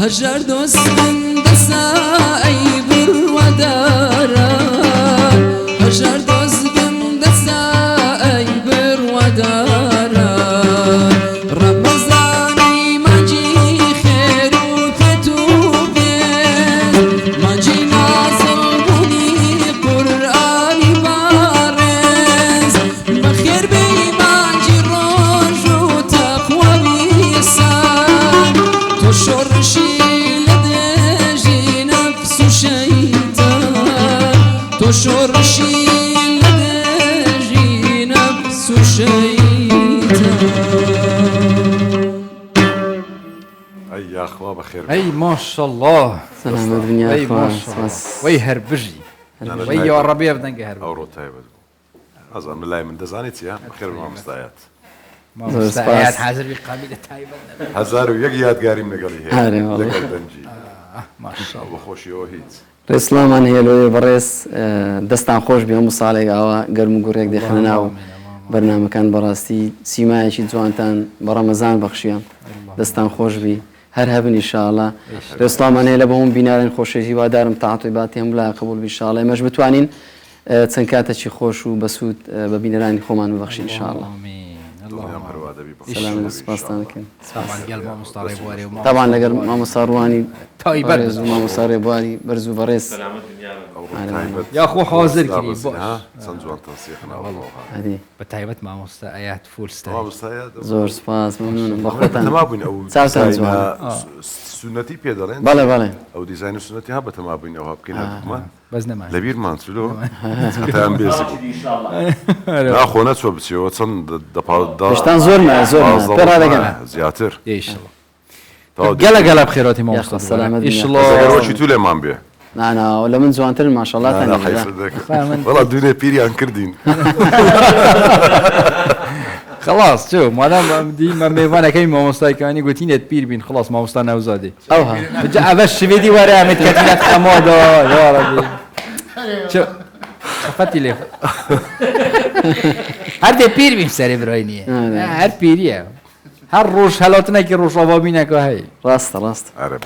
هجر دوست من دسا ای برودارا هجر دوست من دسا ای برودارا رمضانی مجی خیر و پتوبه مجی نازل بونی قرآنی بارز بخیر بی مجی روش و تقوی بیسان تو شرشی لدجی نفس و شیطان تو شرشی لدجی نفس و شیطان أي أخوة بخير أي ما شاء الله سلام الدنيا أي ما أخوان شاء الله وي هربجي وي يا ربي بدنك هرب أورو تايبة أظن من الله من دزانيتي بخير من مستعيات ما مستعيات حاضر بقابلة تايبة هزار ويقيات قارم نقلي هاري والله. لقل دنجي ما شاء الله وخوشي وهيت ڕێسڵام هێلوی بەڕێز دەستان خۆش بێ هەموو ساڵێک ئاوا گەرم و گوڕێک دێخەنە و بەرنامەکان بەڕاستی سیمایەکی جوانتان بە ڕەمەزان بەخشیان دەستان خۆش بی هەر هەبن ئینشاءڵڵا ڕێسڵامان هەیە لە بە هەموو بینارن خۆشەویستی وادارم تاعاتوی هەموو لای قبول بی ئینشاءڵڵا ئێمەش بتوانین چەند کاتێکی خۆش و بەسوود بە بینەرانی خۆمان ببەخشین ئینشاءڵڵا آمين اللهم هروا دبي بخير سلام سپاستان دەکەین طبعا قلب ما مستعرب واري وما طبعا لەگەر مامۆستا ڕوانی تايبة بەڕێز و مامۆستا ڕێبواری بەرز و بەڕێز تايبة يا أخو حاضر كريم ها سنجوان تنسيقنا والله هەدی بتايبة مع مستعيات فول تمام ستايل مستعيات زۆر سپاس مەمنونم بە خۆتان تمام بين أو چاوتان ديزاين سنتي بيدرين بەڵێ بەڵێ أو ديزاين سنتي هبة تمام بين أو هبكين هبكما بزنا معي لبير مانسلو تام بيزك لا خونا شو بتشي وصن پشتان زۆر پێڕا دەگەن زياتر إن شاء الله قلا بخيراتي ما يا أخو مستعرب السلامة إن شاء الدنيا. الله وشي تولي مان بيه نانا ولا من زوانتر ما شاء الله لا تاني حيفردك والله الدنيا بيري عن كردين خلاص شو ما دام دي ما ميوانا كاين ما مستايكاني قلت لي تبير بين خلاص ما مستانا وزادي اوها رجع بس فيدي ورا متكتلات حماده يا ربي شو خفتي لي هر دي بير بين سري برايني هر بيريه هر روش هلاتنا كي روش اوابينا كهي راست عرب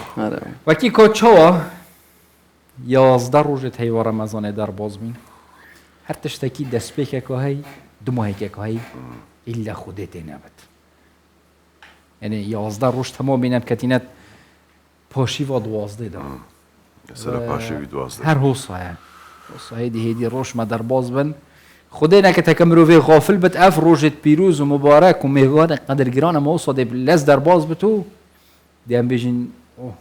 وكي كوتشوا 11 روجت هي ورا رمضان در باز بين هر تشتكي دسبيك كهي دموهي كهي إلا خودت نبت يعني 11 روش تمام بينات كتينات پاشی و 12 دا سر پاشی و 12 هر حوصه هيدي روش ما در باز بن خدينا كتكمرو في غافل بتقف روجت بيروز ومبارك ومهوان قدر جيران ما وصل لس در باز بتو دي ام بيجن اوه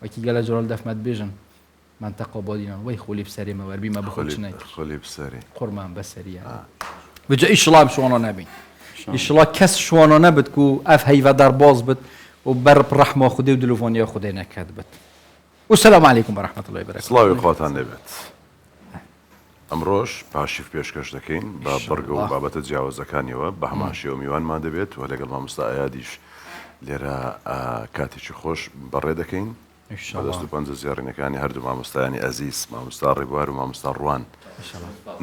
وكي قال جرال دف مد بيجن منطقه بادينا وي خولي بسري ما وربي ما بخلش نايك خولي بسري قرمان بسري يعني بجا إيش الله بشوانا نبي إيش الله كس شوانا نبت كو أف هيفا دار باز بت وبرب رحمة خدي ودلوفونيا خدينا كذبت والسلام عليكم ورحمة الله وبركاته سلاوی خواتان نبت ئەمڕۆژ پاشیف پێشکەش دەکەین با بەرگە و بابەتە جیاوازەکانیەوە بە هەماشی و میوانمان دەبێت و لەگەڵ مامۆستا ئایادیش لێرە کاتێکی خۆش بەڕێ دەکەین بەدەست و پەنجە زیێڕینەکانی هەردوو مامۆستایانی ئەزیز مامۆستا ڕێبوار و مامۆستا ڕوان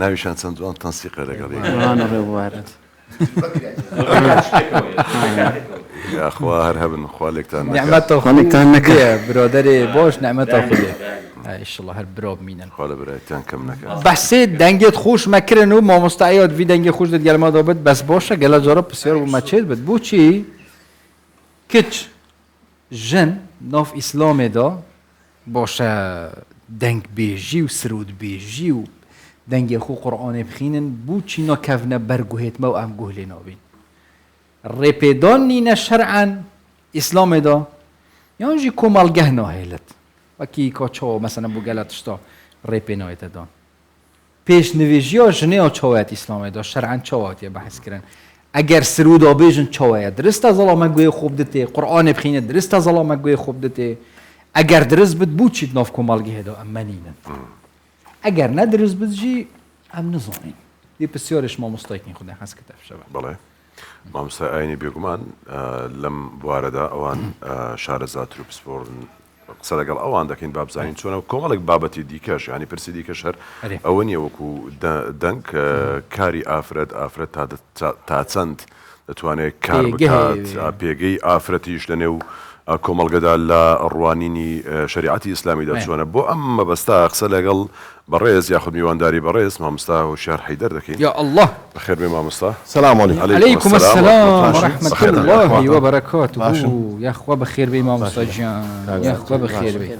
ناویشان چەند جوان تەنسیقە لەگەڵ ڕوانە ڕێبوارە یاخوا هەر هەبن خوا لێکتان نعمته خالقتان نكا برادري باش نعمته خدي إن شاء الله هالبراب مينن خوا لە برایەتیان کەم نەکات بحثي دنگت خوش مكرن و ما مستعيد في دنگ خوش دت ما دابت بس باشه قال جرب بسيار وما تشيد بت بوچي كتش جن ناف اسلام دا باشه دنگ بيجي و سرود بيجي و دنگ خو قرآن بخينن بوچي نا كفنا برگوهت ما و ام گوهل نابين رپیدان نینه شرعا اسلام دا یعنی جی کمالگه ناهیلت وکی کچا مثلا بو گلتشتا رپی نایت دان پیش نویجی ها جنه ها چاویت اسلام دا شرعا چاویت یا بحث کرن اگر سرود آبیجن چاویت درست از الله مگوی خوب دته قرآن بخینه درست از الله مگوی خوب دته اگر درست بد بود چید ناف کمالگه دا اما نینن اگر نه درست بد جی ام نزانین دی بسیارش ما مستایقین خود حس کتف شبه بەڵێ مامۆستا ئاینی بێگومان لەم بوارەدا ئەوان شارەزات و پسپۆڕن قسە لەگەڵ ئەوان دەکەین بابزانین چۆنە کۆمەڵێک بابەتی دیکەش ینی پرسی دیکەش هەر ئەوە نییە وەکو دەنگ کاری ئافرەت تا چەند دەتوانێت کار بکات پێگەی ئافرەتیش لە نێو کۆمەڵگەدا لە ڕوانینی شریعەتی ئیسلامیدا چۆنە بۆ ئەم مەبەستا قسە لەگەڵ بەڕێز یاخود میوانداری بەڕێز مامۆستا هوشیار حەیدەر دەکەین. يا الله بەخێر بێ مامۆستا. سلام عليكم. عليكم السلام ورحمة بخير. الله وبركاته. يا أخوة بخير بي مام جان. يا أخوة بخير بي.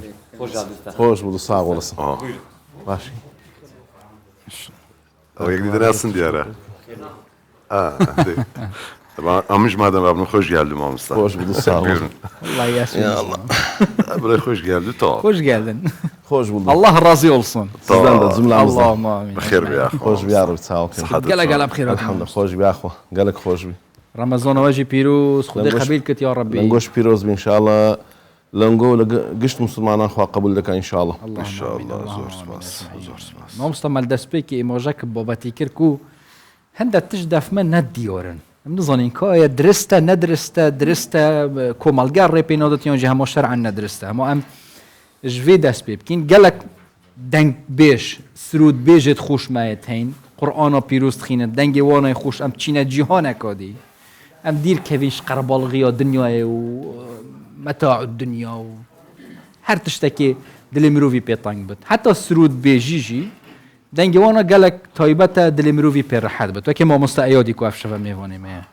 خۆش بوو ساغ وڵسم باشی ئەو یەک دیدەناسن دیارە ئەمش مادەم بابن خۆش گیاردو مامۆستا. خۆش بوو ساغ الله يسلمك. بڵێ خۆش گیاردو تەواو. خوش geldin. خۆش بوو الله راضي olsun. سیدان دە جملا اللهم آمين. بەخێر بێ خۆش بیاڕ چاوکە قلق بخير. الحمد خۆش بیاخۆ گەلک خۆش بی رمضان واجي بيروز خدي قبيل كت يا ربي. لەنگۆش پیرۆز بی انشاءالله لەنگۆ لە گشت مسلمانان خوا قبول دەکە انشاءالله. ئینشاءالله زۆر سپاس زۆر سپاس. ما مستعمل دەستپێکی ئێمەژەک بابەتی کرد و هەندە تش دەفمە نەدیۆرن. ئەم دەزانین کایە درستە نەدرستە درستە کۆمەڵگار ڕێپێنەوەدەتیان هەموو شەرعەن نەدرستە هەموو ئەم ژێ دەست پێ بکەین گەلک دەنگ بێژ سرود بێژێت خوشمایەت هەین قورئانە پیرۆز تخینە دەنگی وانای خوش ئەم چینە جیهانێکا دی ئەم دیر کەویش قەرەباڵغیە دنیاە و مەتاع الدنیا و هەر تشتێکی دلێ مرۆڤی پێتەنگ بێت حتا سرود بێژیژی دەنگی وانە گەلک تایبەتە دلێ مرۆڤی پێڕەحەت بێت وەکێ مامۆستا ئەیادی کو ئەفشەڤە میێوانێمەیە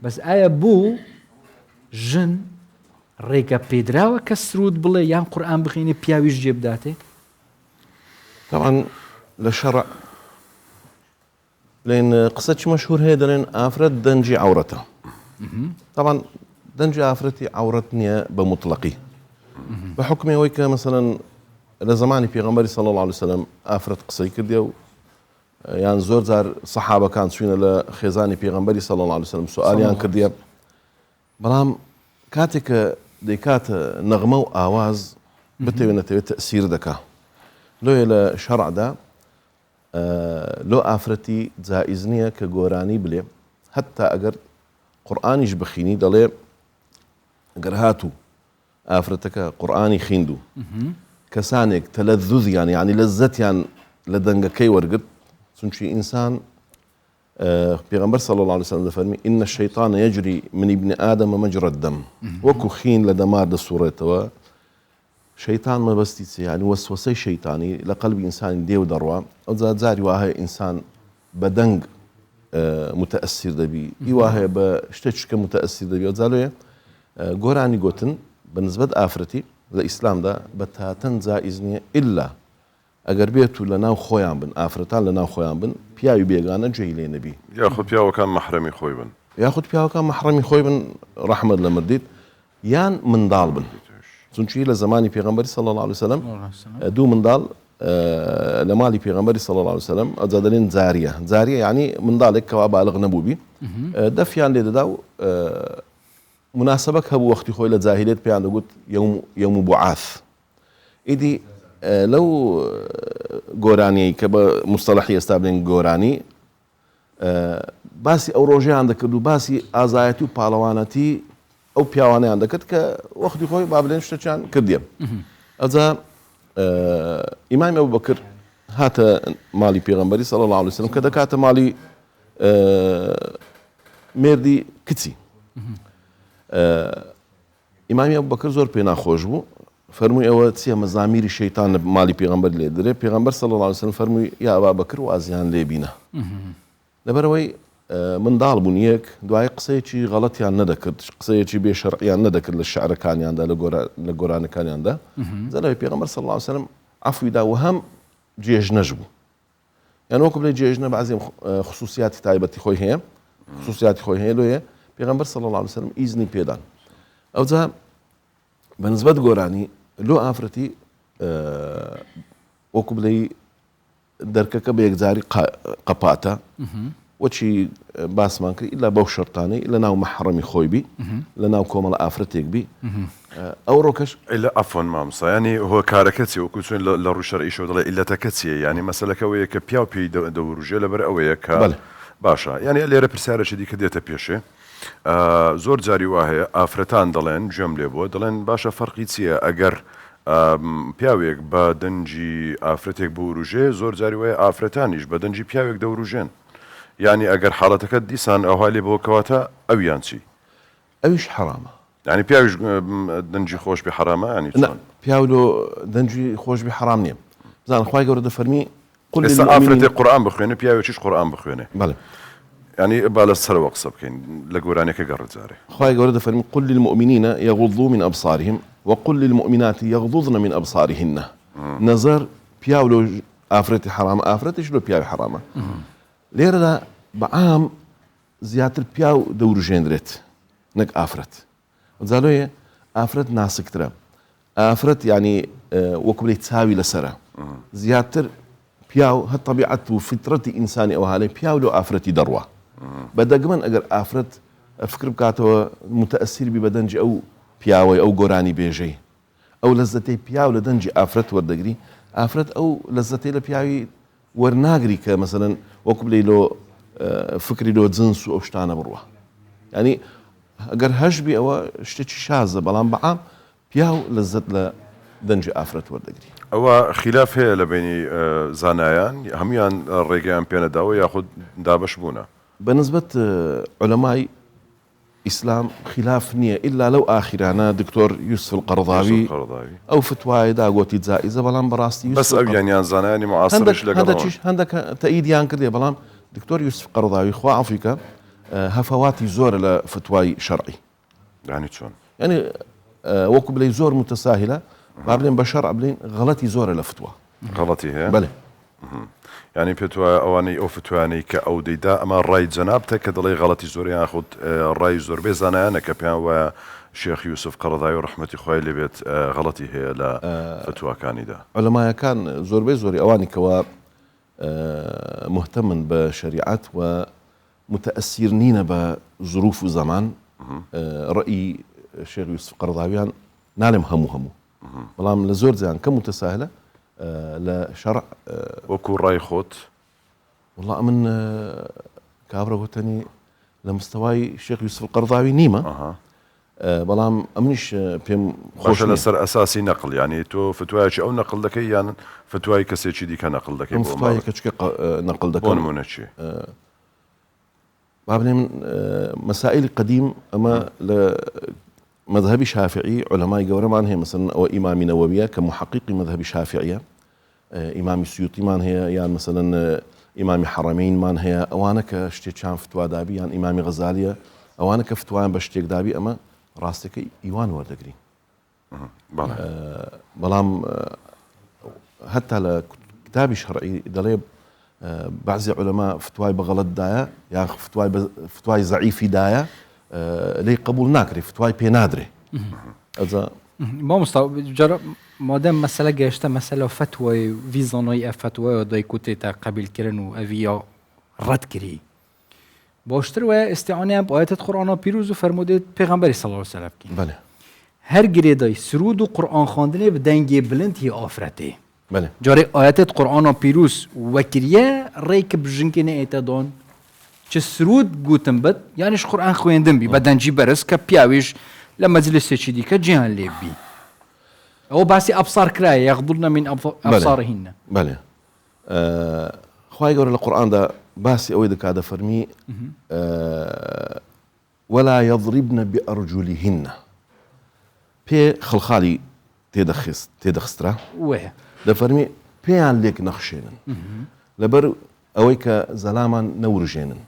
بەس ئایا بوو ژن ڕێگە پێدراوە کە سرود بڵێ یان قورئان بخوێنێ پیاویش جێ بداتێ طبعا لە شەڕع لێن قسەی مەشهور هەیە دەڵێن ئافرەت دەنجی عەورەتە. طبعا دەنجی ئافرەتی عەورەت نییە بە مطلقی بە حکمەوەی کە مثلا لە زمانی پێغەمبەری صلی الله عليه وسلم ئافرەت قسەی کردێ و یان زۆر جار سەحابەکان چوینە لە خێزانی پێغەمبەری صلی الله عليه وسلم سوالیان کردیە بەڵام کاتێک کە دەیکاتە نەغمە و ئاواز بتەوێنێتەوێت تەسیر دەکا لۆیە لە شەڕعدا لۆ ئافرەتی جائز نییە کە گۆرانی بلێ هەتا ئەگەر قورئانیش بخینی دەڵێ ئەگەر هاتوو ئافرەتەکە قورئانی خوێندوو کەسانێک تەلەذوذیان یعنی لەزەتیان لە دەنگەکەی وەرگرت چونکی ئینسان پێغەمبەر صلی الله عليه وسلم دەفەرمی إن الشيطان يجري من ابن آدم مجرى الدم وەکو خوین لە دەمار دەسوڕێتەوە شەیطان مەبەستی چێ یعنی وەسوەسەی شەیطانی لە قەلبی ئینسانی دێو دەڕوا ئەو جاری وا هەیە ئینسان بە دەنگ متەئەسیر دەبی ئیوا هەیە بە شتێکشکە متەئەسیر دەبی ئەو جالۆیە گۆرانی گوتن بە نسبەت ئافرەتی لە ئیسلامدا بە تاتەن جائز نییە ئیلا ئەگەر بێت و لە ناو خۆیان بن ئافرەتان لە ناو خۆیان بن پیاوی بێگانە جێی لێ نەبی یاخود پیاوەکان مەحرەمی خۆی بن یاخود پیاوەکان مەحرەمی خۆی بن ڕەحمەت لە مردیت یان منداڵ بن چونکی لە زمانی پێغەمبەری صلی الله عليه وسلم دوو منداڵ لە ماڵی پێغەمبەری صلی الله عليه وسلم ئەجا دەڵێن جاریە یعنی منداڵێک کەوا بالغ نەبووبی دەفیان لێ دەدا و مناسبەك هەبوو وەختی خۆی لە جاهیلێت پێیان دەگوت یەوم بوعاث ئیدی لەو گۆرانیەی کە بە مستەلەحی ئێستا بڵێن گۆرانی باسی ئەو ڕۆژەیان دەکرد و باسی ئازایەتی و پاڵەوانەتی ئەو پیاوانەیان دەکرد کە وەختی خۆی با بڵێن شتێکیان کردیە ئەجا ئیمامی ئەبوبەکر هاتە ماڵی پێغەمبەری صلی الله عليه وسلم کە دەکاتە ماڵی مێردی کچی ئیمامی ئەبوبەکر زۆر پێ ناخۆش بوو فەرمووی ئەوە چییە مەزامیری شەیتان لە ماڵی پێغەمبەر لێ دەرێ پێغەمبەر صلی الله عليه وسلم فەرمووی یا ئەبابەکر وازیان لێ بینە لەبەرەوەی منداڵ بوون یەک دوای قسەیەکی غەڵەتیان نەدەکرد قسەیەکی بێشەرعیان نەدەکرد لە شعرەکانیاندا لە گۆرانەکانیاندا زەلەوەی پێغەمبەر صلی الله عليه وسلم عەفویدا و هەم جێژنەش بوو یان وەکو بڵێ جێژنە بەعزێ خصوصیاتی تایبەتی خۆی هەیە خصوصیاتی خۆی هەیە لۆیە پێغەمبەر صلی الله عليه وسلم ئیزنی پێدان ئەوجا بەنسبەت گۆرانی لۆ ئافرەتی وەکو بڵێ دەرکەکە بە یەکجاری قەپاتە وەچی باسمان کرد ئیلا بەو شەرتانەی لە ناو مەحرەمی خۆی بی لە ناو کۆمەڵە ئافرەتێک بی ئەو ڕۆکەش لە ئەفۆن مامۆستا ینی هۆکارەکە چی وەکو چۆن لە ڕوو شەرعیشەوە دەڵێ ئیلەتەکە چییە ینی مەسەلەکەوەیە کە پیاو پێی دەوروژێ لەبەر ئەوەیە کە باشە ینی لێرە پرسیارەشی دیکە دێتە پێشێ زۆر جاری وا هەیە ئافرەتان دەڵێن گوێم لێ بووە دەڵێن باشە فەرقی چییە ئەگەر پیاوێک بە دەنجی ئافرەتێک بوروژێ زۆر جاری وایە ئافرەتانیش بە دەنجی پیاوێک دەوروژێن یعنی ئەگەر حاڵەتەکە دیسان ئەوها لێ بۆ کەواتە ئەویان چی ئەویش حرامە يعني بياوش دنجي خوش بحرامة يعني لا شلون؟ بياولو دنجي خوش بحرام نيم زان خوای گەورە دەفەرمی قل ئێستا ئافرەتێ للمؤمنين قورآن بخوێنێ پیاوێکیش قورآن بخوێنێ بەڵێ يعني با لەسەرەوە قسە بکەین لە گۆرانێکە گەڕێت جارێ خوای گەورە دەفەرمی قل للمؤمنين يغضوا من أبصارهم وقل للمؤمنات يغضضن من أبصارهن نظر بياولو ئافرەتی حرامە ئافرەتیش لۆ پیاوی حرامە لێرەدا بەعام زیاتر پیاو دەوروژێنرێت نەک ئافرەت جالۆیە ئافرەت ناسکترە ئافرەت يعني وەکو بڵێ چاوی لەسەرە زیاتر پیاو هە طبیعەت و فطرەتی ئینسانی ئەوە هەڵێ پیاو لۆ ئافرەتی دەڕوە بەدەگمەن ئەگەر ئافرەت فکر بکاتەوە متەئەسیر بی بە دەنجی ئەو پیاوەی ئەو گۆرانی بێژەی ئەو لەزەتەی پیاو لە دەنجی ئافرەت وەردەگری ئافرەت ئەو لەزەتەی لە پیاوی وەرناگری کە مەسەلەن وەکو بڵێ لۆ فکری لۆ جنس و ئەو شتانە بڕوە ینی ئەگەر هەشبی ئەوە شتێکی شازە بەڵام بەعام پیاو لەزەت لە دەنجی ئافرەت وەردەگری ئەوە خلاف هەیە لە بینی زانایان هەمویان ڕێگەیان پێنەداوە یاخود دابش بوونە بەنسبەت علەمای ئیسلام خلاف نییە ئللا لەو ئاخیرانە دکتۆر یوسف القەرضاوی ئەو فتوایە داگۆتی جائزە بەڵام بەڕاستی بەس ئەویانیان زانایانی معاسرش لەگەڵ هەندێک تەئیدیان کردێ بەڵام دکتۆر یوسف قەرضاوی خوا عەفویکە هەفەواتی زۆرە لە فتوای شەرعی يعني چۆن يعني وەکو بڵێ زۆر متەساهلە با بڵێن بە شەرع بڵێن غەڵەتی زۆرە لە فتوە غەڵەتی هەیە بەڵێ يعني پێت وایە ئەوانەی ئەو فتوانەی کە ئەو دەیدا ئەمە ڕای جەنابتە کە دەڵێ غەڵەتی زۆریان خودت ڕای زۆربەی زانایانە کە پێیان وایە شێخ یوسف قەرەضاوی و ڕەحمەتی خوای لێبێت غەڵەتی هەیە لە فتواکانیدا علەمایەکان زۆربەی زۆری ئەوانی کەوا مهتمن بە شریعەت و متأثر نینە بە ظروف و زەمان ڕەئی شێخ یوسف قەرەضاویان نالێم هەموو بەڵام لە زۆر جیان کە متەساهلە لە شەرع وەکو ڕای خۆت والله من کابرا گوتنی لە مستەوای شێخ یوسف قەرەضاوی نیمە بەڵام ئەمنیش پێم خۆشە لەسەر ئەساسی نەقل یعنی تۆ فتوایەکی ئەو نەقل دەکەی یان فتوای کەسێکی دیکە نەقل دەکەی ئەم فتوایە کە چکە نەقل بۆ دەکەم نمونە چی با بڵێم مەسائلی قەدیم ئەمە لە مذهبی شافعی علەمای گەورەمان هەیە مەسەلەن ئەوە ئیمامی نەوەویە کە محققی مذهبی شافعیە ئیمامی سیوطیمان هەیە یان مەسەلەن ئیمامی حەرەمەینمان هەیە ئەوانە کە شتێکیان فتوادابی یان ئیمامی غەزالیە ئەوانە کە فتوایان بە شتێک دابی ئەمە ڕاستەکەی ئیوان وەردەگرین بەڵام هەتا لە کتابی شەرعی دەڵێ بعضی علەما فتوای بە غەڵەتدایە یان فتوای زەعیفی دایە لێی قبول ناکرێ فتوای پێ نادرێ ئەجا مامۆستا جارە مادەم مەسەلە گەیشتە مەسەلە فتوای ویزانۆی ئەف فتوایە دایکوتێتە قبیلکردن و ئەڤیا ڕەتکردی باشتر وایە ئێستیعانیان بە ئاەتت قورئانە پیرۆز و فەرمودێت پێغەمبەری صلی الله علیه و سلم بکەین بەڵێ هەر گرێدای سرود و قورئان خواندنێ بە دەنگێ بلند هی ئافرەتێ بەڵێ جارێ ئاەتت قورئانە پیرۆز وەکریە ڕێکە بژنکێنە ئێتەدان چ سرود گوتم بێت یانیش قورئان خوێندن بی بە دەنجی بەرز کە پیاویش لە مەجلسێکی دیکە جیهان لێ بی ئەوە باسی ئەبصار کرایە یەغضضن من ئەبصارهن بەڵێ خوای گەورە لە قورئاندا باسی ئەوەی دەکات دەفەرمی ولا يضربن بأرجلهن پێ خەڵخالی تێدەخسترا وێ دەفەرمی پێیان لێک نەخشێنن لەبەر ئەوەی کە زەلامان نەورژێنن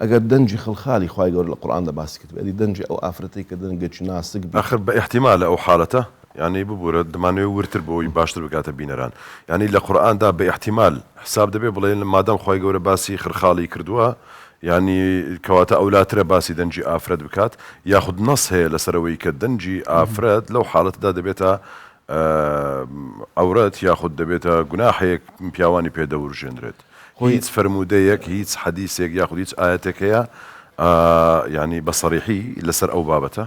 ئەگەر دەنجی خەڵخالی خوای گەورە لە قورئاندا باسی کرد ئەدی دەنجی ئەو ئافرەتەی کە دەنگێکی ناسک بێ آخر بە احتیمال ئەو حالەتە يعني ببوورە دەمانەوێت ورتر بۆی باشتر بکاتە بینەران يعني لە قورئاندا بە احتیمال حساب دەبێ بڵێن مادام خوای گەورە باسی خرخاڵی کردووە يعني کەواتە ئەولاترە باسی دەنجی ئافرەت بکات یاخود نەس هەیە لەسەرەوەی کە دەنجی ئافرەت لەو حاڵەتدا دەبێتە ئەورەت یاخود دەبێتە گوناحەیەک پیاوانی پێدەورژێنرێت هیچ فرمودەیەک هیچ حەدیثێک یاخود هیچ ئاەتێک هەیە يعني بەسەریحی لەسەر ئەو بابەتە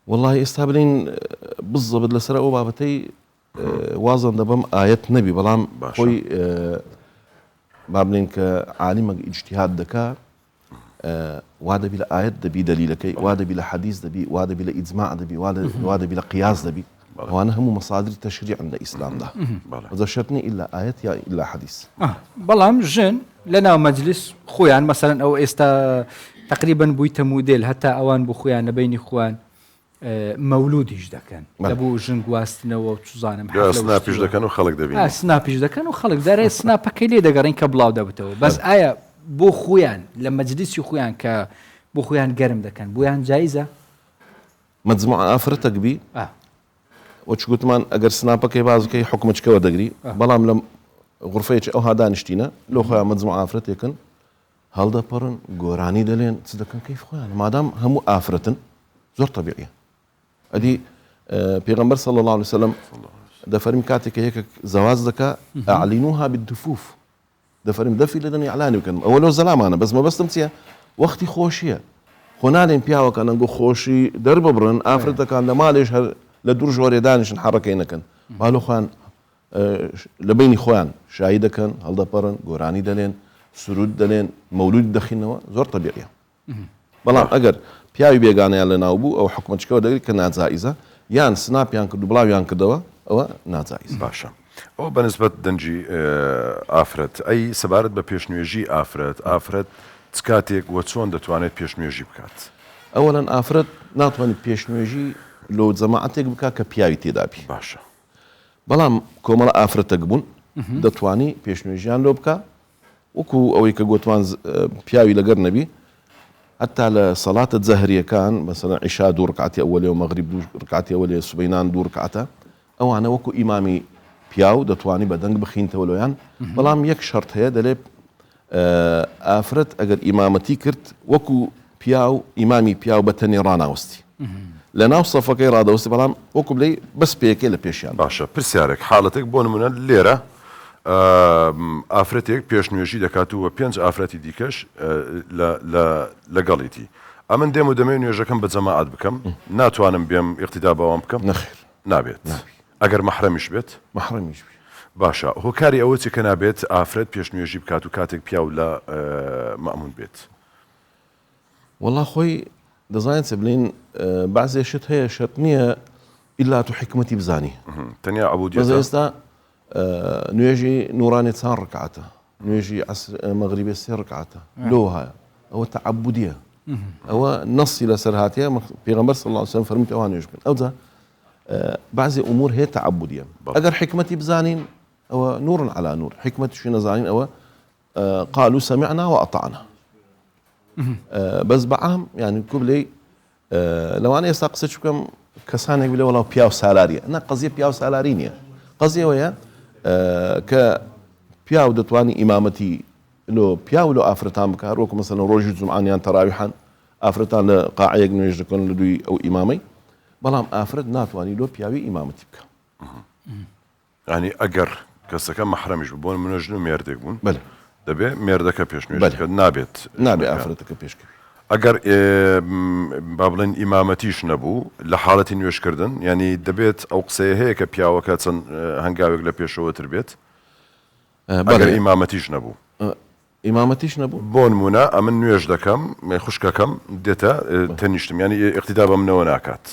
والله ئێستا بڵین بزەبت لەسەر ئەو بابەتەی وازان دەبم ئاەت نەبی بەڵام خۆی با بڵین کە عالیمە ئیجتیهاد دەکا وا دەبی لە ئاەت دەبی دەلیلەکەی وا دەبی لە حەدیث دەبی وا دەبی لە ئیجماع دەبی وا دەبی لە قیاس دەبی ئەوانە هەموو مەصادری تەشریعن لە ئیسلامدا وەزە شەرتنی ئیلا ئاەت یا ئیلا حەدیث بەڵام ژن لەناو مەجلیس خۆیان مەسەلەن ئەو ئێستا تقريبا بوویتە مودێل هەتا ئەوان بۆ خۆیان نەبینی خوان مەولودیش دەکەن لە بۆ ژن گواستنەوە و چزانم سناپیش دەکەن و خەڵک دەبین سناپیش دەکەن و خەڵک دەرێ سناپەکەی لێ دەگەڕین کە بڵاو دەبێتەوە بەس ئایا بۆ خۆیان لە مەجلیسی خۆیان کە بۆ خۆیان گەرم دەکەن بۆیان جایزە مجموعە ئافرەتەک بی وەچگوتمان ئەگەر سناپەکەی بازەکەی حکومەچکەوە دەگری بەڵام لەم غرفەیەکی ئەو هادانیشتینە لۆ خۆیان مجموعە ئافرەتێکن هەڵدەپەڕن گۆرانی دەلێن چ دەکەن کەیف خۆیان مادام هەموو ئافرەتن زۆر طبیعیە ئەدی پێغەمبەر صلی الله عليه وسلم دەفەرمی کاتێک یەکێک زەواز دەکا ئەعلینوها بالدفوف دەفەرمی دەفی لەدەن ئیعلانی بکەن ئەوە لەو زەلامانە بەس مەبەستم چییە وەختی خۆشیە خۆ نالێن پیاوەکان ئەنگۆ خۆشی دەرببڕن ئافرەتەکان لە ماڵێش هەر لە دوور ژۆرێ دانیشن حەڕەکەی نەکەن باڵۆ خۆیان لە بینی خۆیان شایی دەکەن هەڵدەپەڕن گۆرانی دەلێن سرود دەلێن مەولود دەخینەوە زۆر طبیعیە بەڵام ئەگەر پیاوی بێگانەیان لە ناو بوو ئەو حکومەتچکەوە دەگری کە ناجائیزە یان سناپیان کرد و بڵاویان کردەوە ئەوە ناجائیز باشە ئەو بەنسبەت دەنجی ئافرەت ئەی سەبارەت بە پێشنوێژی ئافرەت چ کاتێک وە چۆن دەتوانێت پێشنوێژی بکات ئەوەن ئافرەت ناتوانێت پێشنوێژی لۆ جەماعەتێک بکات کە پیاوی تێدابی باشە بەڵام کۆمەڵە ئافرەتەک بوون دەتوانی پێشنوێژیان لۆ بکە وەکو ئەوەی کە گوتوان پیاوی لەگەر نەبی حتى لصلاة الزهرية كان مثلا عشاء 2 ركعتي أولية ومغرب 2 ركعتي أولية سبينان 2 ركعتا أو أنا وكو إمامي بياو دتواني بدنگ بخين تولويان بلام يك شرط هي دليب آفرت أجر إمامتي كرت وكو بياو إمامي بياو بتني رانا وستي لنا وصفك إرادة وستي بلام وكو بلي بس بيكي لبيشيان باشا برسيارك حالتك بون من الليرة ئافرەتێک پێشنوێژی دەکات و 5 ئافرەتی دیکەش لەگەڵیتی ئەمن دێم و دەمێ نوێژەکەم بە جەماعەت بکەم ناتوانم بێم ئیقتیدا بەوام بکەم نەخێر نابێت ئەگەر مەحرەمیش بێت باشە هۆکاری ئەوە چی کە نابێت ئافرەت پێشنوێژی بکات و کاتێک پیاو لە مەمون بێت والله خۆی دەزانێت چ بڵین بەعزێ شت هەیە شەرت نییە ئیلا تو حکمەتی بزانی تەنیا عەبودیەتە ئێستا نوێژی نورانی چند ڕکعاتە نوێژی مەغریبێ 3 ڕکعاتە لۆ هەیە ئەوە تەعەبودیە ئەوە نەسی لەسەر هاتیە پێغەمبەر صلی الله عليه وسلم فەرمووی ئەوان نوێژ بکەن ئەوجا بعضی ئومور هەیە تەعەبودیە ئەگەر حکمەتی بزانین ئەوە نور على نور حکمەتیشی نەزانین ئەوە قالوا سمعنا وأطعنا بەس بەعام یعنی کوبلەی لەوانە ئێستا قسەی بکەم کەسانێک بڵێ وەڵاو پیاو سالاریە نا قەزیە پیاو سالاری نییە قەزیەوەیە کە پیاو دەتوانی ئیمامەتی لۆ پیاو لۆ ئافرەتان بکات وەکو مەسەلەن ڕۆژی جومعانیان تەراویحان ئافرەتان لە قاعەیەک نوێژ دەکەن لە دووی ئەو ئیمامەی بەڵام ئافرەت ناتوانی لۆ پیاوی ئیمامەتی بکە ینی ئەگەر کەسەکە مەحرەمیش بوون منەژن و مێردێک بوون دەبێت مێردەکە پێشنوێژەکە نابێت ئافرەتەکە پێشکەوێت ئەگەر با بڵێن ئیمامەتیش نەبوو لە حاڵەتی نوێشکردن ینی دەبێت ئەو قسەیە هەیە کە پیاوەکە چەند هەنگاوێک لە پێشەوەتر بێت ئەگەر ئیمامەتیش نەبوو ئیمامەتیش نەبوو بۆ نمونە ئەمن نوێژ دەکەم خوشکەکەم دێتە تەنیشتم ینی ئیقتیدا بە منەوە ناکات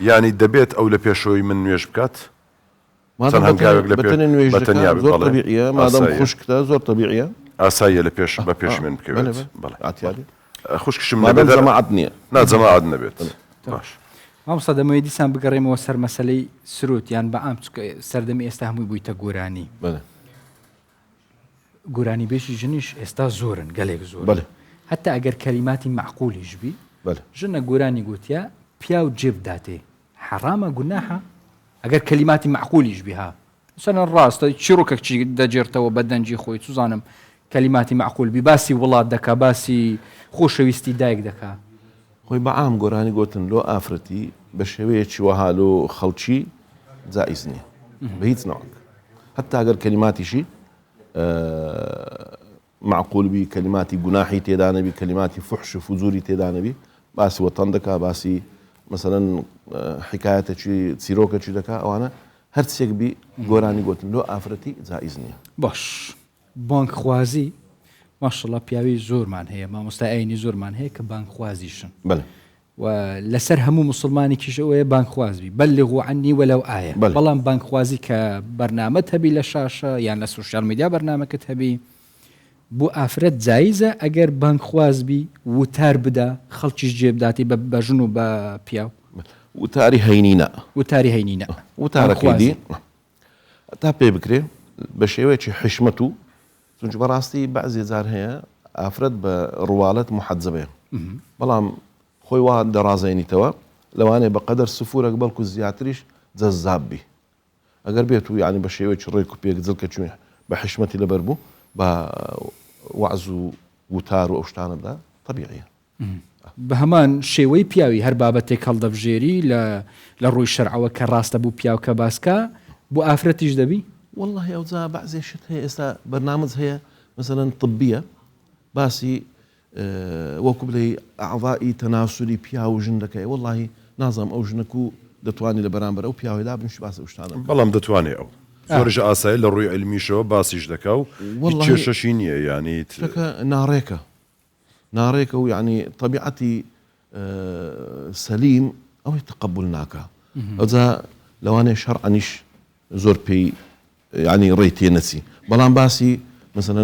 ینی دەبێت ئەو لە پێشەوەی من نوێژ بکات زۆر طبیعیە مادام خوشکتە زۆر طبیعیە ئاساییە لە پێش بە پێش من بکەوێت خوشکشم جەماعەت نییە جەماعەت نەبێت باش مامۆستا دەمەوێت دیسان بگەڕێمەوە سەر مەسەلەی سروت یان بە ئام سەردەمی ئێستا هەمووی بوویتە گۆرانی گۆرانی بێژی ژنیش ئێستا زۆرن گەلێک زۆر هەتا ئەگەر کەلیماتی معقولیش بی ژنە گۆرانی گوتیا پیا و جێب داتێ حرامە گوناحە ئەگەر کەلیماتی معقولیش بیها مثلا ڕاستە چیرۆکێکی دەجێرتەوە بە دەنجی خۆی سوزانم کەلیماتی معقول بی باسی وڵات دەکا باسی خۆشەویستی دایک دەکا خۆی بەعام گۆرانی گوتن لۆ ئافرەتی بە شێوەیەکی وەها لۆ خەڵکی جائز نییە بە هیچ نەوەک هەتا ئەگەر کەلیماتیشی معقول بی کەلیماتی گوناحی تێدا نەبی کەلیماتی فحش و فوزوری تێدا نەبی باسی وەتەن دەکا باسی مثلا حکایەتێکی چیرۆکێکی دەکا ئەوانە هەر چێک بی گۆرانی گوتن لۆ ئافرەتی جائز نییە باش بانکخوازی ماشەڵڵا پیاوی زۆرمان هەیە مامۆستا ئاینی زۆرمان هەیە کە بانکخوازیشن و لەسەر هەموو مسلمانێکیشەوەیە بانکخوازبی بەلغوا عنی وەلەو ئایە بەڵام بانکخوازی کە بەرنامەت هەبی لە شاشە یان لە سوشیال میدیا بەرنامەکەت هەبی بۆ ئافرەت جایزە ئەگەر بانک خوازبی وتار بدا خەڵکیش جێبداتی بە ژن و بە پیاو وتاری هەینینە وتاری هەینینە وتارەکەی دی تا پێ بکرێ بە شێوەیەکی حشمەت و چونچ بەڕاستی بەعزی جار هەیە ئافرەت بە ڕواڵەت محەجەبێ بەڵام خۆی وا دەڕازێنیتەوە لەوانەیە بە قەدەر سفورێک بەڵکو زیاتریش جەزاببی ئەگەر بێت و یعنی بە شێوەیەکی ڕێک و پێک جڵکە چوێ بە حشمەتی لەبەر بوو بە وعز و وتار و ئەو شتانە بدا طبیعیە بە هەمان شێوەی پیاوی هەر بابەتێک هەڵدەبژێری لە ڕووی شەرعەوە کە ڕاستە بوو پیاوکە باسکە بۆ ئافرەتیش دەبی والله ئەوجا بەعزێ شت هەیە ئێستا بەرنامج هەیە مثلا طبیە باسی وەکو بڵێ ئەعضائی تەناسولی پیا و ژن دەکەی والله نازانم ئەو ژنەک و دەتوانانی لە بەرامبەر ئەو پیاوی لا بنش باس ئەو شتانە بەڵام دەتوانێت ئەو زۆرش ئاسایی لە ڕووی علمیشەوە باسیش دەکا و کێشەشی نییە ینی ناڕێکە و یعنی طبیعەتی سەلیم ئەوەی تقبل ناکە ئەوجا لەوانەیە شەرعەنیش زۆر پێی ینی ڕێی تێ نەچی بەڵام باسی مثلا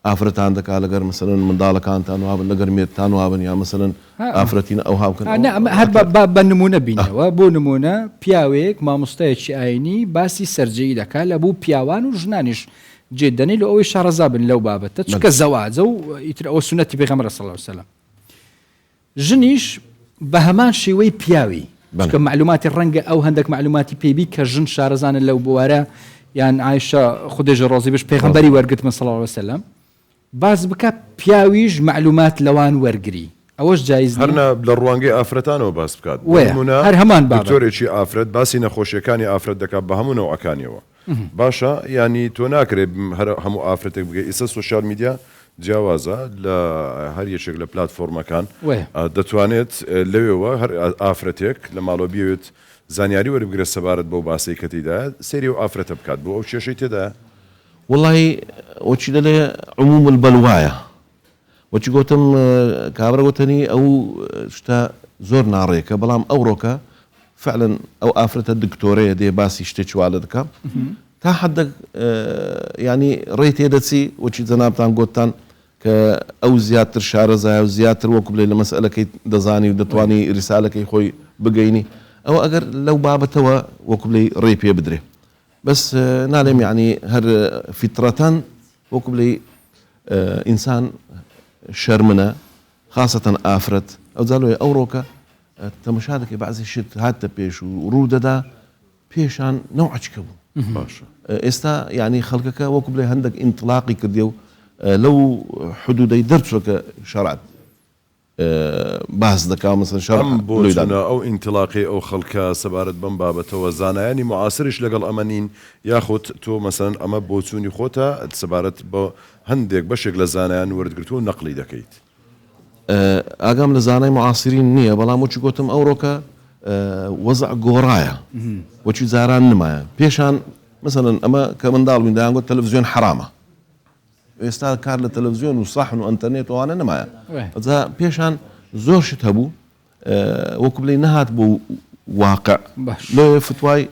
ئافرەتان دەکا لەگەر مثلا منداڵەکانتان وابن لەگەر مێتتان وابن یا مثلا ئافرەتینە ئەو هاوکن هەر بە نمونە بینەوە بۆ نمونە پیاوێک مامۆستایەکی ئاینی باسی سەررجەی دەکات لە بوو پیاوان و ژنانیش جێدەنی لە ئەوەی شارەزا بن لەو بابەتە چکە زەواجە و ئیتر ئەوە سونەتی پێغەمبەر صلی الله علیه وسلم ژنیش بە هەمان شێوەی پیاوی کە معلوماتی ڕەنگە ئەو هەندێک معلوماتی پێبی کە ژن شارەزانە لەو بوارە یان عایشە خودێژە ڕۆزی بش پێغەمبەری وەرگرتمە صلی الله علیه وسلم باز بکە پیاویش معلومات لەوان وەرگری ئەوەش جایز هەرنا لە ڕوانگەی ئافرەتانەوە باس بکات هەر هەمان دکتۆرێکی ئافرەت باسی نەخۆشیەکانی ئافرەت دەکات بە هەموو نەوەکانیەوە باشە ینی تۆ ناکرێت هەموو ئافرەتێک بگەی ئێستا سوشال میدیا جیاوازە لە هەر یەکێک لە پلاتفۆرمەکان دەتوانێت لەوێەوە هەر ئافرەتێک لە ماڵۆ بیاوێت زانیاری وەربگرێت سەبارەت بەو باسی کەتیدا سێری و ئافرەتە بکات بۆ ئەو کێشەی تێدا والله وەچی دەڵێ عموم البەلوایە وەچی گوتم کابرا گوتنی ئەو شتە زۆر ناڕێکە بەڵام ئەوڕۆکە فعلا ئەو ئافرەتە دکتۆرەیە دێ باسی شتێکی والە دەکە تا حدەک ینی ڕێ تێدەچی وەچی جەنابتان گوتتان کە ئەو زیاتر شارەزایە و زیاتر وەکو بڵێ لە مەسئلەکەی دەزانی و دەتوانی ریسالەکەی خۆی بگەینی ئەو ئەگەر لەو بابەتەوە وەکو بڵێ ڕێ پێ بدرێ بس نالم يعني هر فطرة وكبلي إنسان شرمنا خاصة آفرت أو زالوا أوروكا تمشادك بعض الشيء هات بيش ورودة دا بيشان نوع كبو استا يعني خلقك وكبلي عندك انطلاقي كديو لو حدودي درتك شرعت باس دەکا مثلا شەڕ بۆچونە ئەو ئینتیلاقی ئەو خەڵکە سەبارەت بەم بابەتەوە زانایانی معاسریش لەگەڵ ئەمەنین یاخود تۆ مەسەن ئەمە بۆچوونی خۆتە سەبارەت بە هەندێک بەشێک لە زانایان وەرگرتو و نەقلی دەکەیت ئاگام لە زانای معاسرین نییە بەڵام وچی گوتم ئەوڕۆکە وەزع گۆڕایە وەچی زاران نمایە پێشان مثلا ئەمە کە منداڵ بووین دەیان گوت تەلەڤیزیۆن حرامە ئێستا کار لە تەلەڤیزیۆن و ساحن و ئەنتەرنێت وانە نمایە ئەجا پێشان زۆر شت هەبوو وەکو بڵێ نەهات بۆ واقع لێ فتوای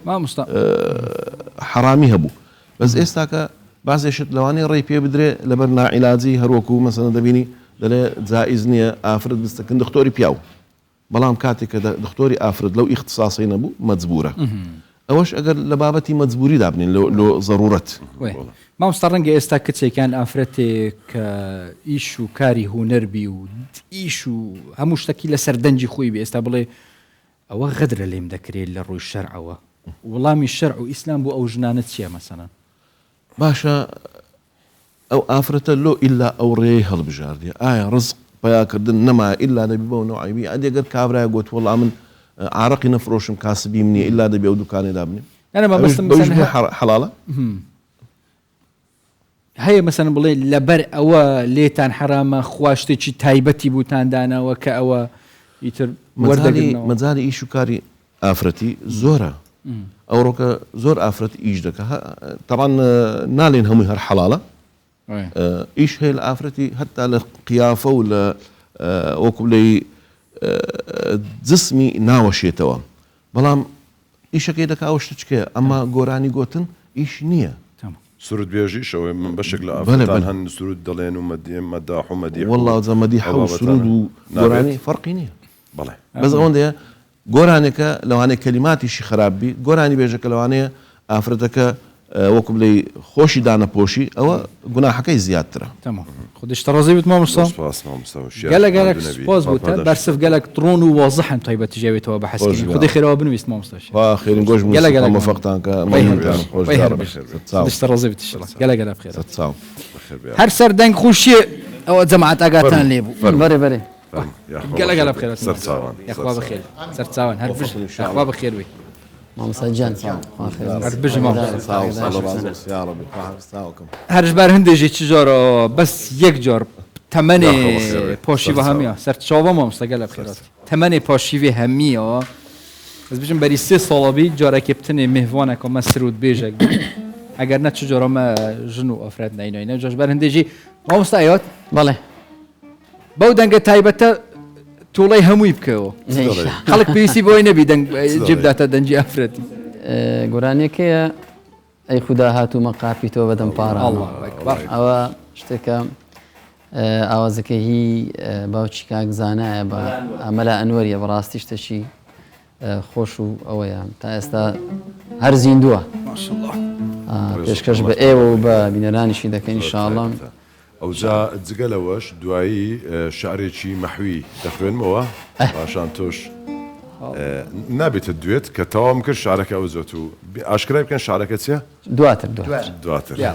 حرامی هەبوو بەس ئێستا کە بازێ شت لەوانەیە ڕێی پێ بدرێ لەبەر ناعیلاجی هەروەکو مەسەڵەن دەبینی دەڵێ جائز نییە ئافرەت بستەکەن دکتۆری پیاو بەڵام کاتێک کە دکتۆری ئافرەت لەو ئیختصاسی نەبوو مەجبورە ئەوەش ئەگەر لە بابەتی مەجبوری دابنین لۆ ضرورەت مامۆستا ڕەنگە ئێستا کچێکیان ئافرەتێک کە ئیش و کاری هونەربی و ئیش و هەموو شتێکی لەسەر دەنجی خۆی بێ ئێستا بڵێ ئەوە غەدرە لێم دەکرێت لە ڕووی شەرعەوە وەڵامی شەرع و ئیسلام بۆ ئەو ژنانە چییە مەسەڵەن باشە ئەو ئافرەتە لۆ ئیلا ئەو ڕێی هەڵبژاردی ئایا ڕزق پیاکردن نەمایە ئیلا دەبی بەو نەوعیبی ئەدێگەر کابرای گوت وەڵام من عراقی نەفرۆشم کاسبیم نییە ئیلا دەبی ئەو دوکانێ دابنێ حەڵاڵە هەیە مەسەن بڵێ لەبەر ئەوە لێتان حرامە خوا شتێکی تایبەتی بوتان داناوە کە ئەوە ئیتر مەجای ئیش و کاری ئافرەتی زۆرە ئەوڕۆکە زۆر ئافرەت ئیش دەکە تەڕان نالێن هەمووی هەر حەڵاڵە ئیش هەیە لە ئافرەتی هەتا لە قیافە و لە وەکو بڵێ جسمی ناوەشێتەوە بەڵام ئیشەکەی دەکا ئەو شتە چکەیە ئەمما گۆرانی گۆتن ئیش نییە سرود بيجيش أو من بشكل بلى أفريقيا بلى. هن سرود دلين ومداح ومديح والله إذا مديحة وسرود وقراني فرقي نية بله بس أون ده قرانك لو أنا كلماتي شي خراب بي قراني بيجك لو أنا أفرتك وكم لي خوشي دانا بوشي أو جناحك زيادة ترى تمام خدش ترازي بت ما مصا سپاس ما مستوى الشيء قالك سباز بوتا برسف قالك طرون وواضحا طيبة تجاوي تو بحس خدي خير بنويست ما مستوى وآخر نقول قالك موفقتان ما خدش ترازي بت الشلا قالك بخير تتساو هر سر دنگ خوشي او جماعة اقاتان ليبو بري بري قالك بخير سرساوان يا اخوة بخير سرتساوان هر بج يا اخوة بخير وي ما مسجان هر بج ما يا ربي ساوكم هر جبر هندي جي تجارة بس یک جار تمني بخير. پاشی و همیا سر چاوا ما مستقل بخیرات تمني پاشی و همیا از بجم بری 3 سال بی جاره که بتنی مهوانه که مسرود بیجک اگر نه چجورا ما جنو افراد نه اینا جاش بر هندی جی ما مستعیات بله باو دنگ تایبتا طولای هموی بکو خلق بیسی بوی نبی دنگ جیب داتا دنجی افرادی گۆرانیە کەیە ئەی خوددا هاتوو مەقاپی تۆ بەدەم پارە الله اکبر ئەوە شتێکە ئاوازەکە هی باوکی کاک زانایە بە ئەمەلا ئەنوەریە بەڕاستی شتەشی خۆش و ئەوەیە تا ئێستا هەر زیندووە پێشکەش بە ئێوە و بە بینەرانیشی دەکەین ئینشاءڵڵا ئەو جا جگەلەوەش دوایی شعرێکی مەحوی دەخوێنمەوە پاشان تۆش نابێتە دوێت کە تەواوم کرد شعرەکە ئەو زۆت و ئاشکرای بکەن شعرەکە چییە؟ دواتر دواتر یا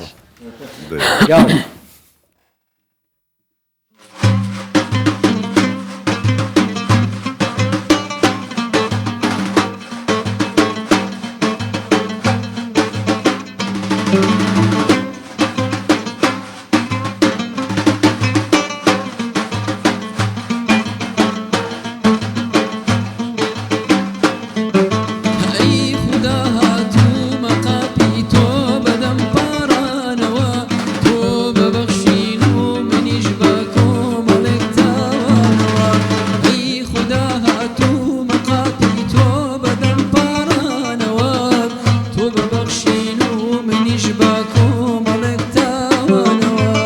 ای خدا هاتو مقاپی تو بدم پارانوا تو ببخشین و منیش باکو ملک تاوانوا ای خدا هاتو مقاپی تو بدم پارانوا تو ببخشین و منیش باکو ملک تاوانوا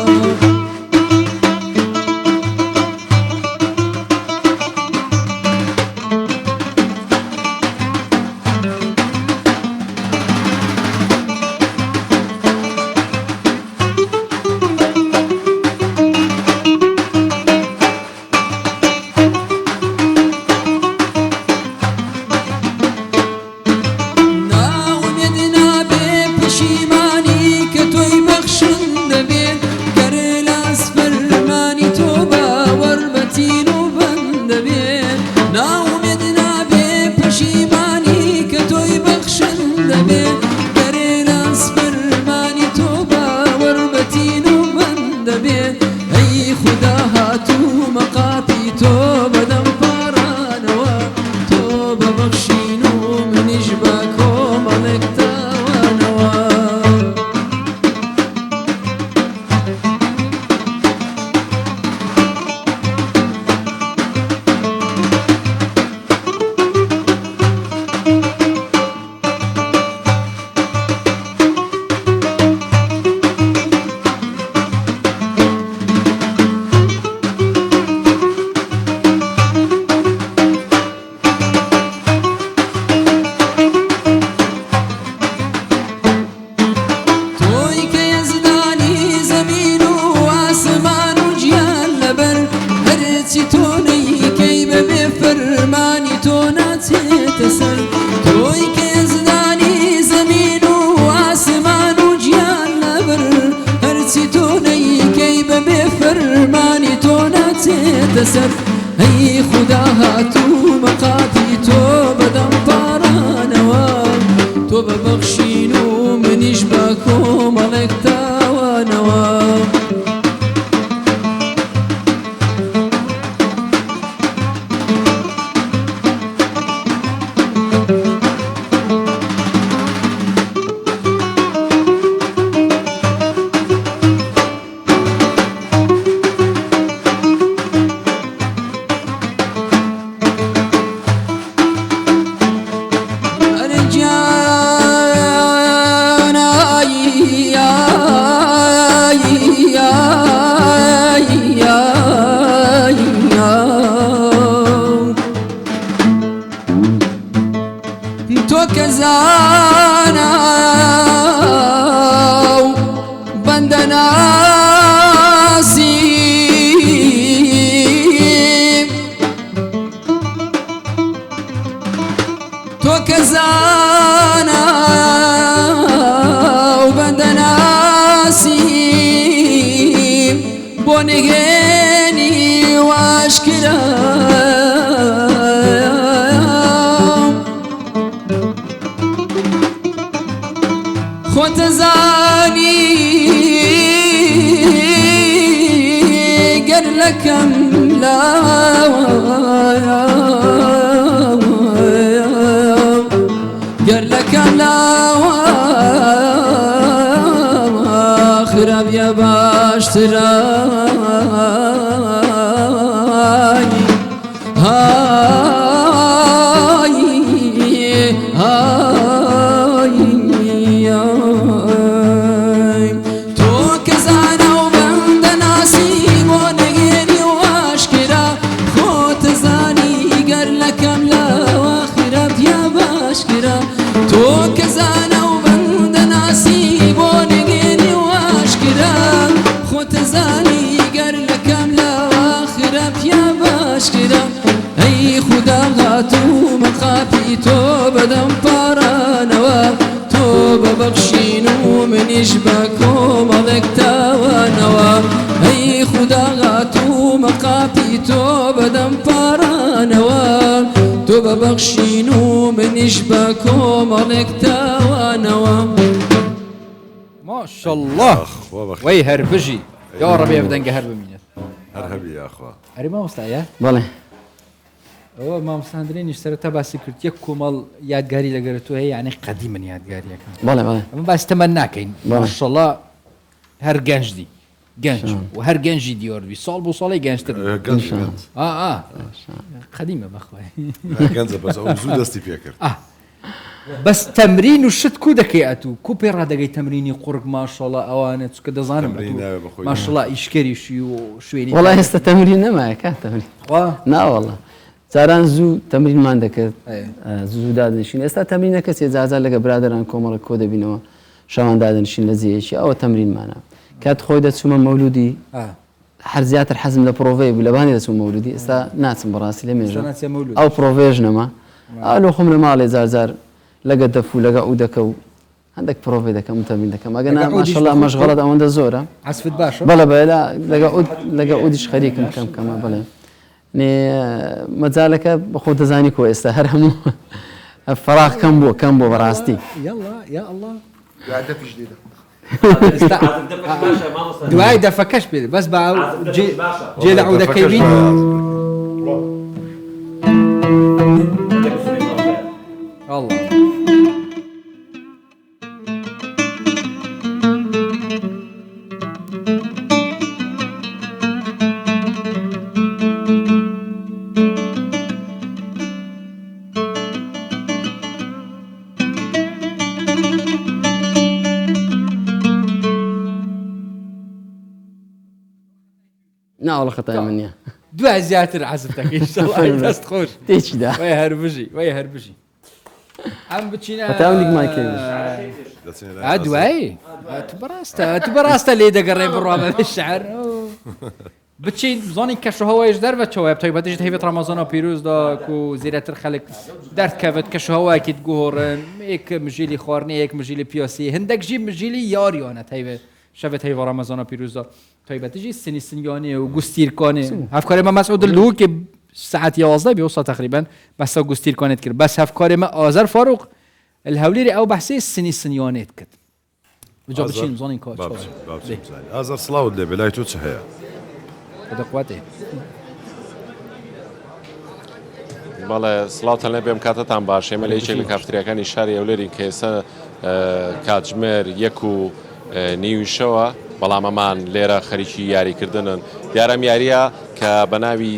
ناومێدنا بێ پشیمانی کە تۆی بەخشندە بێت گەر لاس فەرمانی تۆ باوەڕبەتین و بەندە بێت ناومێدنا بێ پشیمانی کە تۆی بەخشندە بێت گەر لاس فەرمانی تۆ باوەڕبەتین و بەندە بێت ئەی خوددا هاتوو مەقاپی تۆ بەدەم پارانەوە تۆ بەبەخشین و منیش بە کۆمەڵێک تاوانەوە تۆی کە یەزدانی زەمین و ئاسمان و گیان لەبەر هەرچی تۆ نەیکەی بەبێ فەرمانی تۆ ناچێتە سەر تۆی کە یەزدانی زەمین و ئاسمان و گیان لەبەر هەرچی تۆ نەیکەی بەبێ فەرمانی تۆ ناچێتە سەر ئەی خوددا هاتوو مەقاپی تۆ بەدەم پارانەوە تۆ بەبەخشین و منیش بە کۆمەڵێک تاوانەوە ئەرە گیانە ناسي تو كزانا وبند ناسي بونغيني واشكرا خود زاني قر لكم لا قر لكم لا خراب يا باش تراني هاي هاي تو كزانا وبند ناسي ونغيني واشكرا خوت زاني قر لكم لا واخرب يا باشكرا تو كزانا وبند ناسي ونغيني واشكرا خوت زاني قر لكم لا واخرب يا باشكرا اي خدا غاتو مخافي تو بدم بارانوا تو ببخشينو من يشبكو مالك تاوانوا اي خدا غاتو مخافي تو بدم بارانوا تو ببخشينو من يشبكو مالك تاوانوا ما شاء الله وي هربجي يا ربي يفدنك هرب مني هرهبي يا أخوة أري ما مستعيا بەڵێ هو ما مستعندرين يشتري تبع سكرت يكمل يادقاري لقرتو هي يعني قديما يادقاري كان بەڵێ أما بس تمناكين ما شاء الله هر جنج دي جنج وهر جنج ديور بي صال بو صالي جنج تر جنز قديمة بخوي جنز بس أو زود دستي فيكر بس تمرين وشت كودك ياتو كوبيرا دقي تمريني قرق ما شاء الله اوانت كذا تمرين زانم بخوي. ما شاء الله يشكري شويني وڵای هێستا تەمرین نەمایە کات تەمرین ناوەڵە جاران زوو تەمرینمان دەکرد زوو دادنشین ئێستا تەمرینەکە سێ جازار لەگە برادران کۆمەڵە کۆ دەبینەوە شەوان دادنشین لە جێیەکی ئەوە تەمرینمانە کات خۆی دەچوومە مەولودی هەر زیاتر حەزم لە پرۆڤەیە بوو لەبانی دەچوو مەولودی ئێستا ناچم بەڕاستی لە مێژە ئەو پرۆڤێژ نەما ئالۆ خۆم لە ماڵێ زارزار لەگە دەفو لەگە ئەو دەکە و هەندێک پرۆڤێ دەکەم و تەمرین دەکەم ئەگەر ماشەڵڵا مەشغەڵەت ئەوەندە زۆرە عسفت باشە بەڵێ بەلا لەگە ئودیش خەریکم کەمە بڵێ نێ مەجالەکە بەخۆ دەزانی کۆ ئێستا هەر هەموو فراغ کەم بۆ بەڕاستی يلا يا الله دعاء دفكش بيدي بس بقى جي لعودة كيبين الله ناوەڵە خەتای منە دعاء زياتر عزفتك ان شاء الله دست خوش تێکی دا ويا هربجي عم بتشينا هەتاونێک مایکێویش دعاء تبراستا لي دقرين بالرابع بالشعر بتشين زاني كشو هوا يجدر بتشوي بتاي بديش هيفت رمضان بيروز دا كو زيرتر خلق درت كافت كشو هوا كي تجوهرن هيك مجيلي خورني هيك مجيلي بياسي هندك جيب مجيلي ياري انا تايبه شفت هيفا رمضان بيروز دا تايبه تجي سنيانه وغستير كانه افكار ما مسعود اللو كي ساعات 11 بيوصل تقريبا بس غستير كانت كده بس افكار ما آذر فاروق الهوليري او بحسي سنيانات كده وجاب تشين زاني كاتش بابسي آذر صلاة اللي بلايتو صحيح هذا قوته بەڵێ سڵاوتان لێ بێم کاتتان باش ئێمە لە یەکێک لە کافتریەکانی شاری ئەولێری کە ئێستا کاتژمێر 1:30 بەڵام ئەمان لێرە خەریکی یاریکردنن دیارەم یاریە کە بە ناوی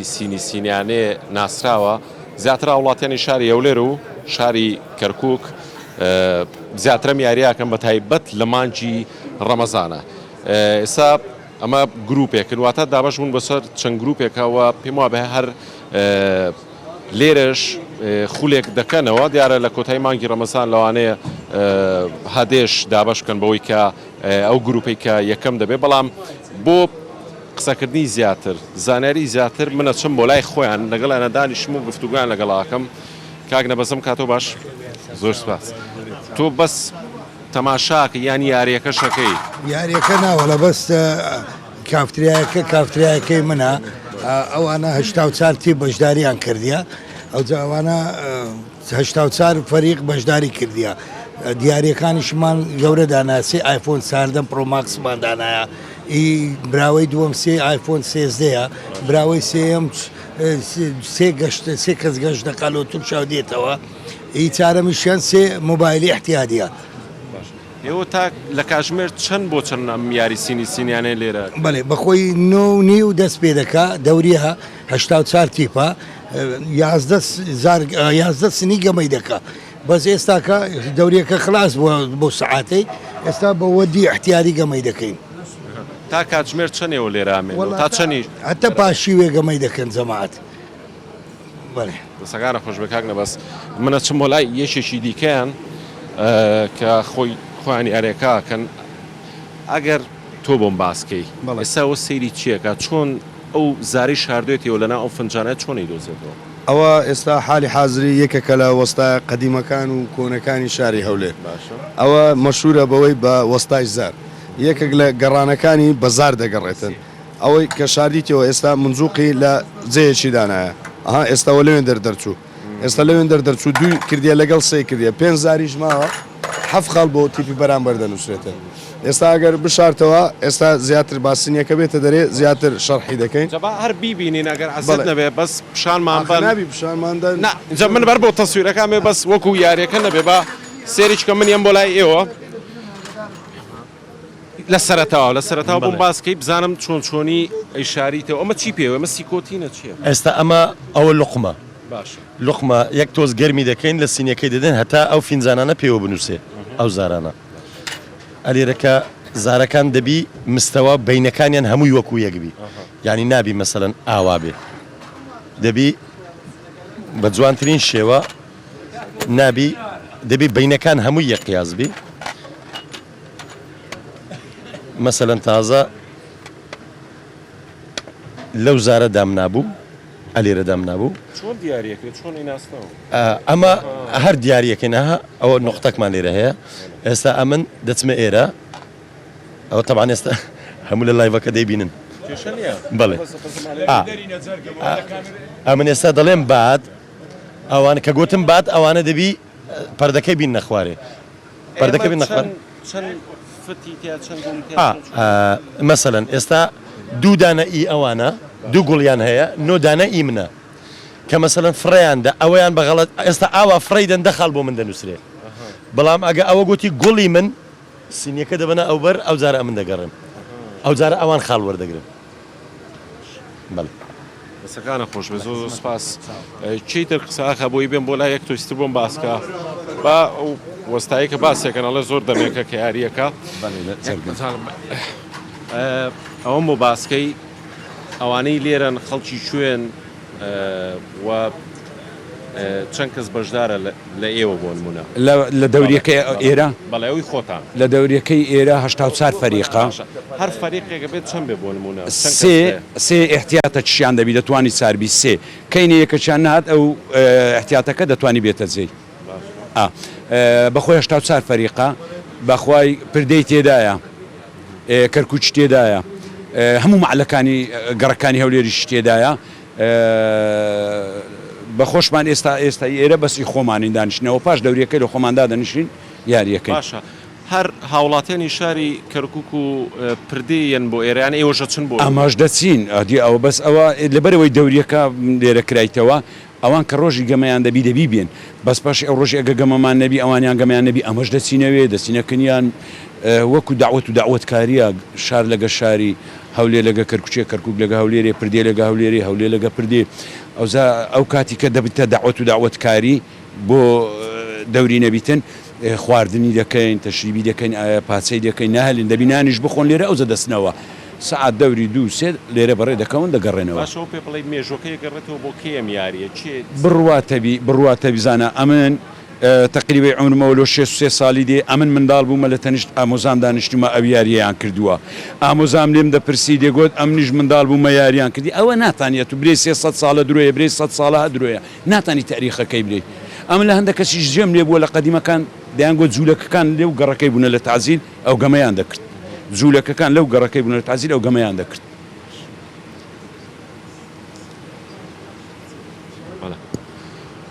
سینیانێ ناسراوە زیاتر وڵاتیانی شاری ئەولێر و شاری کەرکووک زیاترم یاریاکەم بە تایبەت لە مانجی ڕەمەزانە ئێستا ئەمە گروپێکن واتە دابەش بوون بەسەر چەند گروپێکەوە پێم وابێ هەر لێرەش خولێک دەکەنەوە دیارە لە کۆتایی مانگی ڕەمەزان لەوانەیە هەدێش دابشکەن بەوەی کە ئەو گروپی کە یەکەم دەبێت بەڵام بۆ قسەکردنی زیاتر زانیاری زیاتر منە چم بۆ لای خۆیان لەگەڵ ئەنەدانیشم و گفتوگویان لەگەڵاکەم کاک نەبەزم کاتۆ باش زۆر سپاس تۆ بەس تەماشاکە یانی یاریەکە شەکەی یاریەکە ناوەڵە بەس کافتریایەکەی منە ئەوانە هشتا و چارتی بەشداریان کردیە ئەو جاوانە هشتا و چار فەریق بەشداری کردیە دیارەکانیشمان گەورە داناسی ئایفۆن 14 پرۆماکسمان دانایە براوەی دووەم سێ ئایفۆن 13ەیە براوەی سێم سێ کەس گەشت دەقالۆتر چاو دێتەوە چارەمیشیان سێ مۆبایلی احتیادیە ئێوە تا لە کاتژمێر چەند بۆ چەند ئەم یاری سینیانەیە لێرە بەڵێ بەخۆی 9 دەست پێ دەکا دەوریە هشتا و چار تیپە 11 سنی گەمەی دەکا بەس ئێستاکە دەوریەکە خلاص بۆ سعاتەی ئێستا بە وەدی احتیاری گەمەی دەکەین تا کاتژمێر چەندێەوە لێرامێن تا چەنی هەتە پاشیوێ گەمەی دەکەن جەماعەت بەڵێ دەسەکانە خۆش بکاک نەبەس منە چم بۆ لای یەکێکی دیکەیان کە خۆیان یاریەکەکەن ئەگەر تۆ بۆم باسکەی ئێستاەوە سەیری چیەکە چۆن ئەو زاری شاردوێتەوە لەنا ئەو فنجانە چۆنی دۆزێتەوە ئەوە ئێستا حالی حازری یەکێکە لە وەستای قەدیمەکان و کۆنەکانی شاری هەولێر ئەوە مەشهورە بەوەی بە وەستای زار یەکێک لە گەڕانەکانی بەزار دەگەڕێتن ئەوەی کە شاردیتەوە ئێستا منزوقی لە جێیەکی دانایە ئێستاوە لەوێن دەردەرچوو ئێستا لەوێن دەردەرچوو دوی کردیە لەگەڵ سێ کردیە 5 زاریش ماوە حەف خاڵ بۆ تیپی بەرامبەر دەنووسێتن ئێستا ئەگەر بشارتەوە ئێستا زیاتر باسنیەکە بێتە دەرێ زیاتر شەرحی دەکەین هەر بیبینین ئەگەر عەزت نەبێ بەس پیشانمان نابی پیشانماندا جا من بەر بۆ تەسویرەکەمێ بەس وەکو یاریەکە نەبێ بە سێریچکە منیان بۆ لای ئێوە لە سەرەتاوە بۆم باسکەی بزانم چۆنی ئەیشاریتەوە ئەمە چی پێوە ئەمە سیکۆتینە چییە؟ ئێستا ئەمە ئەوە لقمە لقمە یەک تۆز گەرمی دەکەین لە سینەکەی دەدەن هەتا ئەو فینجانانە پێوە بنووسێ ئەو زارانە ئەلێرەکە زارەکان دەبی مستەوە بینەکانیان هەمووی وەکو یەکبی یعنی نابی مەسەلەن ئاوا بێ دەبی بە جوانترین شێوە نابی دەبی بینەکان هەمووی یەقیازبی مەسەلەن تازە لەو زارە دام نابوو ئەلێرە دام نابوو چۆن دیارەکە چۆن ئیناستەوە ئەمە هەر دیارەکە نەها ئەوە نقطەکمان لێرە هەیە ئێستا ئەمن دەچمە ئێرە ئەوە تەبان ئێستا هەموو لە لایڤەکە دەیبینن بڵێ ئەمن ئێستا دەڵێم باد ئەوانە کە گوتم باد ئەوانە دەبی پەردەکەی بین نەخوارێ پەردەکە بین نەخوارێ مەسەلەن ئێستا دوو دانە ئی ئەوانە دوو گوڵیان هەیە نۆ دانە ئی منە کە مەسەلەن فڕیاندا ئەوەیان بەغەڵەت ئێستا ئاوا فڕیدەن دەخال بۆ من دەنووسرێ بەڵام ئەگە ئەوە گوتی گوڵی من سینیەکە دەبنە ئەو بەر ئەو جارە من دەگەڕم ئەو جارە ئەوان خاڵ وەردەگرن بەڵێ دەسەکانە خۆش بە زۆر سپاس چیتر قساخە بۆی بێن بۆ لای یەک تۆیستر بۆم باسکە با ئەو وەستاییکە باسێکەن ئەڵێ زۆر دەمێکە کە یاریەکە ئەوەم بۆ باسکەی ئەوانەی لێرەن خەڵکی شوێن و چەند کەس بەشدارە لە ئێوە بۆ نمونە لە دەوریەکەی ئێرە بەڵێ ئەوی خۆتان لە دەوریەکەی ئێرە هەشتا و چار فەریقە هەر فەریقێکە بێت چەند بێ بۆ نمونە سێ احتیاتە چیان دەبی دەتوانی ساربی سێ کەینە یەکەچیان نهات ئەو احتیاتەکە دەتوانی بێتە جێی بەخۆی هەشتا و چار فەریقە بەخوای پردەی تێدایە کەرکوچ تێدایە هەموو معلەکانی گەڕەکانی هەولێریش تێدایە بەخۆشمان ئێستا ئێرە بەسی خۆمانی دانیشتنەوە پاش دەوریەکەی لە خۆماندا دەنیشین یاریەکەی باشە هەر هاوڵاتێنی شاری کەرکک و پردەیەن بۆ ئێران ئێوەژە چن بۆ ئەماش دەچین ئەدی ئەوە بەس ئەوە لەبەرەوەی دەوریەکە لێرە کرایتەوە ئەوان کە ڕۆژی گەمەیان دەبی بێن بەس پاش ئەو ڕۆژی ئەگە گەمەمان نەبی ئەوانیان گەمەیان نەبی ئەمەش دەچینەوێ دەچینەکەنیان وەکو داوەت و داوەتکاریە شار لەگە شاری هەولێر لەگە کەرکوچێ کەرکک لەگە هەولێرێ پردێ لەگە هەولێری هەولێر لەگە پردێ ئەو کاتی کە دەبتە داوەت و داوەتکاری بۆ دەوری نەبیتن خواردنی دەکەین تەشریبی دەکەین پاچەی دەکەین نهێڵین دەبینانیش بخۆن لێرە ئەوزە دەستنەوە سعات دەوری 2-3 لێرە بەڕێ دەکەون دەگەڕێنەوە باشەوە پێ بڵێ مێژوەکەی گەڕێتەوە بۆ کێم یاریە چێ بڕواتە بیزانە ئەمن تقریبی عمرمەوە 6 ساڵی دێ ئەمن منداڵ بوومە لە تەنیشت ئامۆزام دانیشتومە ئەو یاریەیان کردووە ئامۆزام لێم دەپرسی دێگوت ئەم نیش منداڵ بوومە یاریان کردی ئەوە ناتانێت و برێ 300 ساڵە درۆیە برێ 100 ساڵە درۆیە ناتانی تاریخەکەی برێ ئەمن لە هەندێک کەسیش جێم لێ بووە لە قەدیمەکان دەیانگوت جوولەکەکان لێو گەڕەکەی بوونە لە تعزیل ئەو گەمەیان دەکرد جوولەکەکان لەو گەڕەکەی بوونە لە تعزیل ئەو گەمەیان دەکرد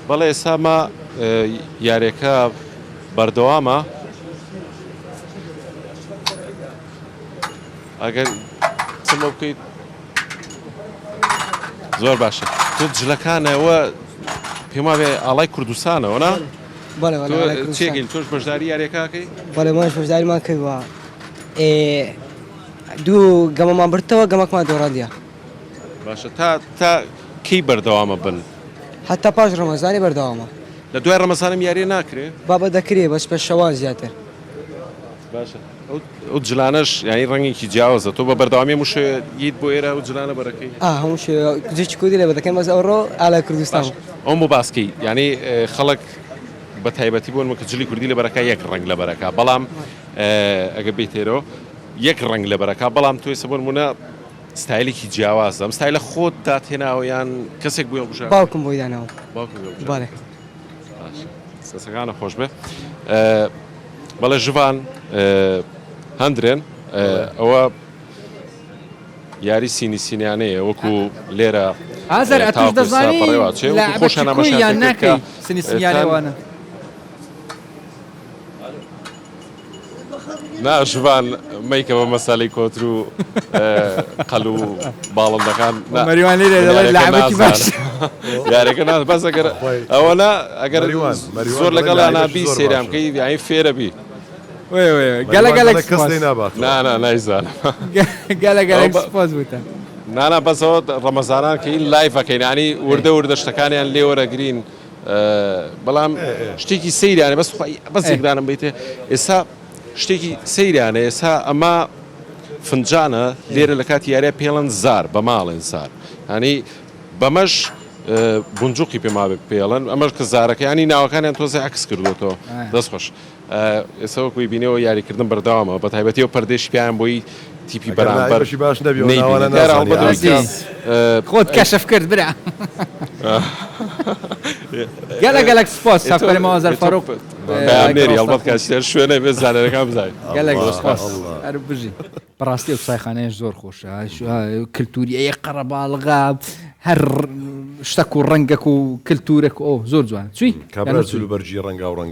بەڵێ ئێستا یاریەکە بەردەوامە ئەگەر چمە بکەیت زۆر باشە تۆ جلەکانەوە پێما بێ ئاڵای کوردستانەوە نا؟ چێگەین تۆش بەشداری یاریەکەکەی؟ بەڵێ ماش بەشداریمان کردووە دوو گەمەمان بردەوە گەمەکمان دۆڕاندیە باشە تا کەی بەردەوامە بن؟ حتا پاش ڕەمەزانی بەردەوامە لە دوای ڕەمەزانم یاریە ناکرێ؟ بابە دەکرێ بەس پێش شەوان زیاتر باشە ئەو جلانەش یانی ڕەنگێکی جیاوازە تۆ بە بەردەوامی موشەیت بۆ ئێرە ئەو جلانە بەرەکەی؟ هەموو کوزیی کوردی لێ بەدەکەم بەس ئەوڕۆ ئالای کوردستان ئەوم بۆ باسکەی یعنی خەڵک بە تایبەتی بۆن کە جلی کوردی لە بەرەکە یەک ڕنگ لە بەرەکە بەڵام ئەگە بێتێرەوە یەک ڕنگ لە بەرەکە بەڵام توێ سەبوون مونە ستایلێکی جیاوازە ئەم ستایلە خۆت داتهێناوە یان کەسێک بووە بژە باوکم بۆی داناوە باڵێ سەسەکانە خۆش بێ بەڵێ ژوان هەندرێن ئەوە یاری سینیانەیە وەکو لێرە ئازار ئەتوش دەزانی خۆشیان ناکەی سینیانەوانە ناژوان میکەوە مەساڵی کۆتر و قەل و باڵندەکان مەریوان لێرە دەڵێ لەعبەتی باش یارێکە ناز بەس ئەگەر ئەوەنا ئەگەر زۆر لەگەڵیانە بی سێرامکەی یانی فێرە بی گەلە نایزانم گەلە سپاس بووتە نانا بەسەوە ڕەمەزانان کە این لایڤەکەین ینی وردە شتەکانیان لێوەرەگرین بەڵام شتێکی سەیرانە بەس یەکدانم بیتێ ئێستا شتێکی سەیرانە ئێستا ئەمە فنجانە لێرە لە کاتی یاریە پێڵەن زار بە ماڵێن زار ینی بەمەش بونجوقی پێما پێڵەن ئەمەش کە زارەکەیانی ناوەکانیان تۆزە عکس کردوەوە دەست خۆش ئێستا وەکوی بینەوە یاریکردن بەردەوامە بە تایبەتیەوە پەردێش پیان بۆی تیپی بەرامبەر باش خۆت کەشف کرد برا گەلە سپاس سەفەری مازەر فاروق بەیانێری هەڵبەت کاتێر شوێنە بێ زانەرەکان بزانین گەلێک سپاس هەر بژی بەڕاستی و قسایخانەیەش زۆر خۆشە کللتوریە قەرەباڵغا هەر شتەک و ڕەنگەک و کللتورێک ئەو زۆر جوان چی بەرجی ڕەنگا و ڕنگ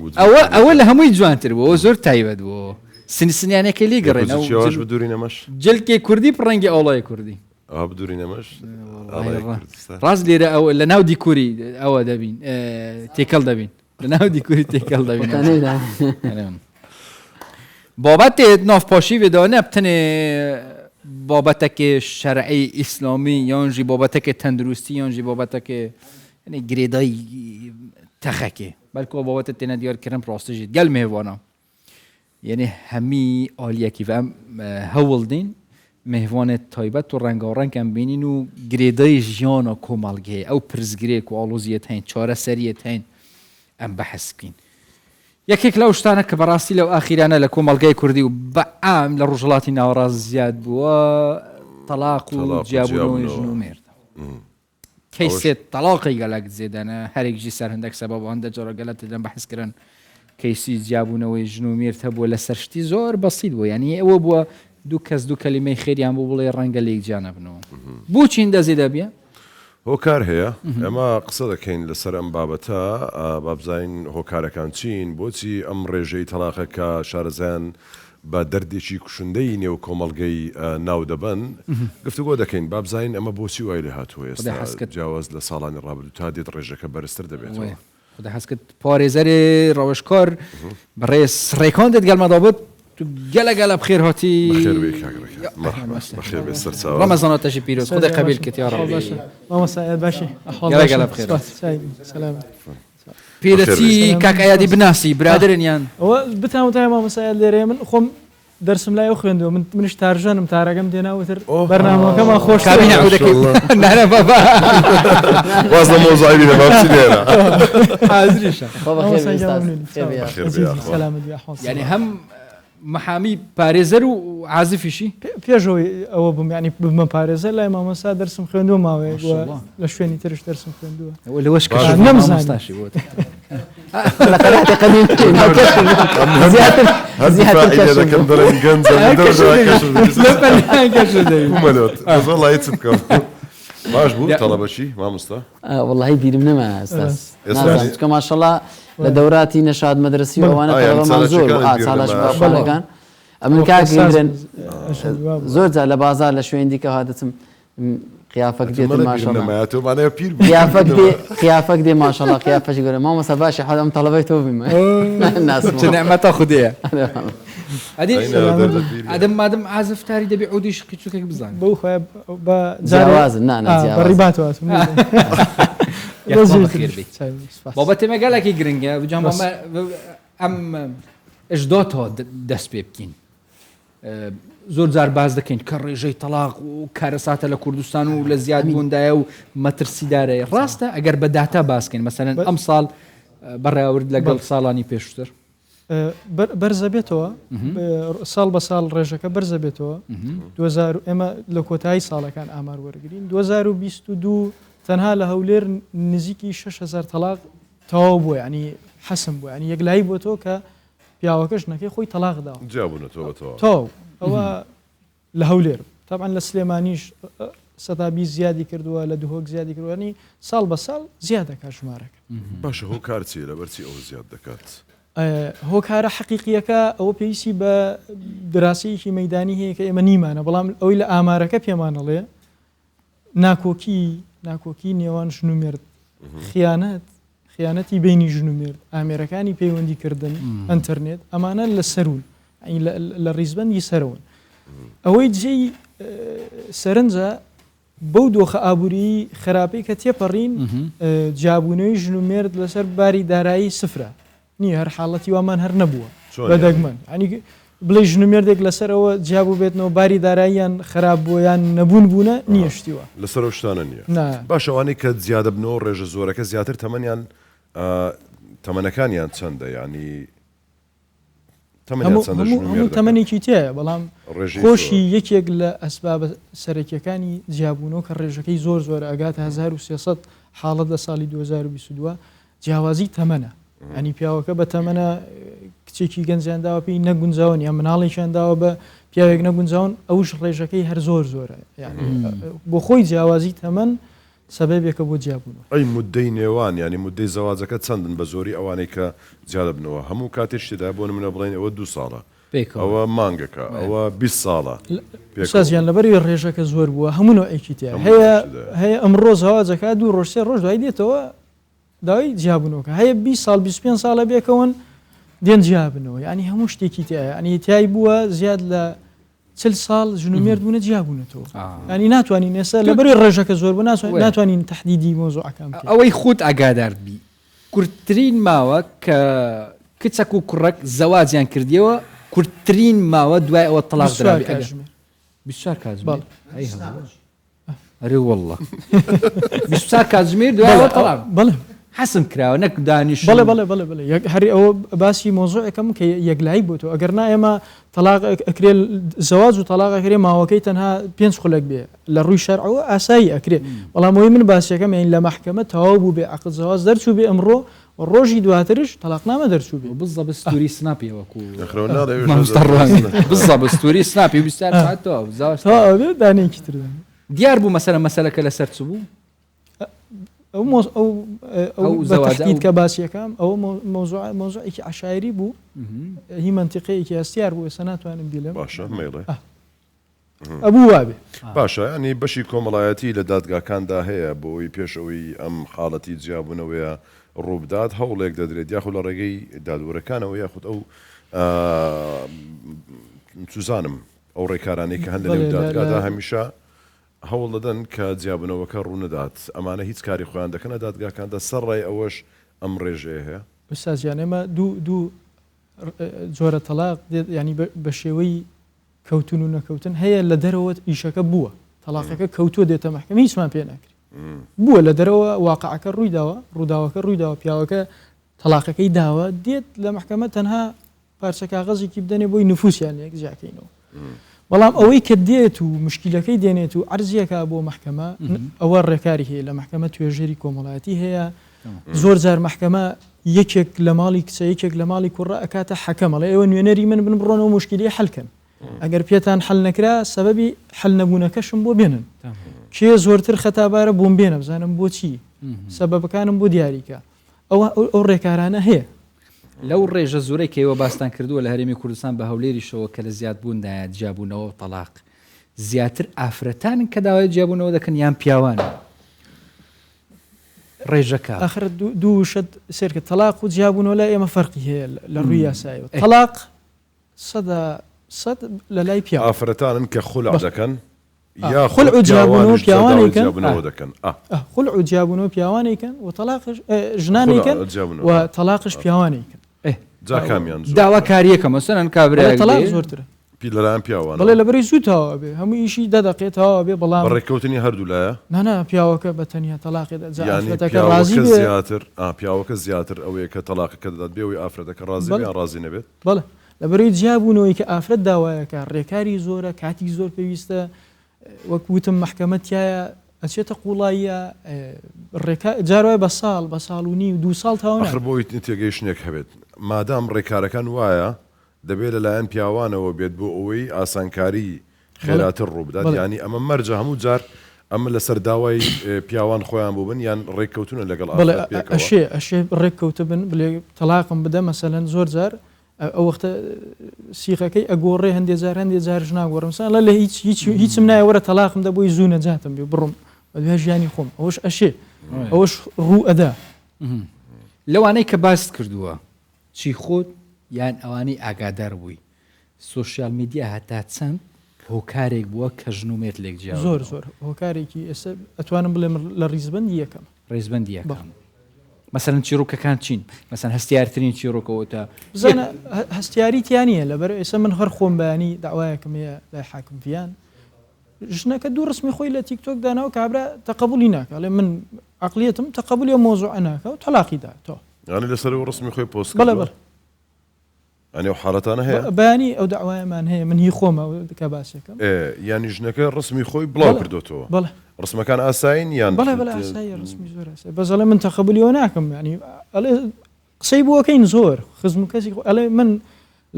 ئەوە لە هەمووی جوانتر بوو زۆر تایبەت بوو سنیانەکەی لی گەڕێنەوە بدووری نەمەش جلکی کوردی پڕەنگی ئەوڵای کوردی بدووری نەمەش ڕاست لێرە ئەو لە ناو دیکوری ئەوە دەبین تێکەڵ دەبین لە ناو دیکوری تێکەڵ دەبین بابەتێت نافپاشی بێدانە بتنێ بابەتێکی شەرعی ئیسلامی یانژی بابەتێکی تەندروستی یانژی بابەتێکی گرێدای تەخەکێ بەلکو بابەتە تێنە دیارکردن ڕاستەژیت گەل مێوانە یعنی هەمی ئالیەکی و ئەم هەوڵدین مهوانێت تایبەت و ڕەنگاڕەنگەم بینین و گرێدای ژیانە کۆمەڵگەیە ئەو پرزگرێک و ئاڵۆزیەت هەین چارە سەریەت هەین ئەم بەحەس بکەین یەکێک لەو شتانە کە بەڕاستی لەو ئاخیرانە لە کۆمەڵگەی کوردی و بەعام لە ڕۆژهڵاتی ناوەڕاست زیاد بووە تەلاق و جیابوونەوەی ژن و مێرد کەیسێت تەلاقی گەلک زێدەنە هەرێکژی سەر هەندێک سەبەب هەندە جۆرە گەلەت دەم بەحسکردن کەیسی جیابوونەوەی ژن و مێرد هەبووە لەسەر شتی زۆر بەسیط بووە یعنی ئەوە بووە دوو کەس دوو کەلیمەی خێریان بوو بڵێ ڕەنگە لێک جانە بنەوە بۆچین دەزی دەبیە هۆکار هەیە ئەمە قسە دەکەین لەسەر ئەم بابەتە بابزین هۆکارەکان چین بۆچی ئەم ڕێژەی تەلاقەکە شارەزان بە دەردێکی کوشندەی نێو کۆمەڵگەی ناو دەبن گفتوگۆ دەکەین بابزین ئەمە بۆچی وای لێ هاتووە ئێستا جیاواز لە ساڵانی ڕابردوو تا دێت ڕێژەکە بەرزتر دەبێتەوە خدا حەسکت پارێزەرێ ڕەوشکار بەڕێز ڕێکان دێت گەلمەدابێت گەلە بخێر هاتی ڕەمەزاناتەشی پیرۆز خدای قبیل کردی یا ڕەبی باشی گەلە بخێر پیرەتی کاکایادی بناسی برادرن یان ئەوە بتانوتای مامۆسایە لێرێ من خۆم دەرسم لای ئەو خوێندەوە منش تارژانم تارەکەم دێناوتر بەرنامەکەمان خۆش کابینە عودەکەی نارە بابا واز لە مۆزوعی بینە بابچی لێرە حاضریشە یعنی هەم محامی پارێزەر و عازفیشی پێشەوەی ئەوە بووم ینی بمە پارێزە لای مامۆستا دەرسم خوێندووە ماوەیە لە شوێنی ترش دەرسم خوێندووە لەوەش نەمزاناشی بۆ دەکەم دەڵێن گەنجڵایت بکەم باش بوو تەڵەبەچی مامۆستا والله بیرم نەما ئێستا ماشەڵڵا لە دەوراتی نەشاد مەدرسی ئەوانە تەڵەبەمان زۆر ساڵاش باڵەکان ئەمن کاکرێن زۆر جار لە بازار لە شوێن دیکە هاتم قیافەک دێت قیافەک دێ ماشەڵڵا قیافەشی گەورە مامۆستا باشی حەڵ ئەم تەڵەبەی تۆ بیمە نعمەتە خودەیە ئادەم مادەم عازفتاری دەبێ عودی شقی چووکێک بزانێت بەو خۆ جیاوازن بەڕیباتەوە بابەتێ مەگەلێکی گرنگە بجام ئەم ئەشدۆتەوە دەست پێ بکەین زۆر جار باز دەکەین کە ڕێژەی تەلاق و کارەساتە لە کوردستان و لە زیاد بووندایە و مەترسیدارەیە ڕاستە ئەگەر بە داتا باسکەین مەسەرەن ئەم ساڵ بەڕێوەرد لەگەڵ ساڵانی پێشتر بەرزە بێتەوە ساڵ بە ساڵ ڕێژەکە بەرزە بێتەوە 2000 ئێمە لە کۆتایی ساڵەکان ئامار وەرگین 2022 تەنها لە هەولێر نزیکی 6,000 تەلاق تەواو بووە ینی حەسم بووە ینی یەکلایی بۆ تۆ کە پیاوەکەش نەکەی خۆی تەلاقدا تەواو ئەوە لە هەولێر طبعا لە سلێمانیش سەتابی زیادی کردووە لە دوهۆک زیادی کردوانی ساڵ بە ساڵ زیاد دەکات ژمارەکە باشە هۆکار چیە لە بەرچی ئەوە زیاد دەکات هۆکارە حەقیقیەکە ئەوە پێویستی بە دراسەیەکی مەیدانی هەیە کە ئێمە نیمانە بەڵام ئەوەی لە ئامارەکە پێمانەڵێ ناکۆکی نێوان ژن و مێرد خیانەتی بینی ژن و مێرد ئامێرەکانی پەیوەندیکردن ئەنتەرنێت ئەمانە لە سەرون لە ڕیزبەندی سەرەوەن ئەوەی جێی سەرنجە بەو دۆخە ئابووری خراپەی کە تێپەڕین جابوونەوەی ژن و مێرد لەسەر باری دارایی سفرە نییە هەر حاڵەتی وامان هەر نەبووە بەدەگمەن ینی بڵێ ژن و مێردێک لەسەرەوە جیابوو بێتنەوە باری داراییان خراپ بۆیان نەبوون بوونە نییە شتیوە لەسەر شتانە نییە باشەوانەی کە زیادە بنەوە ڕێژە زۆرەکە زیاتر تەمەنیان تەمەنەکانیان چەندە ینی هەموو تەمەنێکی تایە بەڵام خۆشی یەکێک لە ئەسبابە سەرەکیەکانی جیابوونەوە کە ڕێژەکەی زۆر زۆر ئەگات 1300 حاڵەت لە ساڵی 2022 جیاوازی تەمەنە ئەنی پیاوەکە بە تەمەنە کچێکی گەنجیانداوە پێی نەگونجاون یا مناڵێکیانداوە بە پیاوێک نەگونجاون ئەوش ڕێژەکەی هەر زۆر زۆرە بۆ خۆی جیاوازی تەمەن سەبەبێکە بۆ جیابوونەوە ئەی مودەی نێوان ینی مودەی زەواجەکە چەندن بە زۆری ئەوانەی کە جیادە بنەوە هەموو کاتێشتدا بۆ منە بڵێن ئەوە 2 ساڵە ئەوە مانگەکە ئەوە 20 ساڵە سازیان لەبەری ڕێژەکە زۆر بووە هەموو ئەیکی تیا هەیە ئەمڕۆ زەواجەکە 2 ڕۆژ 3 ڕۆژ دوای دێتەوە داوای جیابنەوەکە هەیە 20 ساڵ 25 ساڵە بێکەوەن دێن جیابنەوە ینی هەموو شتێکی تایە ئەنی تای بووە زیاد لە 40 ساڵ ژن و مێرد بوونە جیابوونەتەوە ینی ناتوانین ئێستا لەبەری ڕێژەکە زۆر بوو ناتوانین تەحدیدی مۆزوعەکان ئەوەی خۆت ئاگادار بی کورتترین ماوە کە کچەک و کوڕک زەواجیان کردیەوە کورتترین ماوە دوای ئەوە تەلاق درابی 24 کاتژمێر ئەرێ وەڵڵا 24 کاتژمێر دوای ئەوە تەلاق بەڵێ حەسم کراوە نەک دانیش بەڵێ هەری ئەوە باسی مۆزوعەکەم کە یەکلایی بۆ تۆ ئەگەر نا ئێمە تەلاق ئەکرێ زەواج و تەلاق ئەکرێ ماوەکەی تەنها 5 خولەک بێ لە ڕووی شەرعەوە ئاسایی ئەکرێ بەڵام ئەوەی من باسیەکەم یان لە مەحکەمە تەواو بوو بێ عەقد زەواج دەرچوو بێ ئەمڕۆ ڕۆژی دواترش تەلاقنامە دەرچوو بێ بزە بەستوری سناپی وەکو بزە بەستوری سناپی 24 ساعت تەواو دانێکی تر دیار بوو مەسەلەکە لەسەر چ بوو ئەو زەواجیت کە باسیەکەم ئەوە مۆزوعێکی عشایری بوو هی منتیقەیەکی هەستیار بوو ئێستا ناتوانم بیلێم باشە مێڵێ ئەبوو وابێ باشە ینی بەشی کۆمەڵایەتی لە دادگاکاندا هەیە بۆی پێشەوەی ئەم حاڵەتی جیابوونەوەیە ڕووبدات هەوڵێک دەدرێت یاخود لە ڕێگەی دادوەرەکانەوە یاخود ئەو سوزانم ئەو ڕێکارانەی کە هەندە لەو دادگادا هەمیشە هەوڵ دەدەن کە جیابنەوەکە ڕوونەدات ئەمانە هیچ کاری خۆیان دەکەنە دادگاکاندا سەر ڕای ئەوەش ئەم ڕێژەیە هەیە بسازیان ئێمە دوو جۆرە تەلاق ینی بە شێوەی کەوتون و نەکەوتن هەیە لە دەرەوە ئیشەکە بووە تەلاقەکە کەوتووە دێتە محکەمە هیچمان پێ ناکری بووە لە دەرەوە واقعەکە ڕوویداوە ڕووداوەکە ڕوویداوە پیاوەکە تەلاقەکەی داوە دێت لە محکەمە تەنها پارچە کاغەزێکی بدەنێ بۆی نفوسیان لێک زیاکەینەوە بەڵام ئەوەی کە دێت و مشکلەکەی دێنێت و عرزیەکە بۆ محکەمە ئەوە ڕێکاری هەیە لە محکەمە توێژەری کۆمەڵایەتی هەیە زۆر جار محکەمە یەکێک لە ماڵی کچە یەکێک لە ماڵی کوڕە ئەکاتە حەکەمەڵێ ئێوە نوێنەری من بن بڕۆنەوە مشکلی حەلکەن ئەگەر پێتان حەل نەکرا سەبەبی حەل نەبوونەکەشم بۆ بێنن کێ زۆرتر خەتابارە بۆم بێنە بزانم بۆچی سەبەبەکانم بۆ دیاریکە ئەو ڕێکارانە هەیە لەو ڕێژە زۆرەی کەەوە باستان کردووە لە هەرێمی کوردستان بە هەولێریشەوە کە لە زیادبووندایە جیابوونەوە و تەلاق زیاتر ئافرەتانن کە داوای جیابوونەوە دەکەن یان پیاوانە ڕێژەکە ئاخر دوو شت سێرکە تەلاق و جیابوونەوە لە ئێمە فەرقی هەیە لە ڕووی یاسایەوە تەلاق سەد لە لای پیا ئافرەتانن کە خولع دەکەن یا خولع و جیابوونەوە پیاوانێکن خولع و جیابوونەوە پیاوانێکن و تەلاقش ژنانێکن و تەلاقش پیاوانێکن داواکاریەکە مەسەن کابرا تەلاق زۆرترە لەلایەن پیاوان بەڵێ لەبەری زووتەوە بێ هەموو ئیشی دەدەقێتەوە بێ بەڵام ڕێککەوتنی هەردوو لایە نانا پیاوەکە بە تەنیا تەلاقێتەکە ڕازی زیاتر پیاوەکە زیاتر ئەوەیە کە تەلاقەکە دەدات بێەوەی ئافرەتەکە ڕازی یان ڕازی نەبێت بەڵێ لەبەرەوەی جیابوونەوەی کە ئافرەت داوایەکە ڕێکاری زۆرە کاتی زۆر پێویستە وەکوتم محکەمەتیایە ئەچێتە قوڵاییە جاروای بە ساڵ و نی و 2 ساڵ تاوە ئەخر بۆی تێگەیشتێک هەبێت مادام ڕێکارەکان وایە دەبێت لەلایەن پیاوانەوە بێت بۆ ئەوەی ئاسانکاری خێراتر ڕوو بدات ینی ئەمە مەرجە هەموو جار ئەمە لەسەر داوای پیاوان خۆیان بوو بن یان ڕێککەوتونە لەگەڵ ئەشێ ڕێککەوتە بن بڵێ تەلاقم بدە مەسەلەن زۆر جار ئەو وەختە سیخەکەی ئەگۆڕێ هەندێک جار ژناگۆڕمسان لە هیچم نایە وەرە تەلاقم دە بۆی زوو نەجاتم بێ بڕم بە ژیانی خۆم ئەوش ئەشێ ئەوش ڕوو ئەدا لەوانەی کە باست کردووە چی خۆت یان ئەوانەی ئاگادار بووی سوۆسیال میدیا هەتا چەند هۆکارێک بووە کە ژنومێت لێک جیا زۆر هۆکارێکی ئێستا ئەتوانم بڵێم لە ڕیزبەندی یەکەم ڕێزبەندی یەکەم مەسەرەن چیرۆکەکان چین مەسەن هەستیارترین چیرۆکەوەتە بزانە هەستیاریتیانە لەبەر ئێستا من هەر خۆم بەیانی داوایەکەم هەیە لای حاکمڤیان ژنەکە دوو ڕسمی خۆی لە تیکتۆک داناوە کابرا تەقبولی ناکە لێ من عقلیەتم تەقبولی مۆزوع ناکە و تەلاقیدا تۆ ینی لەسەر ڕسمی خۆی پۆست بەڵێ ئەنێ و حاڵەتانە هەیە بەیانی ئەو داوایەمان هەیە من هی خۆمە کە باسێکم ینی ژنەکە ڕسمی خۆی بڵاو کردوتەوە بەڵێ ڕسمەکان ئاساین یان بەڵێ ئاسایی ڕسمی زۆر بەزەڵێ من تەقبولیەوە ناکەم ینی ئەڵێ قسەی بۆکەین زۆر خزم کەسی ئەڵێ من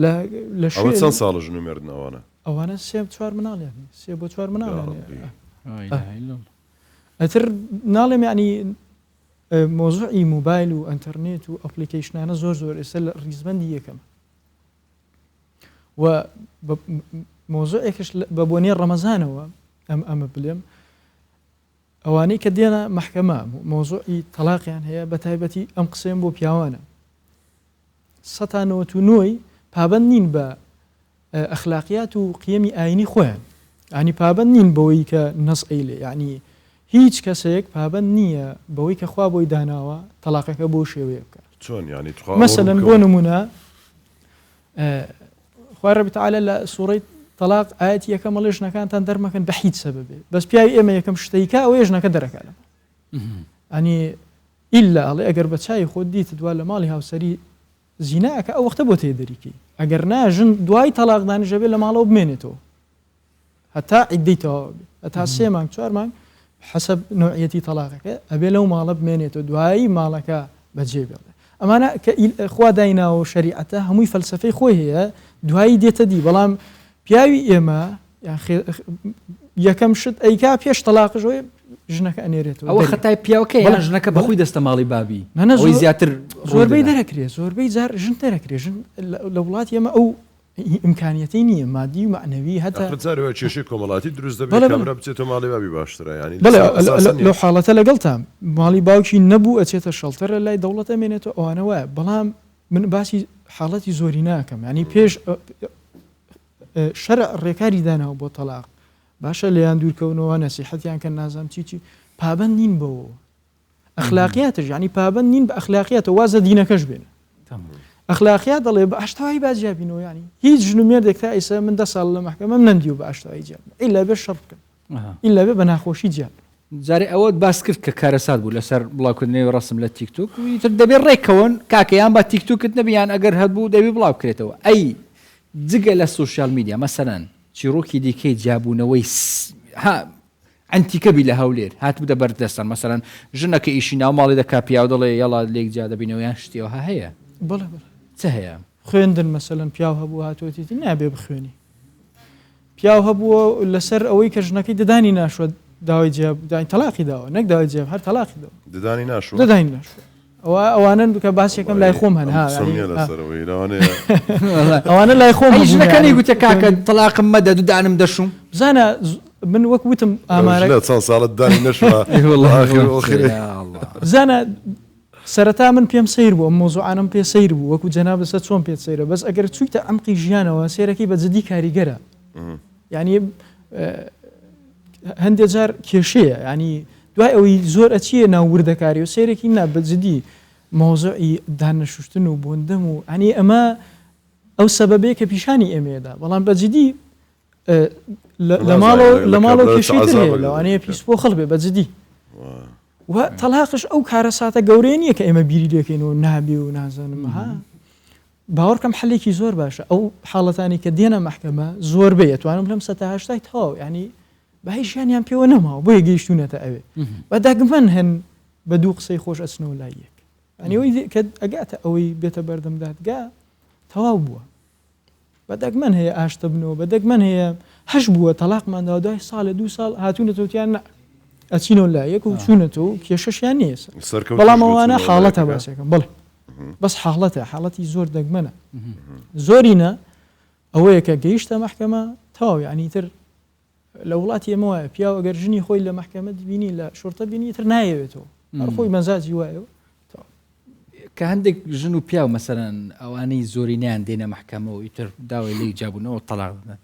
لە چەند ساڵە ژنومێردن ئەوانە 3-4 مناڵیان 3 بۆ 4 مناڵیان ئەتر ناڵێم ینی مۆزوعی موبایل و ئەنتەرنێت و ئەپلیکیشنانە زۆر ئێستا لە ڕیزبەندی یەکەم و مۆزوعێکش بە بۆنێ ڕەمەزانەوە ئەمە بڵێم ئەوانەی کە دێنە محکەمە مۆزوعی تەلاقیان هەیە بە تایبەتی ئەم قسەیان بۆ پیاوانە 199 پابەند نین بە ئەخلاقیات و قیەمی ئاینی خۆیان ینی پابەند نین بەوەی کە نەسعی لێ ینی هیچ کەسێک پابەند نییە بەوەی کە خوا بۆی داناوە تەلاقەکە بۆ شێوەیە بکات چۆن ینی مەسەلەن بۆ نمونە خوای ڕەبی تەعالە لە سوورەی تەلاق ئاەتی یەکەم ئەڵێ ژنەکانتان دەرمەکەن بە هیچ سەبەبێ بەس پیاوی ئێمە یەکەم شتەیکە ئەوەیە ژنەکە دەرەکانە ئەنی ئیلا ئەڵێ ئەگەر بە چای خۆت دیتت دوا لە ماڵی هاوسەری زیناکە ئەو وەختە بۆ تێدەریکەی ئەگەر نا ژن دوای تەلاقدانی ژەبێ لە ماڵەوە بمێنێتەوە هەتا عیدەیتەوە هەتا 3 مانگ 4 مانگ حسب نوعیەتی تەلاقەکە ئەبێ لەو ماڵە بمێنێتەوە دوایی ماڵەکە بەجێ بێڵێ ئەمانە کە خوا دایناوە شەریعەتە هەمووی فەلسفەی خۆی هەیە دوایی دێتە دی بەڵام پیاوی ئێمە یەکەم شت ئەیکا پێش تەلاقژۆی ژنەکە ئەنێرێتەوە ئەوە خەتای پیاوەکە یان ژنەکە بەخۆی دەستە ماڵی بابی ئەوەی زیاتر زۆربەی دەرەکرێت زۆربەی جار ژن دەرەکرێت ژن لە وڵاتی ئێمە ئەو ئیمکانیەتی نییە مادی و معنەوی هەتا کێشەی کۆمەڵاتی دروست دەبێت کامرا بچێتە ماڵی بابی باشترە ینی لەو حاڵەتە لەگەڵتان ماڵی باوکی نەبوو ئەچێتە شەڵتەرە لای دەوڵەتە مێنێتەوە ئەوانە وایە بەڵام من باسی حاڵەتی زۆری ناکەم ینی پێش شەرع ڕێکاری داناوە بۆ تەلاق باشە لێیان دوورکەونەوە نەسیحەتیان کە نازام چی پابەند نین بەوە ئەخلاقیاتش ینی پابەند نین بە ئەخلاقیاتە وازە دینەکەش بێنە ئەخلاقیات دەڵێ بە ئاشتەوایی باجیابینەوە ینی هیچ ژنومێردێک تا ئیسا من 10 ساڵ لە محکەمە نەندی و بە ئاشتەوایی جیاب ئیلا بێ شەڕ بکەن ئیلا بێ بە ناخۆشی جیاب جارێ ئەوە باس کرد کە کارەسات بوو لەسەر بڵاوکردنەوەی ڕسم لە تیکتۆک تر دەبێت ڕێکەوەن کاکەیان بە تیکتۆکت نەبیان ئەگەر هەبوو دەبێ بڵاو بکرێتەوە ئەی جگە لە سوۆسیال میدیا مەسەرەن چیرۆکی دیکەی جیابوونەوەی ئەنتیکەبی لە هەولێر هاتبوو دە بەردەستان مەسەرەن ژنەکە ئیشی ناو ماڵی دەکا پیا و دەڵێ یەڵا لێک جا دەبینەوەیان شتیەوە هەیە بڵێ چه هەیە خوێندن مەسەلەن پیاو هەبوو هاتووەتی نابێ بخوێنی پیاو هەبووە لەسەر ئەوەی کە ژنەکەی دەدانی ناشوە داوای جیاب داین تەلاقی داوە نەک داوای جیاب هەر تەلاقی داوە دەدانی ناشوە دەدانی ناشوە ئەوانن کە باسیەکەم لای خۆم هەن ئەوانە لای خۆم ژنەکەی گوتە کاکە تەلاقم مەدە دوودانم دەشوم بزانە من وەک وتم ئامارە چەند ساڵت دانی نەشوە بزانە سەرەتا من پێم سیر بوو مۆزوعانم پێ سیر بوو وەکو جەناب لەسەر چۆن پێت سەیرە بەس ئەگەر چوویتە ئەمقی ژیانەوە سێرەکەی بە جدی کاریگەرە یعنی هەندێک جار کێشەیە ینی دوای ئەوەی زۆر ئەچیە ناو وردەکاری و سیرێکی نا بەجددی مۆزۆعی دانەشتن و بۆندەم و ئەنی ئەمە ئەو سەبەبەیە کە پیشانی ئێمێدا بەڵام بەجددی لە ماڵەوە کێشیتر لەوانەیە پیسپۆ خەڵ بێ بەجددی و تەلاقش ئەو کارە ساتە گەورەیە نییە کە ئێمە بیری لێکەینەوە نابێ و نازانم ها باوەڕکەم حەلێکی زۆر باشە ئەو حاڵەتانی کە دێنە محکەمە زۆر بێ توانم لەم 1970 تەواو ینی بەهی ژیانیان پێوە نەماوە بۆیە گەیشتونەتە ئەوێ بەداگمەن هەن بە دوو قسەی خۆش ئەچنەوە لای یەک ئەنیەوەی کە ئەگاتە ئەوەی بێتە بەردەمدادگا تەواو بووە بەدەگمەن هەیە ئاشتە بنەوە بەدەگمەن هەیە هەش بووە تەلاقماندا دوای ساڵە 2 ساڵ هاتوونەتەوتیان ئەچینەوە لای یەک و چوونەتەوە کێشەشیان نییە بەڵام ئەوانە حاڵەتە باسەکەم بڵێ بەس حاڵەتی زۆر دەگمەنە زۆرینە ئەوەیە کە گەیشتە محکەمە تەواو یعنی تر لە وڵاتی ئێمە وایە پیاو ئەگەر ژنی خۆی لە محکەمە بینی لە شورتە بینی تر نایەوێتەوە خۆی مەزاجی وایەوە کە هەندێک ژن و پیاو مەسەرەن ئەوانەی زۆرینیان دێنە محکەمە و ئیتر داوای لی جابوونەوە تەلاق بدەن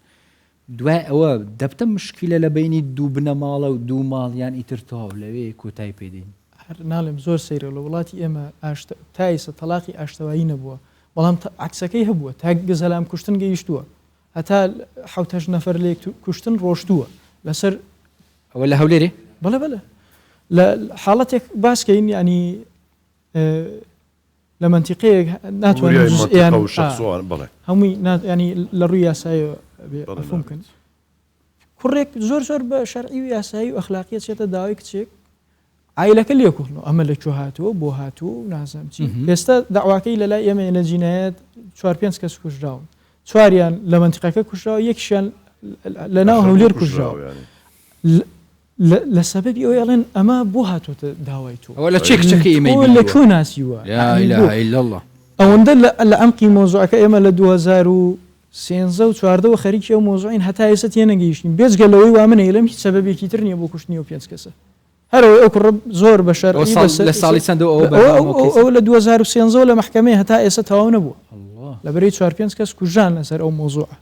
دوای ئەوە دەبتە مشکیلە لە بینی دوو بنە ماڵە و دوو ماڵیان ئیتر تەواو لەوێ کۆتای پێدەین هەر ناڵێم زۆر سەیرە لە وڵاتی ئێمە تایسە تەلاقی ئاشتەوایی نەبووە بەڵام عکسەکەی هەبووە تا گەزەلام کوشتن گەیشتووە هەتا 7 نەفەر لێک کوشتن ڕۆشتووە لەسەر ئەوە لە هەولێرێ بەڵێ لە حاڵەتێک باسکەین ینی لە منتیقەیەک ناتوانین هەمووی ینی لە ڕووی یاسایە بێفمکن کوڕێک زۆر بە شەرعی و یاسایی و ئەخلاقیەت چێتە داوای کچێک عیلەکە لێکوڵنەوە ئەمە لە کوێ هاتووە بۆ هاتووە و نازانم چی ئێستا داواکەی لە لای ئێمە لە جینایەت 4-5 کەس کوژراون چواریان لە منتیقەکە کوژراوە یەکیشیان لە ناو هەولێر کوژراوە لە سەبەبی ئەوەی ئەڵێن ئەمە بۆ هاتوۆتە داوای تۆ لە چێکچەکە ئێمە لە کۆ ناسیوە ئەوەندە لە ئەمقی مۆزوعەکە ئێمە لە 2013 و 14 خەریکی ئەو مۆزوعین هەتا ئێستا تێنەگەیشتین بێجگە لەوەی وا منە لەم هیچ سەبەبێکی تر نییە بۆ کوشتنی و 5 کەسە هەرەوەی ئەو کوڕ زۆر بە شەر لە ساڵی چەند ئەو لە 2013 لە محکەمەی هەتا ئێستا تەواو نەبووە لەبەرەی 4-5 کەس کوژان لەسەر ئەو مۆزوعە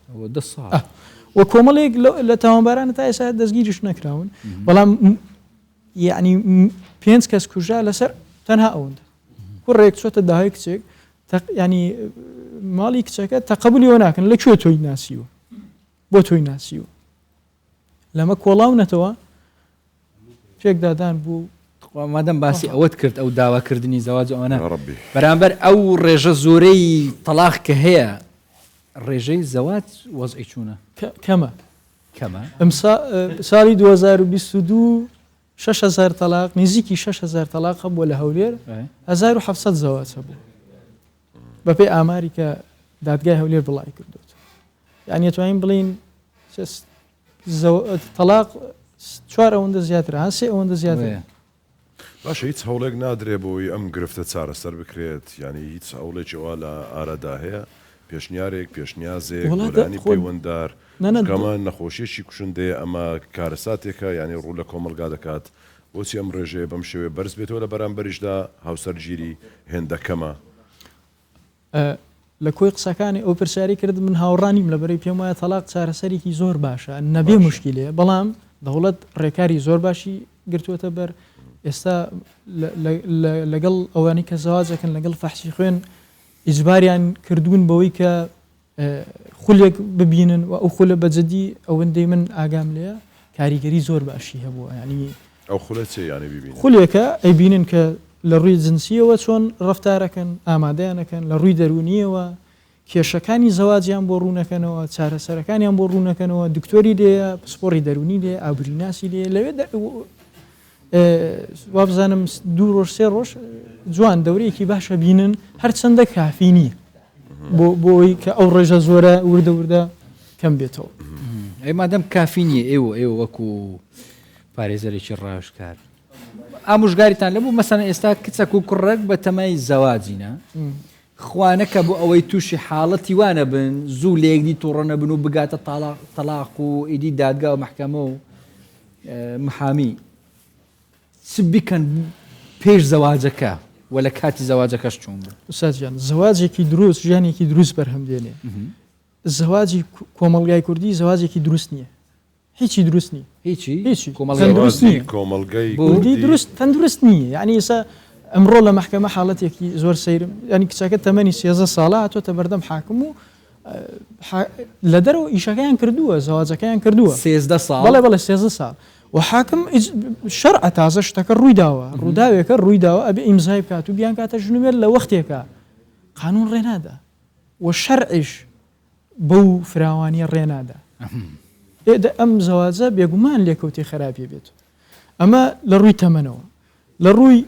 وە کۆمەڵێک لە تاوانبارانە تا ئێستا دەستگیریش نەکراون بەڵام یعنی 5 کەس کوژا لەسەر تەنها ئەوەندە کوڕێک چۆتە داهای کچێک ینی ماڵی کچەکە تەقبولیەوە ناکەن لەکوێ تۆی ناسیوە بۆ تۆی ناسیوە لەمە کۆڵاونەتەوە پێکدادان بوو مادەم باسی ئەوەت کرد ئەو داواکردنی زەواج ئەوانە بەرامبەر ئەو ڕێژە زۆرەی تەلاق کە هەیە ڕێژەی زەواج وەزعی چوونە کەمە ساڵی 2022 6,000 تەلاق نزیکی 6,000 تەلاق بووە لە هەولێر 1700 زەواج هەبوو بەپێی ئاماری کە دادگای هەولێر بڵای کردوت یعنی توانین بڵین تەلاق 4 ئەوەندە زیاترە هەن 3 ئەوەندە زیاتر باشە هیچ هەوڵێک نادرێ بۆی ئەم گرفتە چارەسەر بکرێت ینی هیچ هەوڵێکیەوە لە ئارەدا هەیە پێشنیارێک پێشنیازێک وەلانی پەیوەنددار کەمە نەخۆشیێکی کوشندێ ئەمە کارەساتێکە ینی ڕوو لە کۆمەلگا دەکات بۆچی ئەم ڕێژەیە بەم شێوێ بەرز بێتەوە لە بەرامبەریشدا هاوسەرگیری هێندەکەمە لە کۆی قسەکانی ئەو پرسیاری کرد من هاوڕانیم لەبەرەی پێم وایە تەلاق چارەسەرێکی زۆر باشە نەبێ مشکلەیە بەڵام دەوڵەت ڕێکاری زۆر باشی گرتووەتە بەر ئێستا لەگەڵ ئەوانی کە زەواجەکەن لەگەڵ فەحشی خوێن ئیجباریان کردوون بەوەی کە خولێک ببینن و ئەو خولە بەجددی ئەوەندەی من ئاگام لێە کاریگەری زۆر باشی هەبووە ینی ئەو خولەت ینی ببین خولێکە ئەیبینن کە لە ڕووی جنسیەوە چۆن ڕفتارەکەن ئامادەیانەکەن لە ڕووی دەرونیەوە کێشەکانی زەواجیان بۆ ڕوونەکەنەوە چارەسەرەکانیان بۆ ڕوونەکەنەوە دکتۆری لێە پسپۆری دەرونی لێ ئابریناسی لێ لەوێ وابزانم 2 ڕۆژ 3 ڕۆژ جوان دەورەیەکی باشە بینن هەرچەندە کافی نییە بۆی کە ئەو ڕێژە زۆرە وردە وردە کەم بێتەوە ئەی مادەم کافی نییە ئێوە وەکو پارێزەرێکی ڕاشکار ئامۆژگاریتان لەبوو مەسەن ئێستا کچەک و کوڕێک بە تەمای زەواجینە خوانەکە بۆ ئەوەی تووشی حاڵەتی وانە بن زوو لە یەکدی تووڕە نەبن و بگاتە تەلاق و ئیدی دادگا و محکەمە و محامی چ بیکەن پێش زەواجەکە و لە کاتی زەواجەکەش چوون بوو ئوستادجان زەواجێکی دروست ژیانێکی دروست بەرهەمدێنێ زەواجی کۆمەڵگای کوردی زەواجێکی دروست نییە هیچی دروست نییە هیچی دروست نییە کوردی دروست تەندروست نییە یعنی ئێستا ئەمڕۆ لە محکەمە حاڵەتێکی زۆر سەیرم ینی کچەکە تەمەنی 13 ساڵە هاتۆتە بەردەم حاکم و لە دەرەوە ئیشەکەیان کردووە زەواجەکەیان کردووە 13 ساڵ بەڵێ 13 ساڵ و حاکم شەرع تازە شتەکە ڕوویداوە ڕووداوێکە ڕوویداوە ئەبێ ئیمزای بکات و بیان کاتە ژنوێر لە وەختێکە قانون ڕێنادا و شەرعیش بەو فراوانیە ڕێنادا ئەم زەواجە بێگومان لێکەوتی خراپی بێت ئەمە لە ڕووی تەمەنەوە لە ڕووی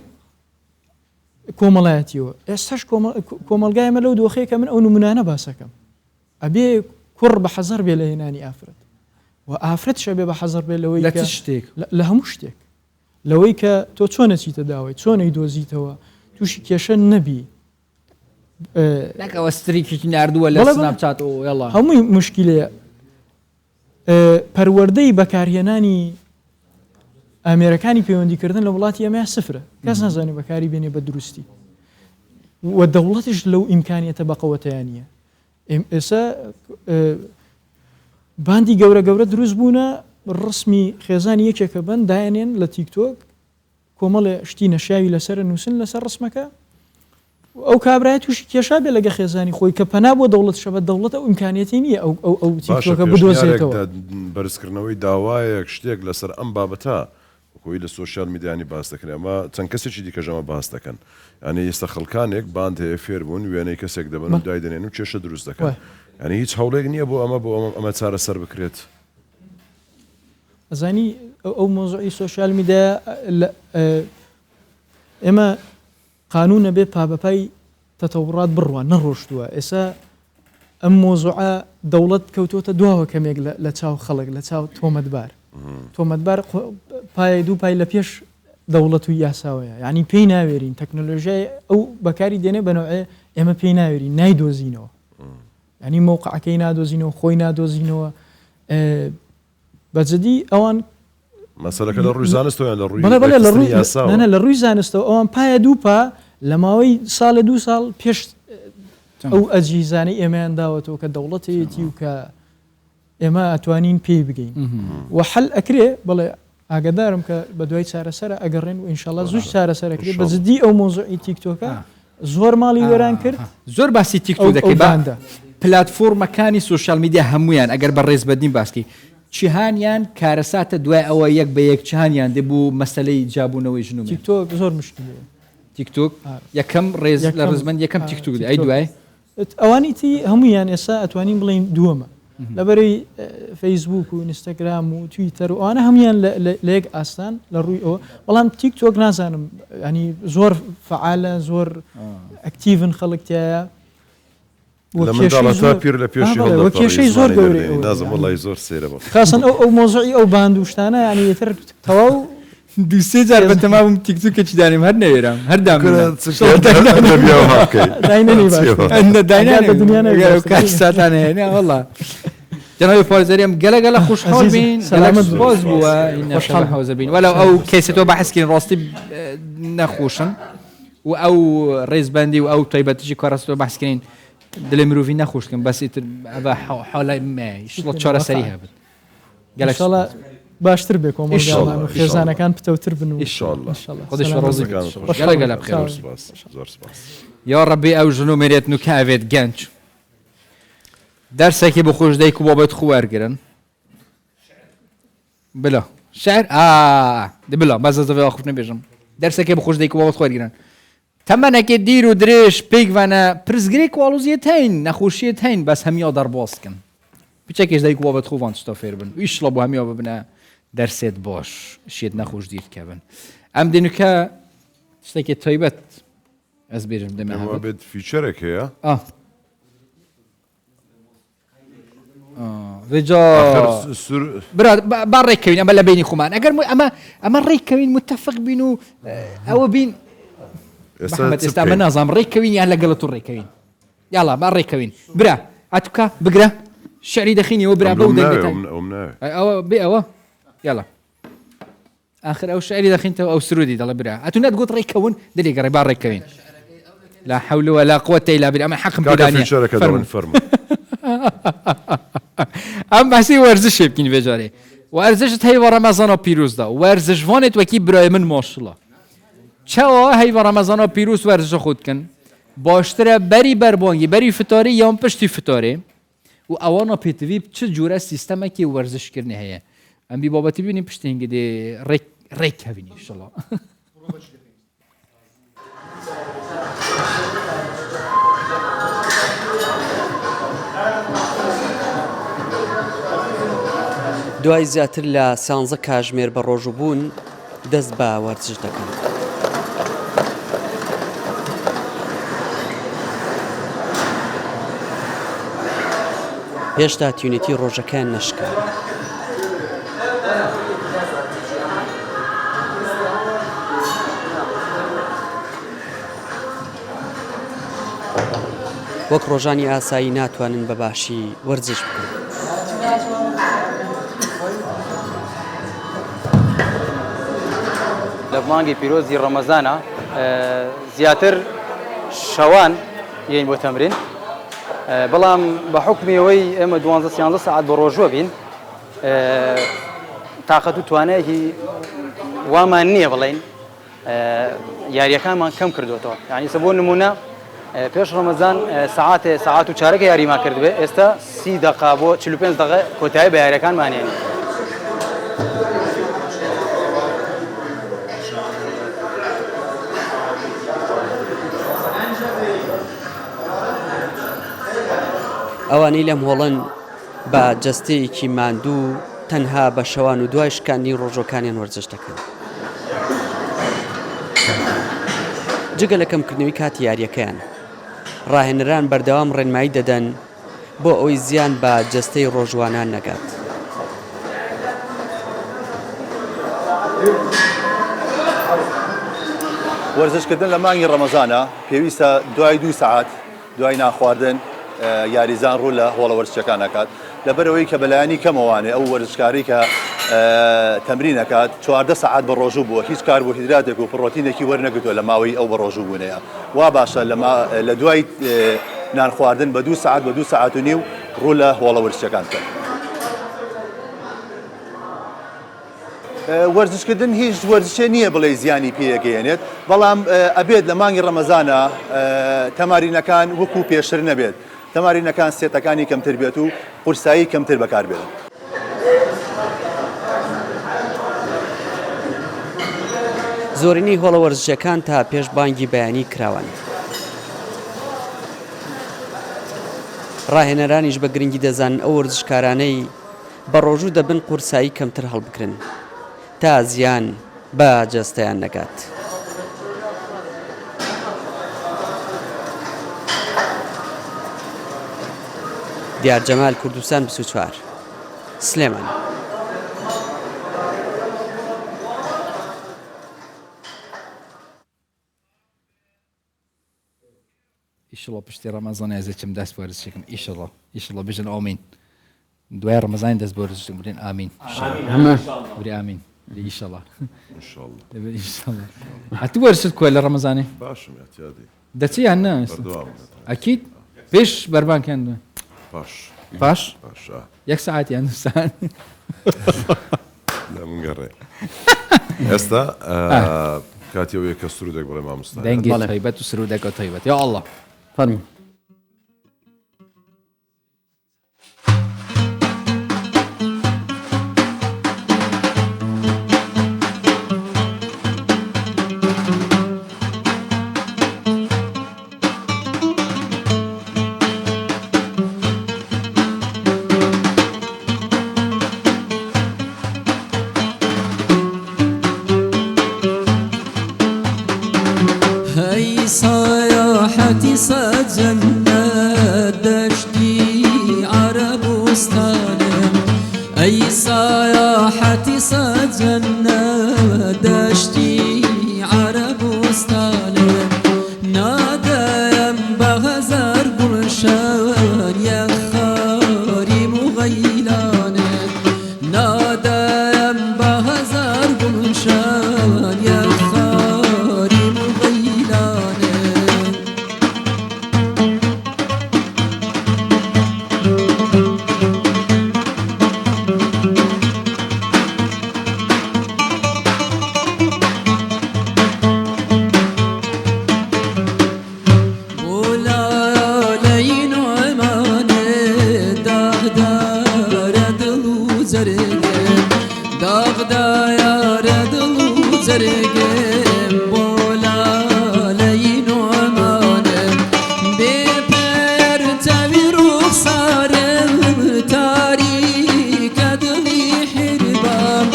کۆمەڵایەتیەوە ئێستاش کۆمەلگایمە لەو دۆخەیە کە من ئەو نمونانە باسەکەم ئەبێ کوڕ بە حەزەر بێ لە هێنانی ئافرەت و ئافرەت شەبێ بە حەزەر بێ لەوەی لە شتێک لە هەموو شتێک لەوەی کە تۆ چۆنە چیتە داوای چۆنەی دۆزیتەوە تووشی کێشە نەبی نەکەوە ستریکێکی نردووە لە سناپچات هەمووی مشکلەیە پەروەردەی بەکارهێنانی ئامێرەکانی پەیوەندیکردن لە وڵاتی ئەمە سفرە کەس نازانێت بەکاری بێنێ بە دروستی و دەوڵەتیش لەو ئیمکانیەتە بەقەوەتیانە ئێستا باندی گەورە دروست بوونە ڕسمی خێزانی یەکێکە بن دایانێن لە تیکتۆک کۆمەڵێ شتی نەشاوی لەسەر نووسن لەسەر ڕسمەکە ئەو کابرای تووشی کێشا بێ لەگە خێزانی خۆی کە پەنا بۆ دەوڵەت شەبە دەوڵەت ئەو ئیمکانیەتی نییە ئەو تیکتۆکە بدۆزێتەوە بەرزکردنەوەی داوایەک شتێک لەسەر ئەم بابەتە کۆی لە سوۆسیال میدیانی باس دەکەن ئەمە چەند کەسێکی دیکەژەمە باس دەکەن ینی ئێستا خەڵکانێک باند هەیە فێر بوون وێنەی کەسێک دەبن و دای دەنێن و کێشە دروست دەکەن ینی هیچ هەوڵێک نییە بۆ ئەمە چارەسەر بکرێت ئەزانی ئەو مۆزوعی سوۆسیال میدیا ئێمە قانونە بێ پابەپای تەتەوڕات بڕوان نەڕۆشتووە ئێستا ئەم مۆزوعە دەوڵەت کەوتۆتە دواوە کەمێک لە چاو خەڵک لە چاو تۆمەتبار پای دوو پای لە پێش دەوڵەت و یاساوەیە یعنی پێی ناوێرین تەکنۆلۆژیای ئەو بەکاری دێنێ بەنەوەی ئێمە پێی ناوێرین نایدۆزینەوە ینی موقعەکەی نادۆزینەوە خۆی نادۆزینەوە بەجددی ئەوان مەسەلەکە لە ڕووی زانستەوە لە ڕووی لە ڕووی زانستەوە ئەوان پایە دوو پا لە ماوەی ساڵە 2 ساڵ پێش ئەو ئەجیزانەی ئێمەیان داوەتەوە کە دەوڵەتەیەتی و کە ئێمە ئەتوانین پێی بگەین و حەل ئەکرێ بڵێ ئاگدارم کە بە دوای چارەسەر ئەگەڕێن و ئینشاءالله زوو چارەسەرەکرێت بەجددی ئەو مۆزوعی تیکتۆکە زۆر ماڵی وێران کرد زۆر باسی تیکتۆک دەکەی باندا پلاتفۆرمەکانی سوۆسیال میدیا هەمویان ئەگەر بە ڕێز بەدین باسکی چیهانیان کارەساتە دوای ئەوە یەک بە یەک چیهانیان دەبوو مەسەلەی جابوونەوەی ژنووم تیکتۆک زۆر مشکلەیە تیکتۆک یەکەم ڕێز لە ڕزمەند یەکەم تیکتۆک ئەی دوای ئەوانی تی هەمویان ئێستا ئەتوانین بڵین دووەمە لەبەرەی فەیسبوک و ئینستاگرام و تویتەر و ئەوانە هەمویان لە یەک ئاستان لە ڕووی ئەوە بەڵام تیکتۆک نازانم ینی زۆر فعالە زۆر ئەکتیڤن خەڵکتایە لە منداڵەتا پیر لە پێشی کێشەی زۆر گەورەی نازم وڵی زۆر سێرە بە خاصن ئەو مۆزوعی ئەو باندوشتانە ینی یەتر تەواو دوسێ جار بە تەمام تیکتۆکێکی دانیم هەر نەوێرم هەر دامدانیانە وڵا جناب پارێزەریم گەلە خوشحاڵ بین سەلامت باز بووە خوشحاڵ حەوزە بین وەلو ئەو کەسێتەوە بەحەسکردن ڕاستی نەخۆشن و ئەو ڕێزبەندی و ئەو تایبەتیی کارەستەوە بەحسکردین دلێ مرۆڤی نەخۆشکن بەس ئیتر ئەوە حاڵای چارەسەری هەبێت باشتر بێ کۆمەڵگاڵان و خێزانەکان پتەوتر بن و خودش ڕۆزی گەلە بخێر زۆر سپاس یا ڕەبی ئەو ژن و مرێت و کاوێت گەنج دەرسێکی بخۆش دەیک و بۆ بێت خوارگرن بلا شعر بلا بەز دەوێ خوف نەبێژم دەرسێکی بخۆش دەیک و بۆ خوارگرن تەمەنێکی دیر و درێژ پێیوانە پرزگرێک واڵوزیەت هەین نەخۆشیەت هەین بەس هەمیا دەرباسکن بچێکێش دەیک بۆ بێت خوان شتا فێر بن ئیشڵە بۆ هەمیا ببنە دەرسێت باش شێت نەخۆش دیرکەبن ئەم دێنکە شتێکی تایبەت ئەس بێژم دەمە بێت فیچەرێک هەیە با ڕێککەوین ئەمە لە بینی خۆمان ئەگەر ئەمە ڕێککەوین متتەفق بین و ئەوە بین ئێستا من نازانم ڕێککەوین یان لەگەڵ تو ڕێککەوین یاڵا با ڕێککەوین برا ئەتوکە بگرە شعری دەخینەوە برا بەو ئەوە بێ ئەوە یاڵا آخر ئەو شعری دەخینەوە ئەو سرودی دەڵە برا ئەتو نەتگوت ڕێککەون دەریگەڕێ با ڕێککەوین لا حول ولا قوة إلا بالله أما حكم بلانية فرم أم بحسي ورزش يمكن بجاري ورزشت هي ورمضان وبيروز دا ورزش فانت وكي براي من ما شاء الله چوا هي ورمضان وبيروز ورزش خود كن باشتره بري بربانگي بري فتاري يام پشتي فتاري و اوانا بيتوي چه جوره سيستم كي ورزش كرني هي ام بي بابا تبيني پشت هنگه دي ريك هبيني ان شاء الله دوای زیاتر لە 13 کاتژمێر بە ڕۆژوو بوون دەست بە وەرزش دەکەن. هێشتا تیونێتی ڕۆژەکان نەشکا. وەک ڕۆژانی ئاسایی ناتوانن بە باشی وەرزش بکەن. لە مانگی پیرۆزی ڕەمەزانە زیاتر شەوان یین بۆ تەمرین بەڵام بە حکمیەوەی ئێمە 12 ساعت بە ڕۆژوە بین تااقەت و توانایەکی وامان نییە بڵین یاریەکانمان کەم کردوێتەوە یعنی سە بۆ نمونە پێش ڕەمەزان ساعات و چارەکە یاریما کردبێ ئێستا 30 دقا بۆ 45 دقە کۆتایی بە یاریەکانمانێنی ئەوانەی لەم هۆڵن بە جەستەیەکی ماندوو تەنها بە شەوان و دوای شکاندنی ڕۆژۆکانیان وەرزش دەکەن. جگە لە کەمکردنەوەی کاتی یاریەکەیان ڕاهێنەران بەردەوام ڕێنمایی دەدەن بۆ ئەوەی زیان بە جەستەی ڕۆژوانان نەگات. وەرزشکردن لە مانگی ڕەمەزانە پێویستە دوای 2 ساعت دوای ناخواردن یاریزان ڕوو لە هۆڵە وەرزشەکان نکات لەبەرەوەی کە بەلایانی کەمەوانێ ئەو وەرزشکاری کە تەمرینەکات 14 ساعت بە ڕۆژوو بووە هیچ کار بۆ هیدراتێک و پڕۆتینێکی وەرنەگرتووە لە ماوەی ئەو بە ڕۆژوو بوونەیە وا باشە لە دوای نان خواردن بە 2 ساعت بە 2 ساعت و نیو ڕوو لە هۆڵە وەرزشەکان کرد. وەرزشکردن هیچ وەرزشێ نییە بڵێ زیانی پێگەیەنێت بەڵام ئەبێت لە مانگی ڕەمەزانە تەمارینەکان وەکو پێشتر نەبێت تەمارینەکان سێتەکانی کەمتر بێت و قورسایی کەمتر بەکاربێت. زۆرینەی هۆڵە وەرزشەکان تا پێش بانگی بەیانی کراوان. ڕاهێنەرانیش بە گرنگی دەزانن ئەو وەرزشکارانەی بە ڕۆژوو دەبن قورسایی کەمتر هەڵبکرن تا زیان بە جەستەیان نەگات. دیار جەمال کوردستان 24 سلێمان. ئیشڵە پشتی ڕەمەزان ئەزێکم دەست بۆ وەرزشێکم ئیشڵە بژن ئامین دوای ڕەمەزان دەست بۆ وەرزشێک بڵێن ئامین بری ئامین ئیشڵە هەتوو وەرزشت کوێ لە ڕەمەزانێ باشم یاتیادی دەچی یان نە ئەکید پێش بەربانکەن باش 1 ساعت یان 2 ساعت ئێستا کاتیەوەیە کە سرودێک بڵێ مامۆستا دەنگی تایبەت و سرودێکە تایبەت یا الله فەرموو. هاي سياحتي سجنة دشتي عرب وستانم أي سياحتي سجنة دشتي عرب وستانم نادم بغزر قرشان يا خاري مغيلانم نادم بغزر قرشان يا خاري مغيلانم ولالين عمانه داغدار دلو زرقم داغدار دلو زرقم ولالين عمانه بپر توی رخسارم تاریک دلی حربم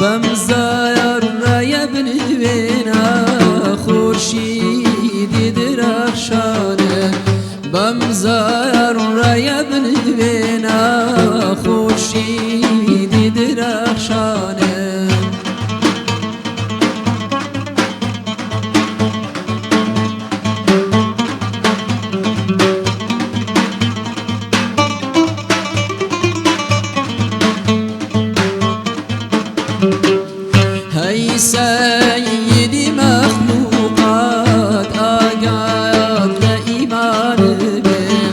بمزار رای بنوینا خورشیدی درخشانه بمزار رای بنوینا خورشیدی درخشانه هاي سيدي مخلوقات آقات لإيمان بهم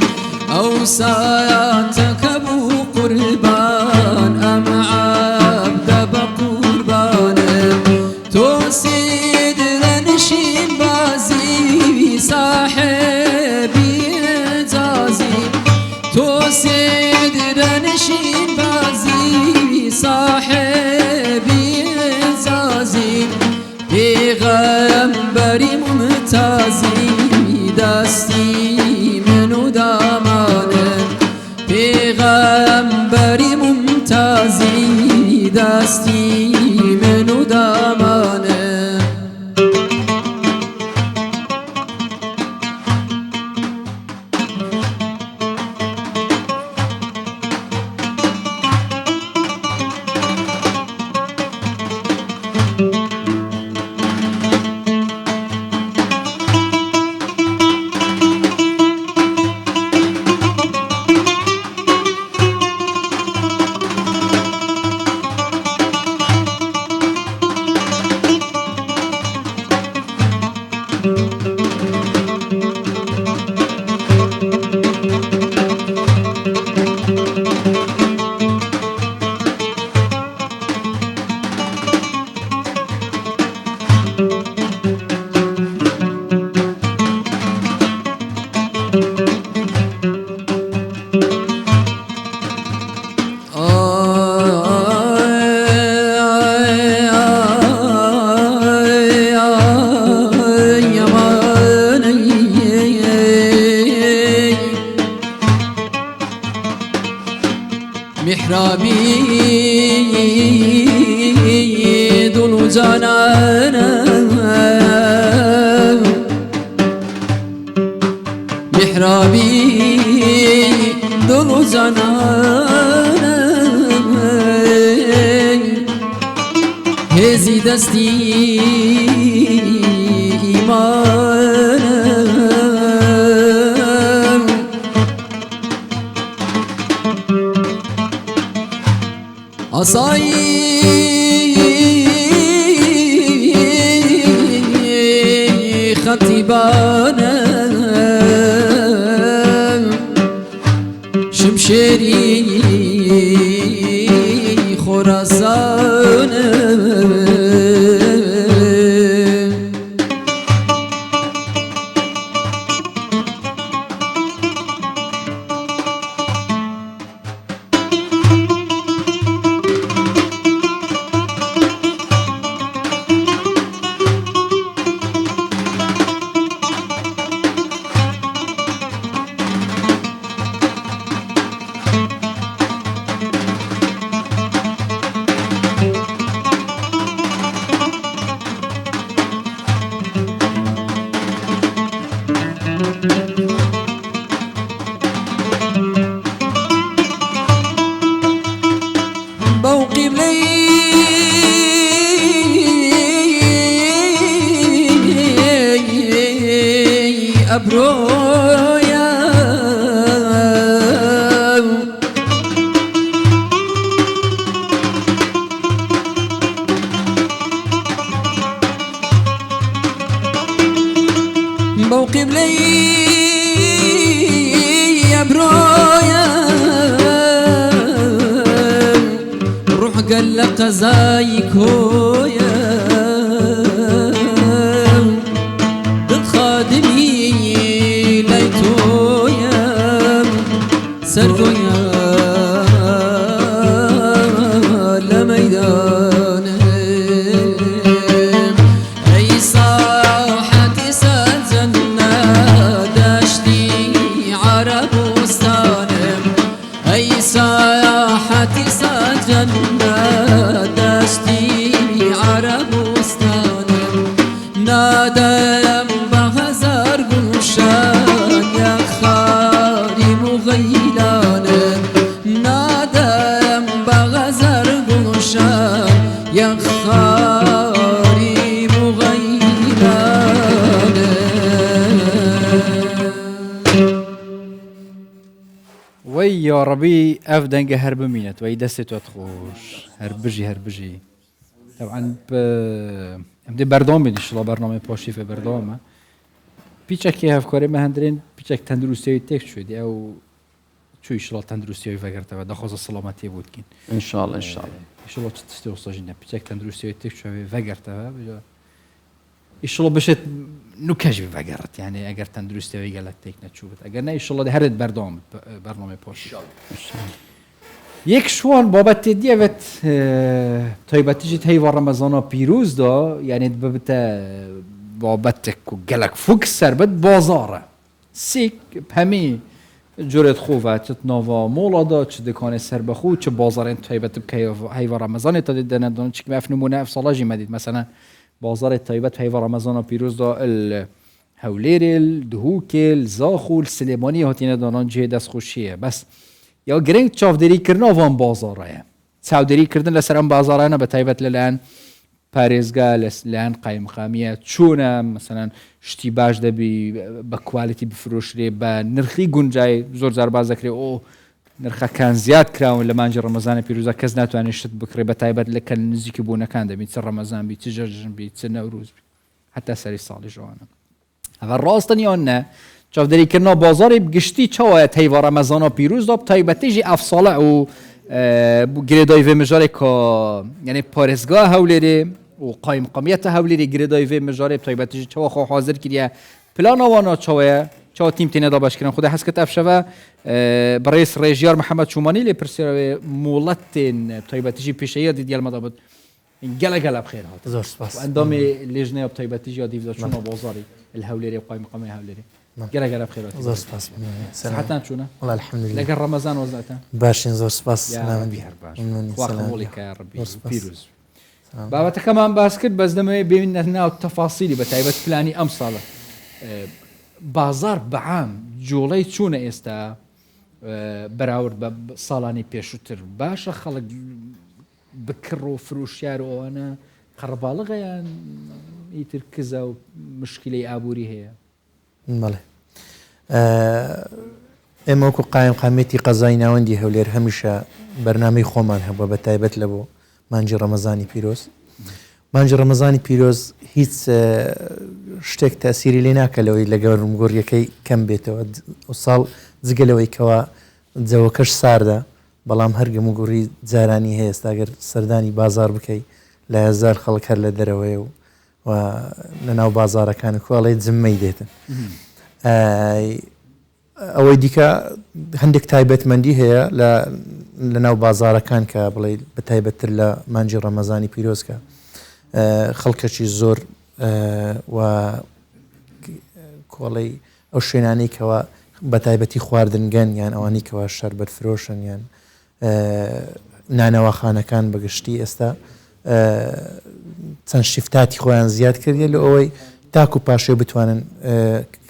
أوصاتك أبو قربان أم عبد بقربانه توسيد لنشين بازي صاحبي إعزازي توسيد لنشين بازي صاحبي إعزازي پیغمبری ممتازی دستی منو دامانه پیغمبری ممتازی دستی منو دامانه محرابي دون جانانا محرابي دون جانانا هزي دستي إيمانا عصاي خطيبانا شمشيري خراسان موقب لي أبرويا موقب لي أبرويا روح قال لك زايكويا ضد خادمي ليتويا سرقويا لميدان أي صاحة سالزنا داشتي عربستان أي صاحة سالزنا داشتي عربستان نادم بغزار قلشان يا خاري مغيلان نادم بغزار قلشان يا خاري مغيلان وي يا ربي افدنج هرب مينت وي دستو تخوش هربجي طبعا امدي برنامه ان شاء الله برنامه پاشی في برنامه پیچک که هفکاری مهندرین پیچک تندرستی تک شدی او چو ان شاء الله تندرستی وگرت و دخواست سلامتی بود کین ان شاء الله ان شاء الله تستی وصاجنا پیچک تندرستی تک شوی وگرت و ان شاء الله بشت نکج وگرت يعني اگر تندرستی وگلت تک نشوفت اگر نه ان شاء الله هرد برنامه پاشی یک شوان بابت دیوت تایبتیجی تیوار رمضان پیروز دا یعنی ببت بابتك وقالك فوق سربت بازاره سيك بهمي جرت خوفه تتناوا مولا دا چه دکان سر بخو چه بازارين تایبت بكي هيوا رمضان تا ددن دون چه كيف نمونه في صلاجي مديد مثلا بازار تایبت هيوا رمضان پیروز دا الهولير الدهوك الزاخو السليماني هاتين دانان جه دست خوشيه بس یا گرنگ چافدری کردن وان بازاره چافدری کردن لسرم بازاره نه به تایبت للان پارێزگا لەلایەن قایمقامیە چۆنە مثلا شتی باش دەبی بە کوالیتی بفرۆشرێ بە نرخی گونجای زۆر جار باز دەکرێت ئۆ نرخەکان زیاد کراون لە مانجی ڕەمەزانە پیرۆزە کەس ناتوانێت شت بکڕێ بە تایبەت لە کە نزیکی بوونەکان دەبین چ ڕەمەزان بی چ جەژن بی چ نەوروز بی حتا سەری ساڵی ژەوانە ئەوە ڕاستن یان نە چاودێریکردنا بازاری گشتی چاوایە تەیڤا ڕەمەزانە پیرۆز دا تایبەتیژی ئەفساڵە و گرێدای vê mijarê ka yani parêzgeha Hewlêrê û qayimqamiyeta Hewlêrê girêdayî vê mijarê bi taybetî jî çawa xwe hazir kiriye plana wana çawa ye çawa tîm têne da başkirin xwe de hez kir ev şeve bi rês rêjiyar Mihemed Şûmanî lê pirsîya wê moletên taybetî jî pêşeya dît gelme da bid gelek gelek bixêr hat zor spas endamê lêjneya bi taybetî jî ya dîv da çûna bazarê il Hewlêrê qayimqamê Hewlêrê gelek gelek bixêr hat زۆر سپاس صحتان چûne والله الحمد لله لەگەڵ ڕەمەزان وەزعتان باشین زۆر سپاس پیرۆز بابەتەکەمان باس کرد بەس دەمەوێت ببینە ناو تەفاسیلی بە تایبەت پلانی ئەم ساڵە بازار بەعام جوڵەی چوونە ئێستا بەراورد بە ساڵانی پێشووتر باشە خەڵک بکڕ و فرۆشیار و ئەوانە قەڕەباڵغەیان ئیتر کزە و مشکلەی ئابووری هەیە بەڵێ ئێمە وەکو قایمقامێتی قەزای ناوەندی هەولێر هەمیشە بەرنامەی خۆمان هەبووە بە تایبەت لە بۆ مانجی ڕەمەزانی پیرۆز مانجی ڕەمەزانی پیرۆز هیچ شتێک تەسیری لێ ناکەلەوەی لە گەورمگۆڕیەکەی کەم بێتەوە و ساڵ جگەلەوەی کەوا جەوەکەش ساردا بەڵام هەرگەم و گوڕی جارانی هەیە ئێستاگەر سەردانی بازار بکەی لە هەزار خەڵک هەر لە دەرەوەی و لە ناو بازارەکان کوڵی جممەی دێتن ئەوەی دیکە هەندێک تایبەتمەندی هەیە لە ناو بازارەکان کە بڵێ بە تایبەتتر لە مانجی ڕەمەزانی پیرۆزکە خەڵکەکی زۆر و کۆڵی ئەو شوێنانەی کەەوە بە تایبەتی خواردنگەن یان ئەوانی کەەوە شەربەت فرۆشن یان نانەوەخانەکان بەگشتی ئێستا چەند شیفتاتی خۆیان زیاد کردە لە ئەوەی تاکو پاشێ بتوانن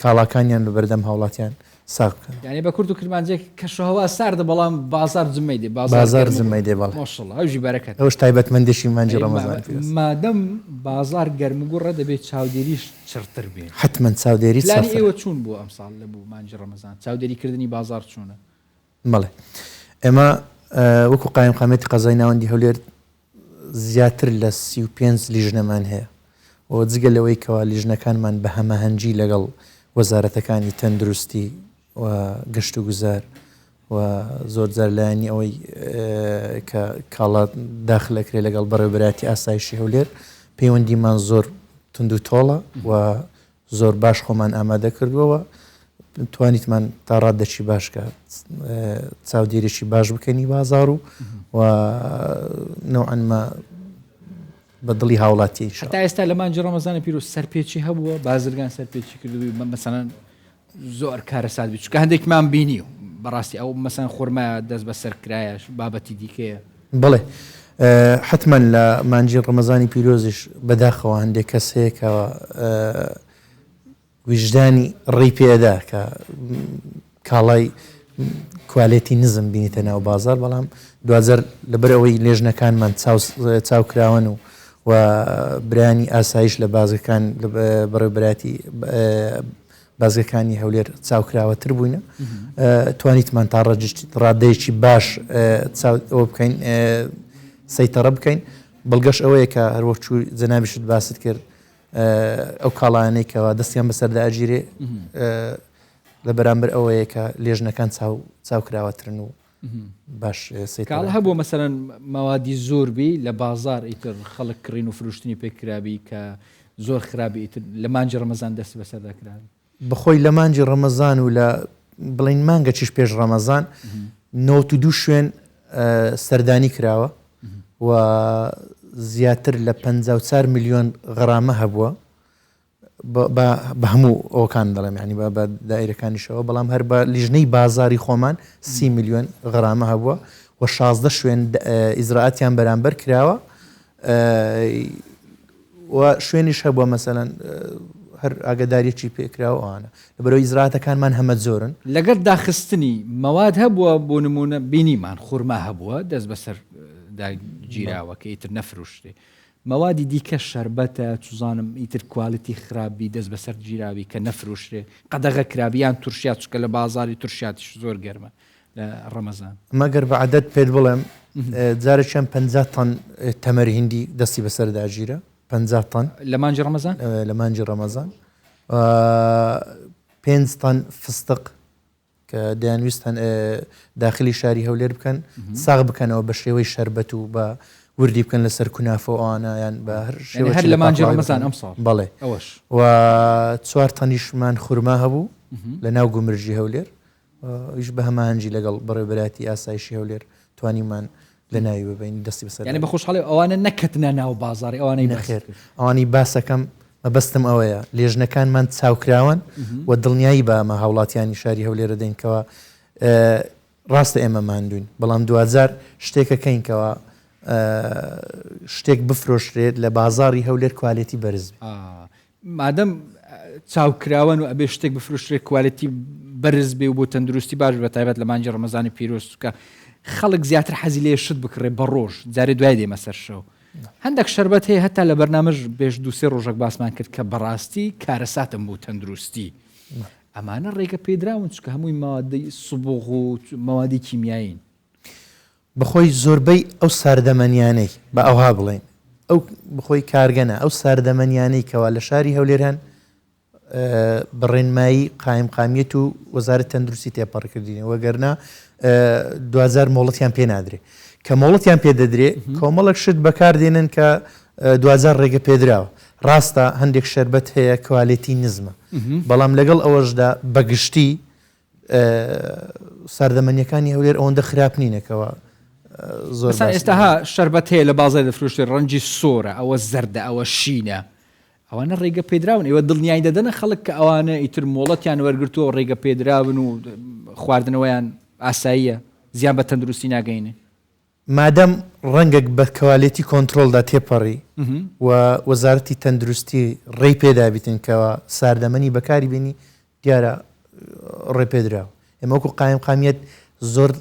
کاڵاکانیان لە بەردەم هاوڵاتیان ساق بکەن یعنی بە کورد و کرمانجێک کەشەهەوا ساردە بەڵام بازار زمەی دێ بازار زمەی دێ بەڵێ ماشەڵڵا ئەوژی بەرەکەت ئەوش تایبەتمەندێکی مانجی ڕەمەزان مادەم بازار گەرمگوڕە دەبێت چاودێریش چرتر بێ حتمما چاودێری پلانی ئێوە چوون بۆ ئەمساڵ لە بوو مانجی ڕەمەزان چاودێریکردنی بازار چوونە بەڵێ ئێمە وەکو قایم قامەتی قەزای ناوەندی هەولێر زیاتر لە 35 لیژنەمان هەیە و جگە لەوەی کەوا لیژنەکانمان بە هەمەهەنگی لەگەڵ وەزارەتەکانی تەندروستی و گەشت و گوزار و زۆر جار لایەنی ئەوەی کە کاڵات داخلەکرێ لەگەڵ بەڕێوەبەراتی ئاسایشی هەولێر پەیوەندیمان زۆر تند و تۆڵە و زۆر باش خۆمان ئامادە کردووەوە توانیتمان تا ڕاددەچی باشکە چاودێریشی باش بکەنی بازار و نەوعەنمە بە دڵی هاوڵاتی تا ئێستا لە مانجی ڕەمەزانە پیرۆز سەرپێچی هەبووە بازرگان سەرپێچی کردووی مەسەڵەن زۆر کارە سات بێت چکە هەندێکمان بینی و بەڕاستی ئەو مەسەن خۆرمە دەست بە سەرکرایەش بابەتی دیکەیە بڵێ حتمما لە مانجی ڕەمەزانی پیرۆزیش بەداخەوە هەندێک کەس هەیەکەوە وجدانی ڕێی پێدا کە کاڵای کوالێتی نزم بینیتە ناو بازار بەڵام دوازەر لەبەرەوەی لێژنەکانمان چاوکراون و برانی ئاسایش لە بازەکان بەڕێوەبەراتی بازگەکانی هەولێر چاوکراوەتر بووینە توانیتمان تا ڕادەیەکی باش ئەوە بکەین سەیتەڕە بکەین بەڵگەش ئەوەیە کە هەروەکو جەنابیشت باست کرد ئەو کاڵانەی کەەوە دەستیان بەسەردا ئەگیرێ لە بەرامبەر ئەوەیە کە لێژنەکان چاوکراوەترن و باش کاڵ هەبوو مەسەرەن مەوادی زۆربی لە بازار ئیتر خەڵک کڕین و فروشتنی پێکرابی کە زۆر خراپی ئیتر لە مانجی ڕەمەزان دەست بەسەرداکران بخۆی لە مانجی ڕەمەزان و لە بڵین مانگە چیش پێش ڕەمەزان 92 شوێن سەردانی کراوە و زیاتر لە 54 میلیۆن غرامە هەبووە بە هەموو ئەوکان دەڵێم ینی بە دایرەکانیشەوە بەڵام هەر بە لیژنەی بازاری خۆمان 30 میلیۆن غرامە هەبووە و 16 شوێن ئیزراعاتیان بەرامبەر کراوە و شوێنیش هەبووە مەسەلەن هەر ئاگداریەکی پێکراوەوانە لەبەرەوەی ئیزراعاتەکانمان هەمە زۆرن لەگەر داخستنی مەواد هەبووە بۆ نمونە بینیمان خورما هەبووە دەست بەسەر داگیراوە کە ئیتر نەفرۆشتێ مەوادی دیکە شەربەتە چزانم ئیتر کوالیتی خراپی دەست بەسەر گیراوی کە نەفرۆشتێ قەدەغە کرابیان تورشیات چکە لە بازاری تورشیاتیش زۆر گەرمە لە ڕەمەزان مەگەر بە عادەت پێت بڵێم جارێکیان 50 تەن تەمەر هیندی دەستی بەسەرداگیرە 50 تەن لە مانجی ڕەمەزان لە مانجی ڕەمەزان 5 تەن فستق کە دەیانویستن داخلی شاری هەولێر بکەن ساغ بکەنەوە بە شێوەی شەربەت و بە وردی بکەن لەسەر کونافەوەوانە یان بە هەر لە مانجی ڕەمەزان ئەمساڵ بەڵێ و 4 تەنیشمان خورما هەبوو لە ناو گومرجی هەولێر ئیش بە هەمانجی لەگەڵ بەڕێوەبەراتی ئاسایشی هەولێر توانیمان لە ناوی ببین دەستی بەسەر یعنی بە خۆشحاڵی ئەوانە نەکەتنە ناو بازاری ئەوانەی نەخێر ئەوانی باسەکەم مەبەستم ئەوەیە لێژنەکانمان چاوکراون و دڵنیایی بە ئەمە هاوڵاتیانی شاری هەولێرە دەینکەوە ڕاستە ئێمە ماندوین بەڵام دوزار شتێکەکەینکەوە شتێک بفرۆشرێت لە بازاری هەولێر کوالێتی بەرز مادەم چاوکراون و ئەبێ شتێک بفرۆشرێت کوالێتی بەرز بێ و بۆ تەندروستی باش بە تایبەت لە مانجی ڕەمەزانی پیرۆستکە خەڵک زیاتر حەزی لێ شت بکڕێ بە ڕۆژ جارێ دوای دێمە سەر شەو هەندێک شەربەت هەیە هەتا لە بەرنامەش بێش دووسێ ڕۆژێک باسمان کرد کە بەڕاستی کارەساتم بۆ تەندروستی ئەمانە ڕێگە پێدراون چکە هەمووی مادەی سوبوغ و مەوادی کیمیایین بخۆی زۆربەی ئەو ساردەمەنیانەی بە ئەوها بڵێن ئەو بخۆی کارگەنە ئەو ساردەمەنیانەی کەوا لە شاری هەولێران بڕێنمایی قایم قامیەت و وەزارەت تەندروستی تێپەڕکردینی وەگەرنا 2000 مۆڵەتیان پێ نادرێ کە مۆڵەتیان پێ دەدرێ کۆمەڵک شت بەکاردێنن کە 2000 ڕێگە پێدراوە ڕاستە هەندێک شەربەت هەیە کوالێتی نزمە بەڵام لەگەڵ ئەوەشدا بەگشتی ساردەمەنیەکانی هەولێر ئەوەندە خراپ نینەکەوە زۆر ئێستاها شەربەت هەیە لە بازار دەفرۆشتێ ڕەنجی سۆرە ئەوە زەردە ئەوە شینە ئەوانە ڕێگە پێدراون ئێوە دڵنیای دەدەنە خەڵک کە ئەوانە ئیتر مۆڵەتیان وەرگرتووە ڕێگە پێدراون و خواردنەوەیان ئاساییە زیان بە تەندروستی ناگەینێ مادەم ڕەنگێک بە کەوالێتی کۆنتترۆلدا تێپەڕی و وەزارەتی تەندروستی ڕێی پێدابیتن کەەوە ساردەمەنی بەکاری بینی دیارە ڕێپێدراوە ئێمە وەکو قایم قامیەت زۆر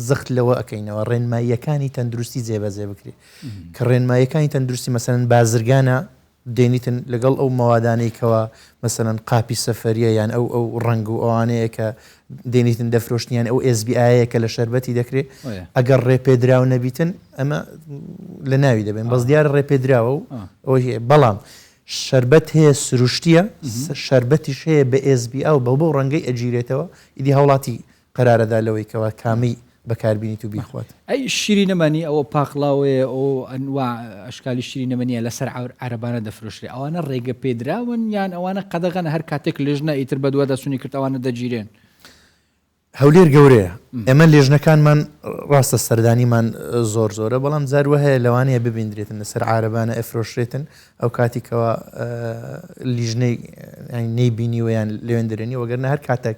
زەخت لەوە ئەەکەینەوە ڕێنماییەکانی تەندروستی جێبەجێ بکرێت کە ڕێنماییەکانی تەندروستی مەسەرەن بازرگانە دێنیتن لەگەڵ ئەو مەوادانەیەکەوە مەسەرەن قاپی سەفەریە یان ئەو ڕنگ و ئەوانەیە کە دێنیتن دەفرۆشتنیان ئەو SBI کە لە شەربەتی دەکرێت ئەگەر ڕێپێدراو نەبیتن ئەمە لە ناوی دەبێن بەس دیارە ڕێپێدراوە و ئەوە بەڵام شەربەت هەیە سروشتیە شەربەتیش هەیە بە SBI و بە ڕەنگەی ئەگیرێتەوە ئیدی هەوڵاتی قەرارەدا لەوەیکەوە کامی بەکاربیێت و بیخوات ئەی شیری نەمانی ئەوە پاقلاوەیە ئەو ئەنوا ئەشکالی شیری نەمەنیە لەسەر عەرەبانە دەفرۆشرێ ئەوانە ڕێگە پێدراون یان ئەوانە قەدەغەن هەر کاتێک لێژنە ئیتر بە دووە دەسوونی کرد ئەوانە دەگیرێن هەولێر گەورەیە ئێمە لێژنەکانمان ڕاستە سەردانیمان زۆر زۆرە بەڵام جاروە هەیە لەوانەیە ببیندرێتن لەسەر عارەبانە ئەفرۆشرێتن ئەو کاتێکەوە لیژنەی نەیبینیوە یان لێوێن دەرێنی وەگەرنە هەر کاتێک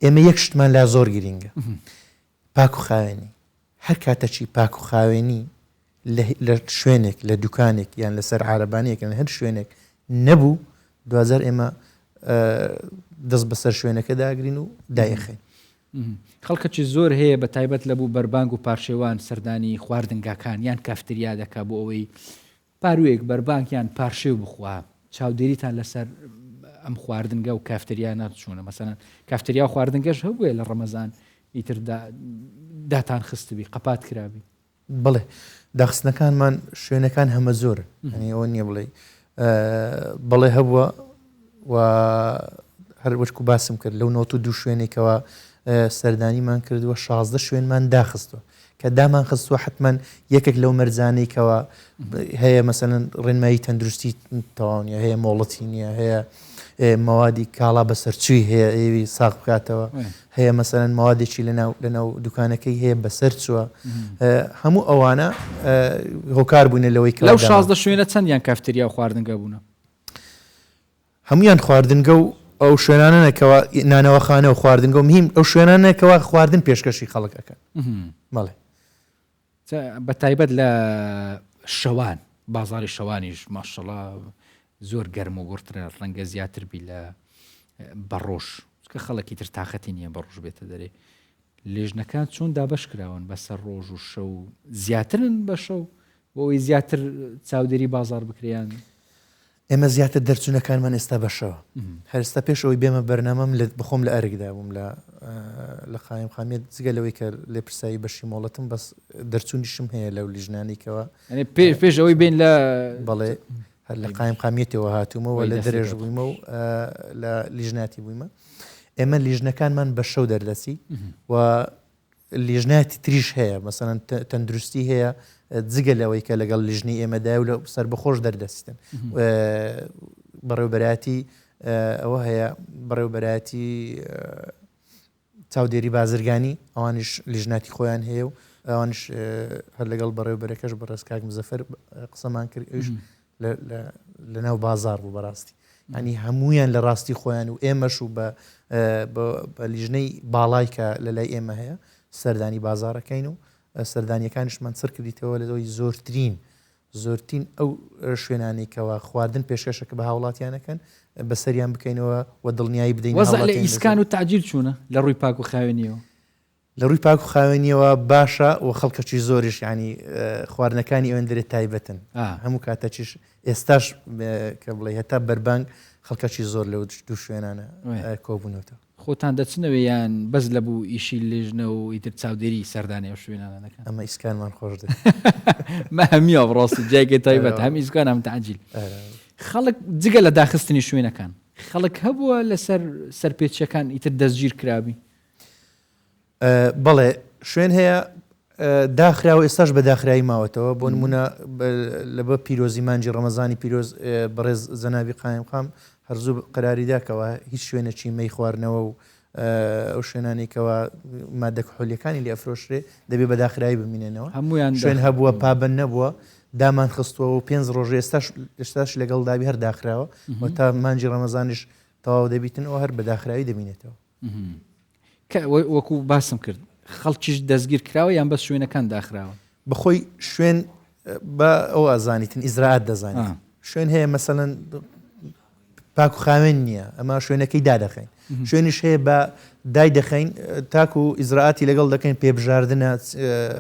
ئێمە یەک شتمان لا زۆر گرینگە پاک و خاوێنی هەر کاتەچی پاک و خاوێنی لە شوێنێک لە دوکانێک یان لەسەر عارەبانەیەک لە هەر شوێنێک نەبوو دوزار ئێمە دەست بەسەر شوێنەکە داگرین و دایەخین خەڵکەی زۆر هەیە بە تایبەت لە بوو بەربانگ و پارشێوان سەردانی خواردنگاکان یان کافتریا دەکا بۆ ئەوەی پاروێک بەربانکیان پارشێو بخوا چاودێریتان لەسەر ئەم خواردنگە و کافتریا ناچوونە مەسەن کافتریا و خواردنگەش هەبووە لە ڕەمەزان ئیتر داتان خستبی قەپات کرابی بڵێ داخستنەکانمان شوێنەکان هەمە زۆر ئەوە نییە بڵێ بەڵێ هەبووە و هەر وەشک و باسم کرد لەو 92 شوێنێکەوە سەردانیمان کردووە 16 شوێنمان داخستوە کە دامان خستووە حتمما یەکێک لەو مەرزانەیەکەوە هەیە مەسەن ڕێنمایی تەندروستی تەواونیە هەیە مۆڵەتی نییە هەیە مەوادی کاڵا بەسەرچووی هەیە ئێوی ساق بکاتەوە هەیە مەسەرەن مەوادێکی لەناو دوکانەکەی هەیە بەسەر چووە هەموو ئەوانە هۆکار بوونە لەوەی لەو 16 شوێنە چەندیان کافتریا و خواردنگە بوونە هەمویان خواردنگە و ئەو شوێنانەکەەوە نانەوەخانە و خواردنگە و مهم ئەو شوێنانەکەەوە خواردن پێشکەشی خەڵکەکەن مەڵێ بە تایبەت لە شەوان بازاری شەوانیش ماشەڵا زۆر گەرم و گورترە ڕەنگە زیاتر بی لە بەڕۆژ کە خەڵکی تر تااقەتی نییە بەڕۆژ بێتە دەرێ لێژنەکان چۆن دابش کراون بەسەر ڕۆژ و شەو زیاترن بە شەو بۆەوەی زیاتر چاودێری بازار بکریان ئێمە زیاتر دەرچوونەکانمان ئێستا بەشەوە هەرستا پێشەوەی بێمە بەرنامەم بخۆم لە ئەرگدا بووم لە قایم خامیت جگەلەوەی کە لێ پرسایی بەشی مۆڵەتم بەس دەرچوونیشم هەیە لەو لیژنانێکەوە پێش ئەوەی بین لە بەڵێ هەر لە قایم قامیەتەوە هاتوومەوە لە دەرێژ بوویمە و لە لیژناتی بوویمە ئێمە لیژنەکانمان بە شەو دەردەسی و لیژناتی تریش هەیە مەسەن تەندروستی هەیە جگە لەوەی کە لەگەڵ لیژنی ئێمەدا و لە سەر بەخۆش دەردەستن بەڕێوبەراتی ئەوە هەیە بەڕێوبەراتی چاودێری بازرگانی ئەوانش لیژناتی خۆیان هەیە و ئەوانش هەر لەگەڵ بەڕێوبەرەکەش بە ڕێزکاک مزەفەر قسەمان کرد ئەوش لە ناو بازار بوو بەڕاستی ینی هەمویان لە ڕاستی خۆیان و ئێمەش و بە لیژنەی باڵای کە لە لای ئێمە هەیە سەردانی بازارەکەین و سەردانیەکانیشمان سەر کردیتەوە لە دۆی زۆرترین ئەو شوێنانێکەوە خواردن پێشکەشەکە بە هاوڵاتیانەکەن بەسەریان بکەینەوە و دڵنیایی بدەین وەزع لە ئیسکان و تعجیل چوونە لە ڕووی پاک و خاوێنیەوە لە ڕووی پاک و خاوێنیەوە باشە و خەڵکەکی زۆریش ینی خواردنەکانی ئەوێن دەرێت تایبەتن هەموو کاتەچیش ئێستاش کە بڵێ هەتا بەربانگ خەڵکەکی زۆر لەو دوو شوێنانە کۆبوونەوە خۆتان دەچنەوە یان بەس لە بوو ئیشی لێژنە و ئیتر چاودێری سەردانەوە شوێنانەکە ئەمە ئیسکانمان خۆش مە هەمیە بڕاستی جایگە تایبەت هەم ئیسکان هەم تعجیل خەڵک جگە لە داخستنی شوێنەکان خەڵک هەبووە لەسەر سەرپێچەکان ئیتر دەستگیر کرابی بەڵێ شوێن هەیە داخراوە ئێستاش بە داخرایی ماوەتەوە بۆ نمونە لە بە پیرۆزی مانجی ڕەمەزانی پیرۆز بەڕێز زەنابی قایم خام هەرزوو قەراری داکەوە هیچ شوێنێکی مەی خواردنەوە و ئەو شوێنانێکەوە مادە کحولیەکانی لێ ئەفرۆشرێ دەبێت بە داخرایی بمینێنەوە هەمویان شوێن هەبووە پابەن نەبووە دامان خستووە و 5 ڕۆژ ئێستاش لەگەڵ دابی هەر داخراوە و تا مانجی ڕەمەزانیش تەواو دەبیتن ئەو هەر بە داخراوی دەبینێتەوە وەکو باسم کرد خەڵکیش دەستگیر کراوە یان بەس شوێنەکان داخراوە بەخۆی شوێن بە ئەو ئازانیتن ئیزراعات دەزانێت شوێن هەیە مەسەلەن پاک و خاوێن نییە ئەمە شوێنەکەی دادەخەین شوێنیش هەیە بە دای دەخەین تاکو و ئیزراعاتی لەگەڵ دەکەین پێبژاردنە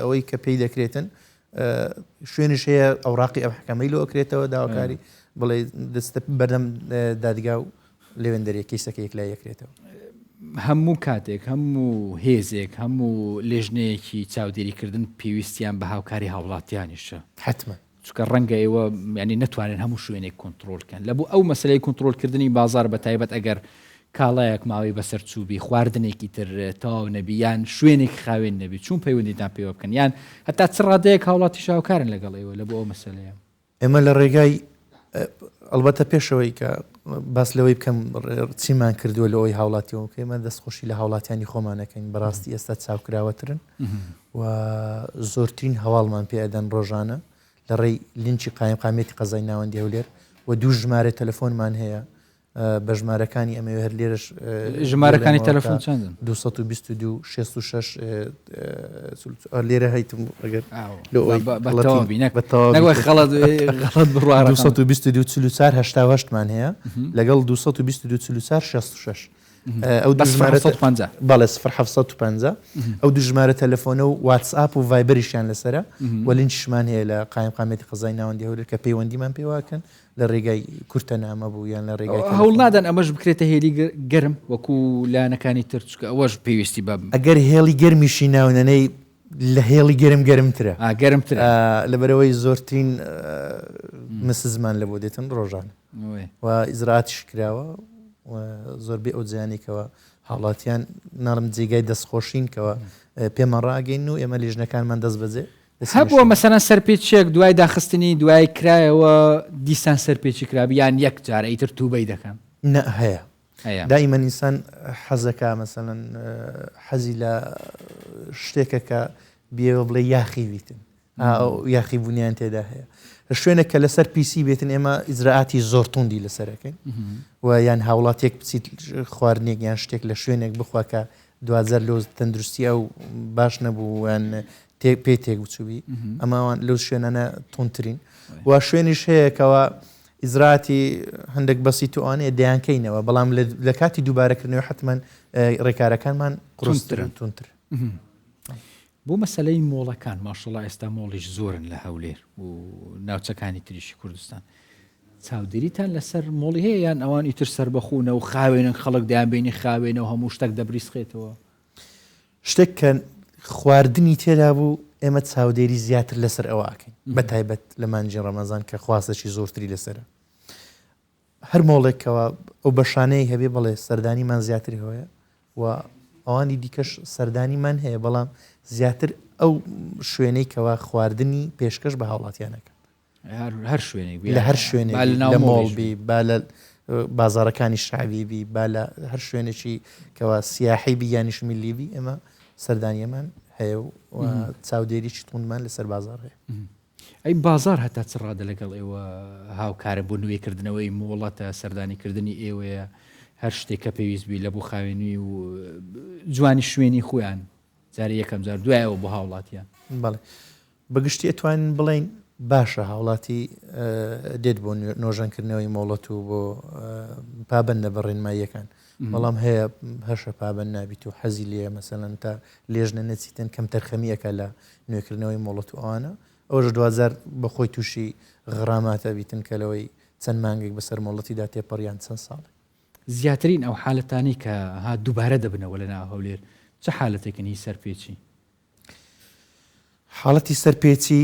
ئەوەی کە پێی دەکرێتن شوێنش هەیە ئەوراقی ئەو حکەمەی لۆ ئەکرێتەوە داواکاری بڵێ دەستە بەردەم دادگا و لێوێندەرێکی سەکەیەک لای یەکرێتەوە هەموو کاتێک هەموو هێزێک هەموو لێژنەیەکی چاودێریکردن پێویستیان بە هاوکاری هاوڵاتیانیشە حتممە چکە ڕەنگە ئێوە ینی نتوانین هەموو شوێنێک کۆنتترۆلکەن لە بۆ ئەو مەسلەی کۆنتترۆلکردنی بازار بە تایبەت ئەگەر کاڵایەک ماوەی بەسەر چوبی خواردنێکی تر تاو نەبی یان شوێنێک خاوێن نەبی چون پەیوەندیتان پێوە بکەن یان هەتا چ ڕادەیەک هاوڵاتی شاوکارن لەگەڵ ئێوە لە بۆ ئەو مەسلەیە ئێمە لە ڕێگای ئەلبەتە پێشەوەی کە باس لەوەی بکەم چیمان کردووە لە ئەوی هاوڵاتیەوە کەمە دەستخۆشی لە هاوڵاتیانی خۆمانەکەین بەڕاستی ئێستا چاوکراوەترن و زۆرترین هەواڵمان پێ ئەدەن ڕۆژانە لە ڕێی لینچی قایمقامێتی قەزای ناوەندی هەولێر و دوو ژمارە تەلەفۆنمان هەیە بە ژمارەکانی ئەمە هەر لێرەش ژمارەکانی تەلەفۆن چەندن 222 66 لێرە هەیتم ئەگەر خەڵەت 222 مان هەیە لەگەڵ 222 66 ئەو بەڵێ 750 ئەو دوو ژمارە تەلەفۆنە و واتسئاپ و ڤایبەریشیان لەسرە وەلینچشمان هەیە لە قایمقامێتی قەزای ناوەندی هەولێر کە پەیوەندیمان پێواکەن لە ڕێگای کورتە نامە بوو یان لە ڕێگای هەوڵ نادەن ئەمەش بکرێتە هێلی گەرم وەکو لایەنەکانی تر چکە ئەوەش پێویستی بە ئەگەر هێڵی گەرمیشی ناونەنەی لە هێڵی گەرمترە گەرمتر لەبەرەوەی زۆرترین مسزمان لە بۆ دێتن ڕۆژانە و ئیزراعاتیش کراوە زۆربەی ئەو جیانێکەوە هاوڵاتیان ناڵم جێگای دەستخۆشین کەەوە پێمە ڕاگەین و ئێمە لێژنەکانمان دەست بەجێ هەبووە مەسەرەن سەرپێچێک دوای داخستنی دوای کرایەوە دیسان سەرپێکی کرابی یان یەک جارە ئیتر تووبەی دەکەم هەیە دائیمەن ئینسان حەزەکە مەسەڵەن حەزی لە شتێکە کە بێوە بڵێ یاخی بیتن یاخی بوونیان تێدا هەیە شوێنە کە لەسەر پیسی بێتن ئێمە ئیزراعاتی زۆر توندی لەسەرەکەین و یان هاوڵاتێک بچیت خواردنێک یان شتێک لە شوێنێک بخوا کە دوازەر لۆ تەندروستی ئەو باش نەبوو یان پێ تێک بچوبی ئەماوان لەو شوێنانە تونترین و شوێنیش هەیەکەوە ئیزراعاتی هەندێک بەسی توانێ دەیانکەینەوە بەڵام لە کاتی دووبارەکردنەوە حتمما ڕێکارەکانمان قڕسترن تونتر بۆ مەسلەی مۆڵەکان ماشەڵڵا ئێستا مۆڵیش زۆرن لە هەولێر و ناوچەکانی تریشی کوردستان چاودێریتان لەسەر مۆڵی هەیە یان ئەوان ئیتر سربەخونە و خاوێنن خەڵک دەیانبینی خاوێنەوە هەموو شتێک دەبریسخێتەوە شتێک کە خواردنی تێدا بوو ئێمە چاودێری زیاتر لەسەر ئەوواکەین بە تایبەت لە مانجی ڕەمەزان کە خواستەی زۆرتری لەسرە هەر مۆڵێکەوە ئەو بەشانەی هەبێ بڵێ سەردانیمان زیاتر هەیە و ئەوانی دیکەش سەردانیمان هەیە بەڵام زیاتر ئەو شوێنەی کەوا خواردنی پێشکەش بە هاوڵاتیانەکە هەر شوێنێک لە هەر شوێنێک لە مۆڵبی با لە بازارەکانی شعبیبی با لە هەر شوێنێکی کەوا سیاحی بی یانیش میلیبی ئێمە سەردانیەمان هەیە و چاودێریی توندمان لەسەر بازار هەیە ئەی بازار هەتا چ ڕادە لەگەڵ ئێوە هاوکارە بۆ نوێکردنەوەی مۆڵەتە سەردانیکردنی ئێوەیە هەر شتێککە پێویستبی لە بۆ خاوێنی و جوانی شوێنی خۆیان جاری یەکەم جار دوایەوە بۆ هاوڵاتیان بەڵێ بەگشتی ئەتوانین بڵین باشە هاوڵاتی دێت بۆ نۆژەنکردنەوەی مۆڵەت و بۆ پابەندە بەڕێنماییەکان بەڵام هەیە هەشە پابەن نابیت و حەزی لێ مەسەلەن تا لێژنە نەچیتن کەم تەرخەمیەکە لە نوێکردنەوەی مۆڵەت و ئەوانە ئەوژە دوازار بەخۆی تووشی غڕاماتە بیتن کە لەوەی چەند مانگێک بەسەر مۆڵەتیدا تێپەڕیان چەند ساڵێ زیاترین ئەو حالەتانی کە ها دووبارە دەبنەوە لە ناو هەولێر چه حالەتێکن هی سەرپێچی حاڵەتی سەرپێچی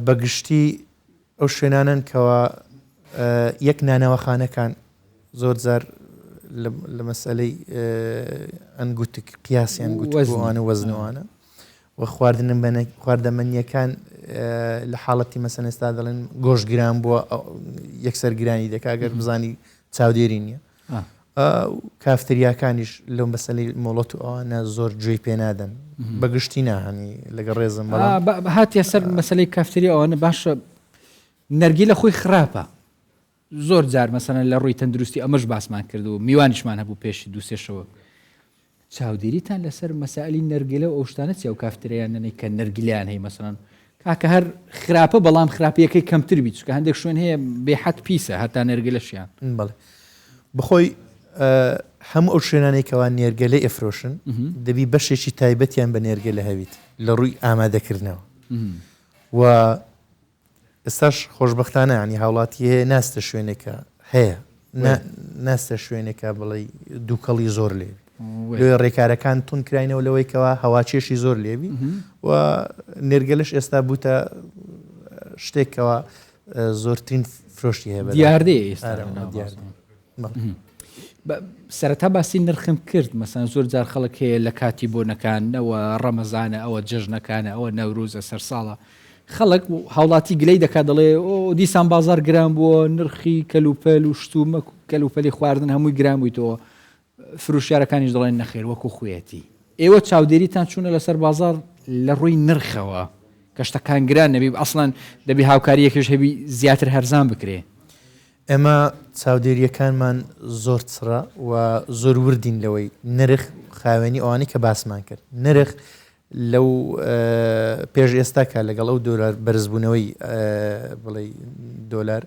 بەگشتی ئەو شوێنانن کەەوە یەک نانەوەخانەکان زۆر جار لە مەسئلەی ئەنگوتک قیاسیان گوتوانە وەزنەوانە و خواردەمەنیەکان لە حاڵەتی مەسەن ئێستا دەڵێن گۆشتگران بووە یەکسەر گرانی دەکاگەر بزانی چاودێری نییە کافتریاکانیش لەو مەسەلەی مۆڵەت و ئەوانە زۆر گوێی پێ نادەن بەگشتی ناهانی لەگە ڕێزم هاتیە سەر مەسەلەی کافتری ئەوانە باشە نەرگی لە خۆی خراپە زۆر جار مەسەلەن لە ڕووی تەندروستی ئەمەش باسمان کرد و میوانیشمان هەبوو پێشی دووسێشەوە چاودێریتان لەسەر مەسائلی نەرگیلە و ئەو شتانە چی ئەو کافتریان نەنەی کە نەرگیلیان هەیە مەسەلەن کاکە هەر خراپە بەڵام خراپیەکەی کەمتر بیت چکە هەندێک شوێن هەیە بێحەت پیسە هەتا نێرگەلەشیان بەڵێ بخۆی هەموو ئەو شوێنانێکەوە نێرگەلەی ئەفرۆشن دەبی بەشێکی تایبەتیان بە نێرگەلە هەویت لە ڕووی ئامادەکردنەوە و ئێستاش خۆشببختانە ینی هاوڵاتی هەیە ناستە شوێنێکە هەیە ناستە شوێنێکە بڵێ دووکەڵی زۆر لێ لێ ڕێکارەکان تون کراینەوە لەوەیکەوە هەواچێشی زۆر لێوی و نێرگەلش ئێستا بووتە شتێکەوە زۆرترین فرۆشتی هەیە دیاردێ سەرەتا باسی نرخم کرد مەسان زۆر جار خەڵک هەیە لە کاتی بۆنەکانەوە ڕەمەزانە ئەوە جژنەکانە ئەوە نەوروزە سەرساڵە خەڵک هاوڵاتی گلەی دەکات دەڵێ ئۆ دیسان بازار گران بووە نرخی کەلوپەل و شتومە کەلوپەلی خواردن هەمووی گران بوویتەوە فروشیارەکانیش دەڵێن نەخێر وەکو خوێتی ئێوە چاودێریتان چوونە لەسەر بازار لە ڕووی نرخەوە کەشتەکان گران نەبی ئەسڵەن دەبی هاوکاریەکەش هەبی زیاتر هەرزان بکرێ ئێمە چاودێریەکانمان زۆر چڕە و زۆر وردین لەوەی نرخ خاوێنی ئەوانی کە باسمان کرد نرخ لەو پێش ئێستاکە لەگەڵ ئەو دۆلار بەرزبوونەوەی بڵێ دۆلار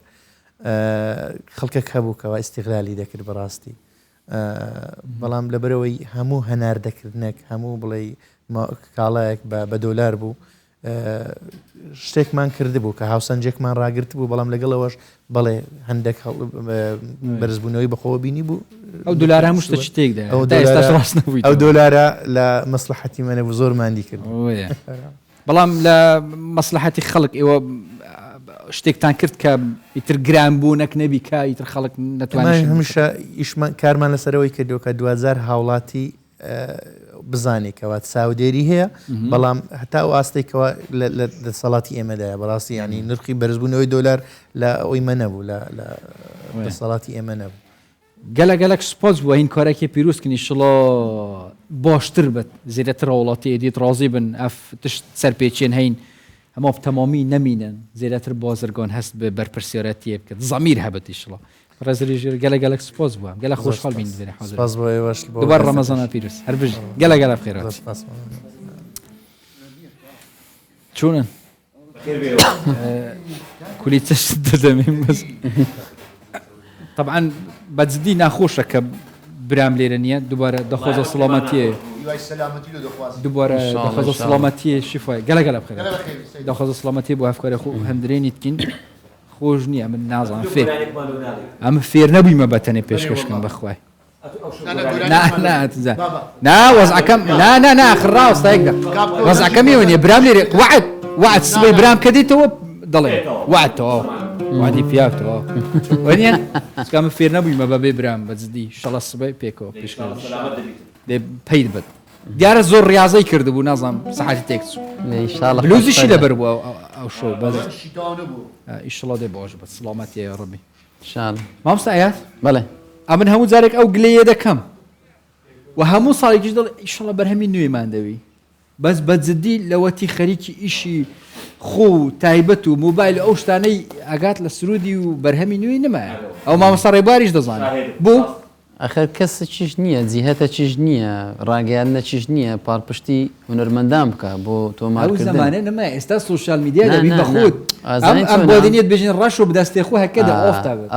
خەڵکە هەبووکەوە ئیستیغلالی دەکرد بەڕاستی بەڵام لەبەرەوەی هەموو هەناردەکردنێک هەموو بڵێ کاڵایەک بە دۆلار بوو شتێکمان کردبوو کە هاوسەنجێکمان ڕاگررت بوو بەڵام لەگەڵەوەش بڵێ هەندێک بەرزبوونەوەی بەخۆوە بینی بوو ئەو دولار هەموو شتە شتێکدا ئەو دۆلارە لە مەسلحەتی منە بوو زۆر مادی کرد بەڵام لە مەسلحەتی خەڵک ئێوە شتێکتان کرد کە ئیتر گرانبوونەک نەبی کە ئیتر خەڵک نەتوانێت هەمیشە ئیشمان کارمان لەسەرەوەی کردەوە کە 2000 هاوڵاتی بزانێکەوە چاودێری هەیە بەڵام هەتا ئەو ئاستێکەوە لە دەسەڵاتی ئێمەدایە بەڕاستی ینی نرخی بەرزبوونەوەی دۆلار لە ئەوی مە نەبوو لە دەسەڵاتی ئێمە نەبوو گەلەگەلک سپۆز بووە هین کارێکی پیرۆستکردنی شڵۆ باشتر بێت زیاتر وڵاتی دیت ڕازی بن ئەف تشت سەرپێچێن هەین ئەمە تەمامی نەمینن زیاتر بازرگان هەست بە بەرپرسیارەتیە بکرد زەمیر هەبەتی شڵە ڕێزریژر گەلەگەلک سپۆز بووە گەلە خۆشحاڵ بین دوێنێ حاضر دوبار ڕەمەزانە پیرۆز هەر بژ گەلەگەلە بخێرات چونن کولی چەشت دەدەمێن بەس طبعا بەجددی ناخۆشە کە برام لێرە نییە دووبارە دەخۆزە سڵامەتیە دووبارە دەخۆزە سڵامەتیە شیفای گەلەگەلە بخێرات دەخۆزە سڵامەتی بۆ هەفکارە خۆ هەندرێنی تکین خۆش نییە من نازانم فێر ئەمە فێر نەبوویمە بەتەنێ پێشکەشکم بەخوای وەزعەکەم خڕاوستایکدا وەزعەکەمی وێنێ برام لێرێ وعد سبەی برام کە دیتەوە دەڵێ وعدتەوە وادی پیاوتەوە وەنیە سکامە فێر نەبوویمە بەبێ برام بەجددی شەڵە سبەی پێکەوە پێشکەش دێ پەید بێت دیارە زۆر ڕاضی کردبوو نازانم سەحاتی تێکچوو بلوزیشی لەبەر بووە ئەو شۆ ئیشڵە دێ بۆش بە سڵامەتی ڕبی مامۆستا ئايات بەڵێ ئەمن هەموو جارێک ئەو گلەیە دەکەم و هەموو ساڵێکیش دڵ ئیشڵە بەرهەمی نوێمان دەوی بەس بەجددی لەوەتی خەریکی ئیشی خۆ تایبەت و موبایل ئەو شتانەی ئەگات لە سرودی و بەرهەمی نوێی نمایە ئەو مامۆستا ڕێباریش دەزانێت بوو ئەخر کەسە چیش نییە جیهەتە چیش نییە ڕاگەیاندنە چیش نییە پاڵپشتی هونەرمەندان بکە بۆ تۆمارکردن زمانە نەما ئێستا سوشال میدیا دەبی بەخۆت ئەم بۆدنیت بێژین ڕەش و بدەستێ خۆ هەکەدا ئۆفتا بێت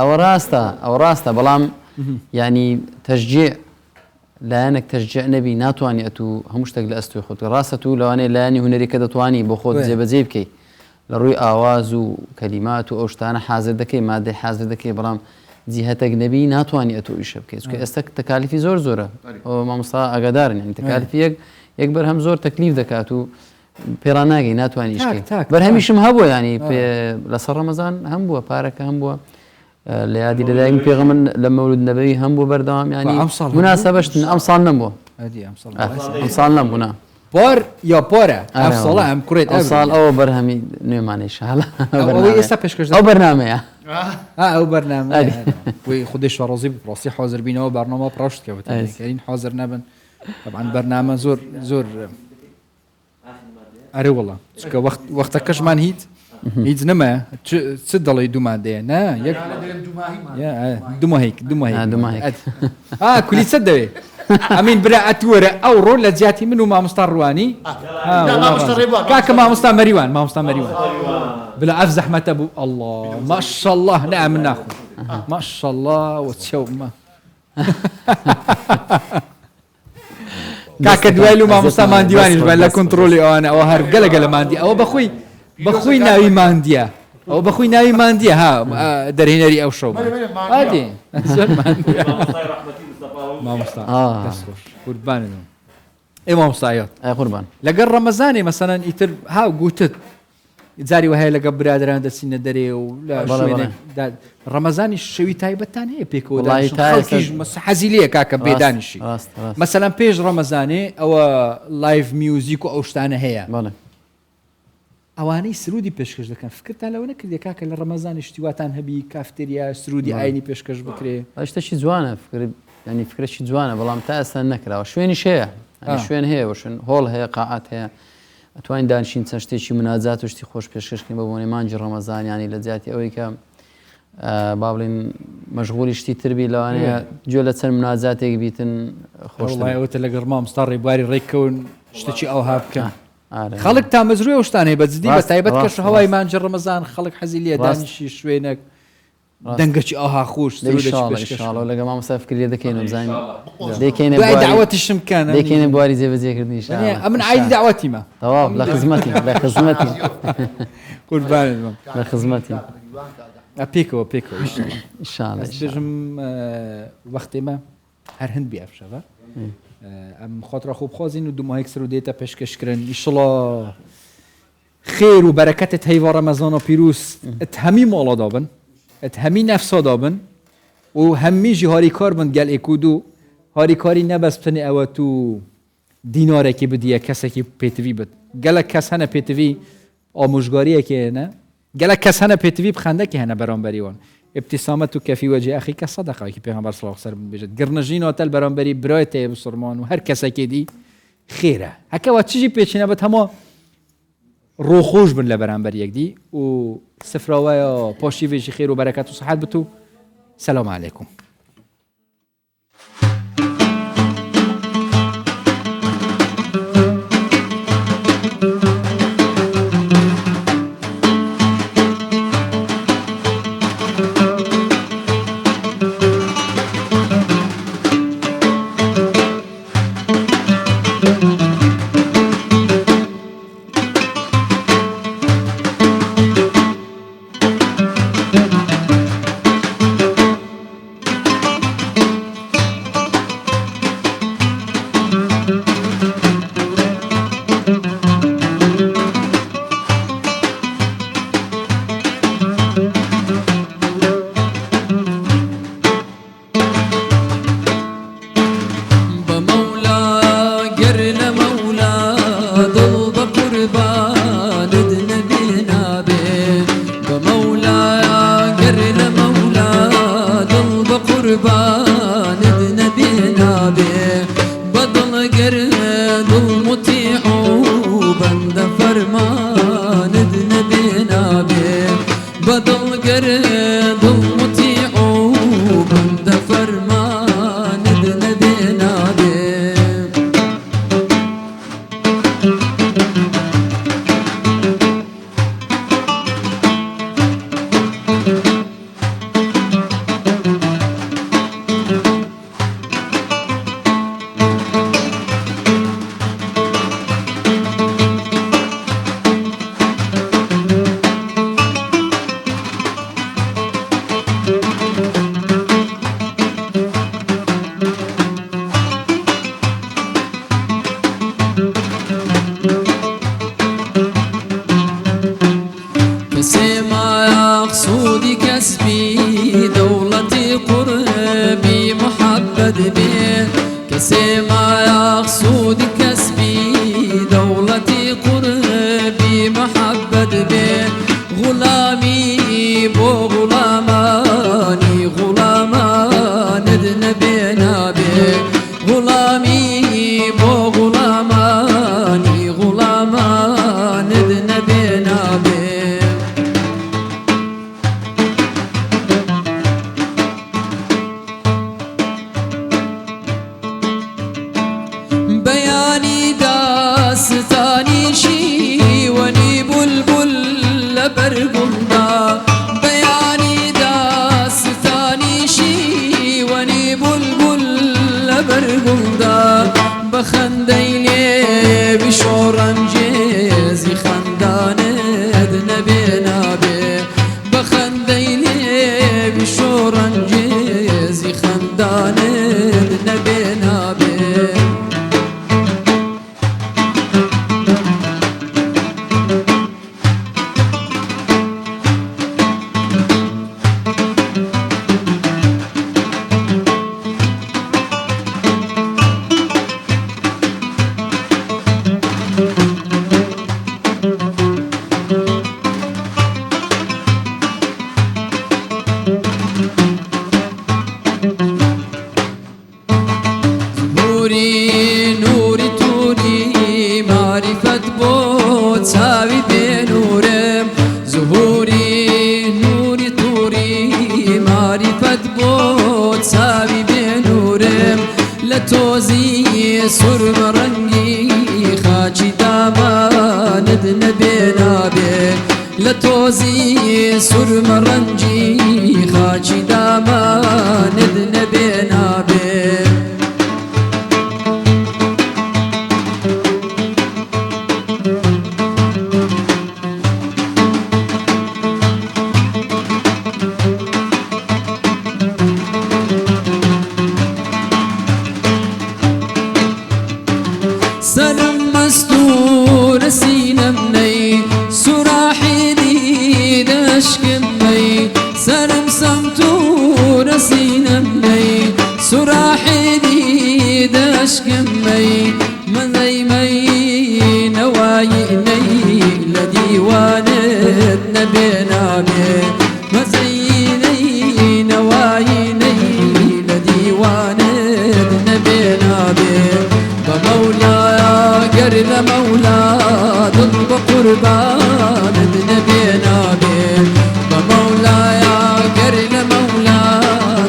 ئەوە ڕاستە بەڵام ینی تەشجێع لایەنێک تەشجێع نەبی ناتوانێت و هەموو شتێک لە ئەستۆی خۆت ڕاستە و لەوانەیە لایەنی هونەریکە دەتوانی بۆ خۆت جێبەجێ بکەیت لە ڕووی ئاواز و کەلیمات و ئەو شتانە حازر دەکەی مادەی حازر دەکەی بەڵام جیهەتێک نەبی ناتوانانی ئەتۆ ئیشە بکەیت چکە ئێستا تەکالیفی زۆر زۆرە ئەو مامۆستا ئاگادارن ینی تەکالیفی یەک بەرهەم زۆر تەکلیف دەکات و پێڕان ناگەی ناتوانانی ئیشکەی بەرهەمیشم هەبووە ینی لەسەر ڕەمەزان هەم بووە پارەکە هەم بووە لە یادی لەدایک پێغەمبەر لە مەولود نەبەوی هەم بوو بەردەوام ینی مناسەبەشتن ئەم ساڵ نەبووە ئەم ساڵ نەبوونا پۆر یا پۆرە ئەم ساڵە ئەم کوڕێت ئەم ساڵ ئەوە بەرهەمی نوێمانەی شاڵە ئێستا پێشکەش ئەو بەرنامەیە ئەو بەرنامە وی خودی شڕۆزی بڕاستی حاضر بینەوە بەرنامە پڕشت کەوتین حاضر نەبن طبعا بەرنامە زۆر زۆر ئەرێ وەڵام چکە وەختەکەشمان هیچ نەما چ دەڵێ دوومادەیە نا یەک دوماهیک کولی چەند دەوێت ئەمین برا ئەتوەرە ئەو ڕۆ لە جیاتی من و مامۆستا ڕوانی کاکە مامۆستا مەریوان مامۆستا مەریوان بلا ئەف زەحمەتە بوو الله ماشاء الله نە من ناخۆ ماشاء الله وچەومە کاکە دوای و مامۆستا ماندیوانیش بە لە کۆنتڕۆلی ئەوانە ئەوە هەر گەلە ماندی ئەوە بەخۆی ناوی ماندیە ئەو بەخۆی ناوی ماندیە ها دەرهێنەری ئەو شەو ئادێ مامۆستا قوربانن ئێ مامۆستایەت قوربان لەگەڵ ڕەمەزانێ مەسەلەن ئیتر هاو گوتت جاری وهەیە لەگە برادران دەچینە دەرێ و لە شوێنێک ڕەمەزانی شەوی تایبەتان هەیە پێکەوە حەزی لێ کاکە بێدانیشی مەسەلەن پێش ڕەمەزانێ ئەوە لایڤ میوزیک و ئەو شتانە هەیە ئەوانەی سرودی پێشکەش دەکەن فکرتان لەوە نەکردی کاکە لە ڕەمەزانی شتیواتان هەبی کافتێریا سرودی ئاینی پێشکەش بکرێ شتێکی جوانە ینی فکرێکی جوانە بەڵام تا ئێستا نەکراوە شوێنیش هەیە شوێن هەیە شوێن هۆڵ هەیە قاعات هەیە ئەتوانین دانیشین چەند شتێکی مناجات و شتی خۆش پێشکەشکەین بە بۆنەی مانجی ڕەمەزانیانی لە جیاتی ئەوەی کە با بڵین مەشغوڵی شتی تربی لەوانەیە گوێ لە چەند مناجاتێک بیتن خۆشڵایەوەتە لەگەڵ مامۆستا ڕێبواری ڕێککەون شتێکی ئەوها بکەن خەڵک تا مەزروی ئەو شتانەیە بەجددی بە تایبەت کەش هەوای مانجی ڕەمەزان خەڵک حەزی لێ دانیشی شوێنێک دەنگەکی ئەوها خۆش لەگە مامۆستا فکر دەکەین بزانین داوەتیشم بکەن دەکەینە بواری جێبەجێکردنی من عیدی داوەتیمە تەواو لە خزمەتی لە خزمەتی قوربانت لە خزمەتی پێکەوە ئیشاڵڵێژم وەختێمە هەر هەند بیافشەوە ئەم خۆترا خوب خۆزین و دوماهێک سەر و دێتە پێشکەشکردن ئیشڵە خێر و بەرەکەتت هەیڤە ڕەمەزان و پیرۆز هەمی مۆڵە دابن هەمی نەفسا دابن و هەمیژی هاریکار بن گەل ئێکود و هاریکاری نەبەست بتنێ ئەوە تو دینارێکی بدیە کەسێکی پێتوی بێت گەلک کەس هەنە پێتوی ئامۆژگاریەکی هێنە گەلک کەس هەنە پێتوی بخەندەکی هەنە بەرامبەریوان ابتسامة كفي وجه أخيك صدقة كي بيغمبر صلى الله عليه وسلم بيجد قرنجين وتل برامبري برايته بسرمان وهر كسا كدي خيره هكا واتشي بيتشنا بتهما روخوش بن لبرامبري يكدي و سفراويا باشي فيجي خير وبركات وصحات بتو سلام عليكم نبينا به بخندي لي بشورنجيزي خندان نبينا به نوري توري معرفة بوت ساوي بنورم زهوري نوري توري معرفة بوت ساوي بنورم لتوزي سرم رنگي خاچي دامان نبينا به لتوزي سرم رنگي خاچي دامان نبينا به سلم مستور سينمني سراحي دي دشكمني سلم سمتور سينمني سراحي دي دشكمني من ذيمي نوايني لديوان نبينا به مزيني نوايني لديوان نبينا به بمولاي قرب مولا ضد قربان نبينا به بمولاي قرب مولا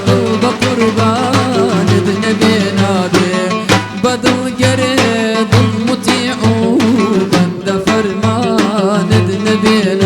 ضد قربان نبينا به بدل قرب مطيع بند فرمان نبينا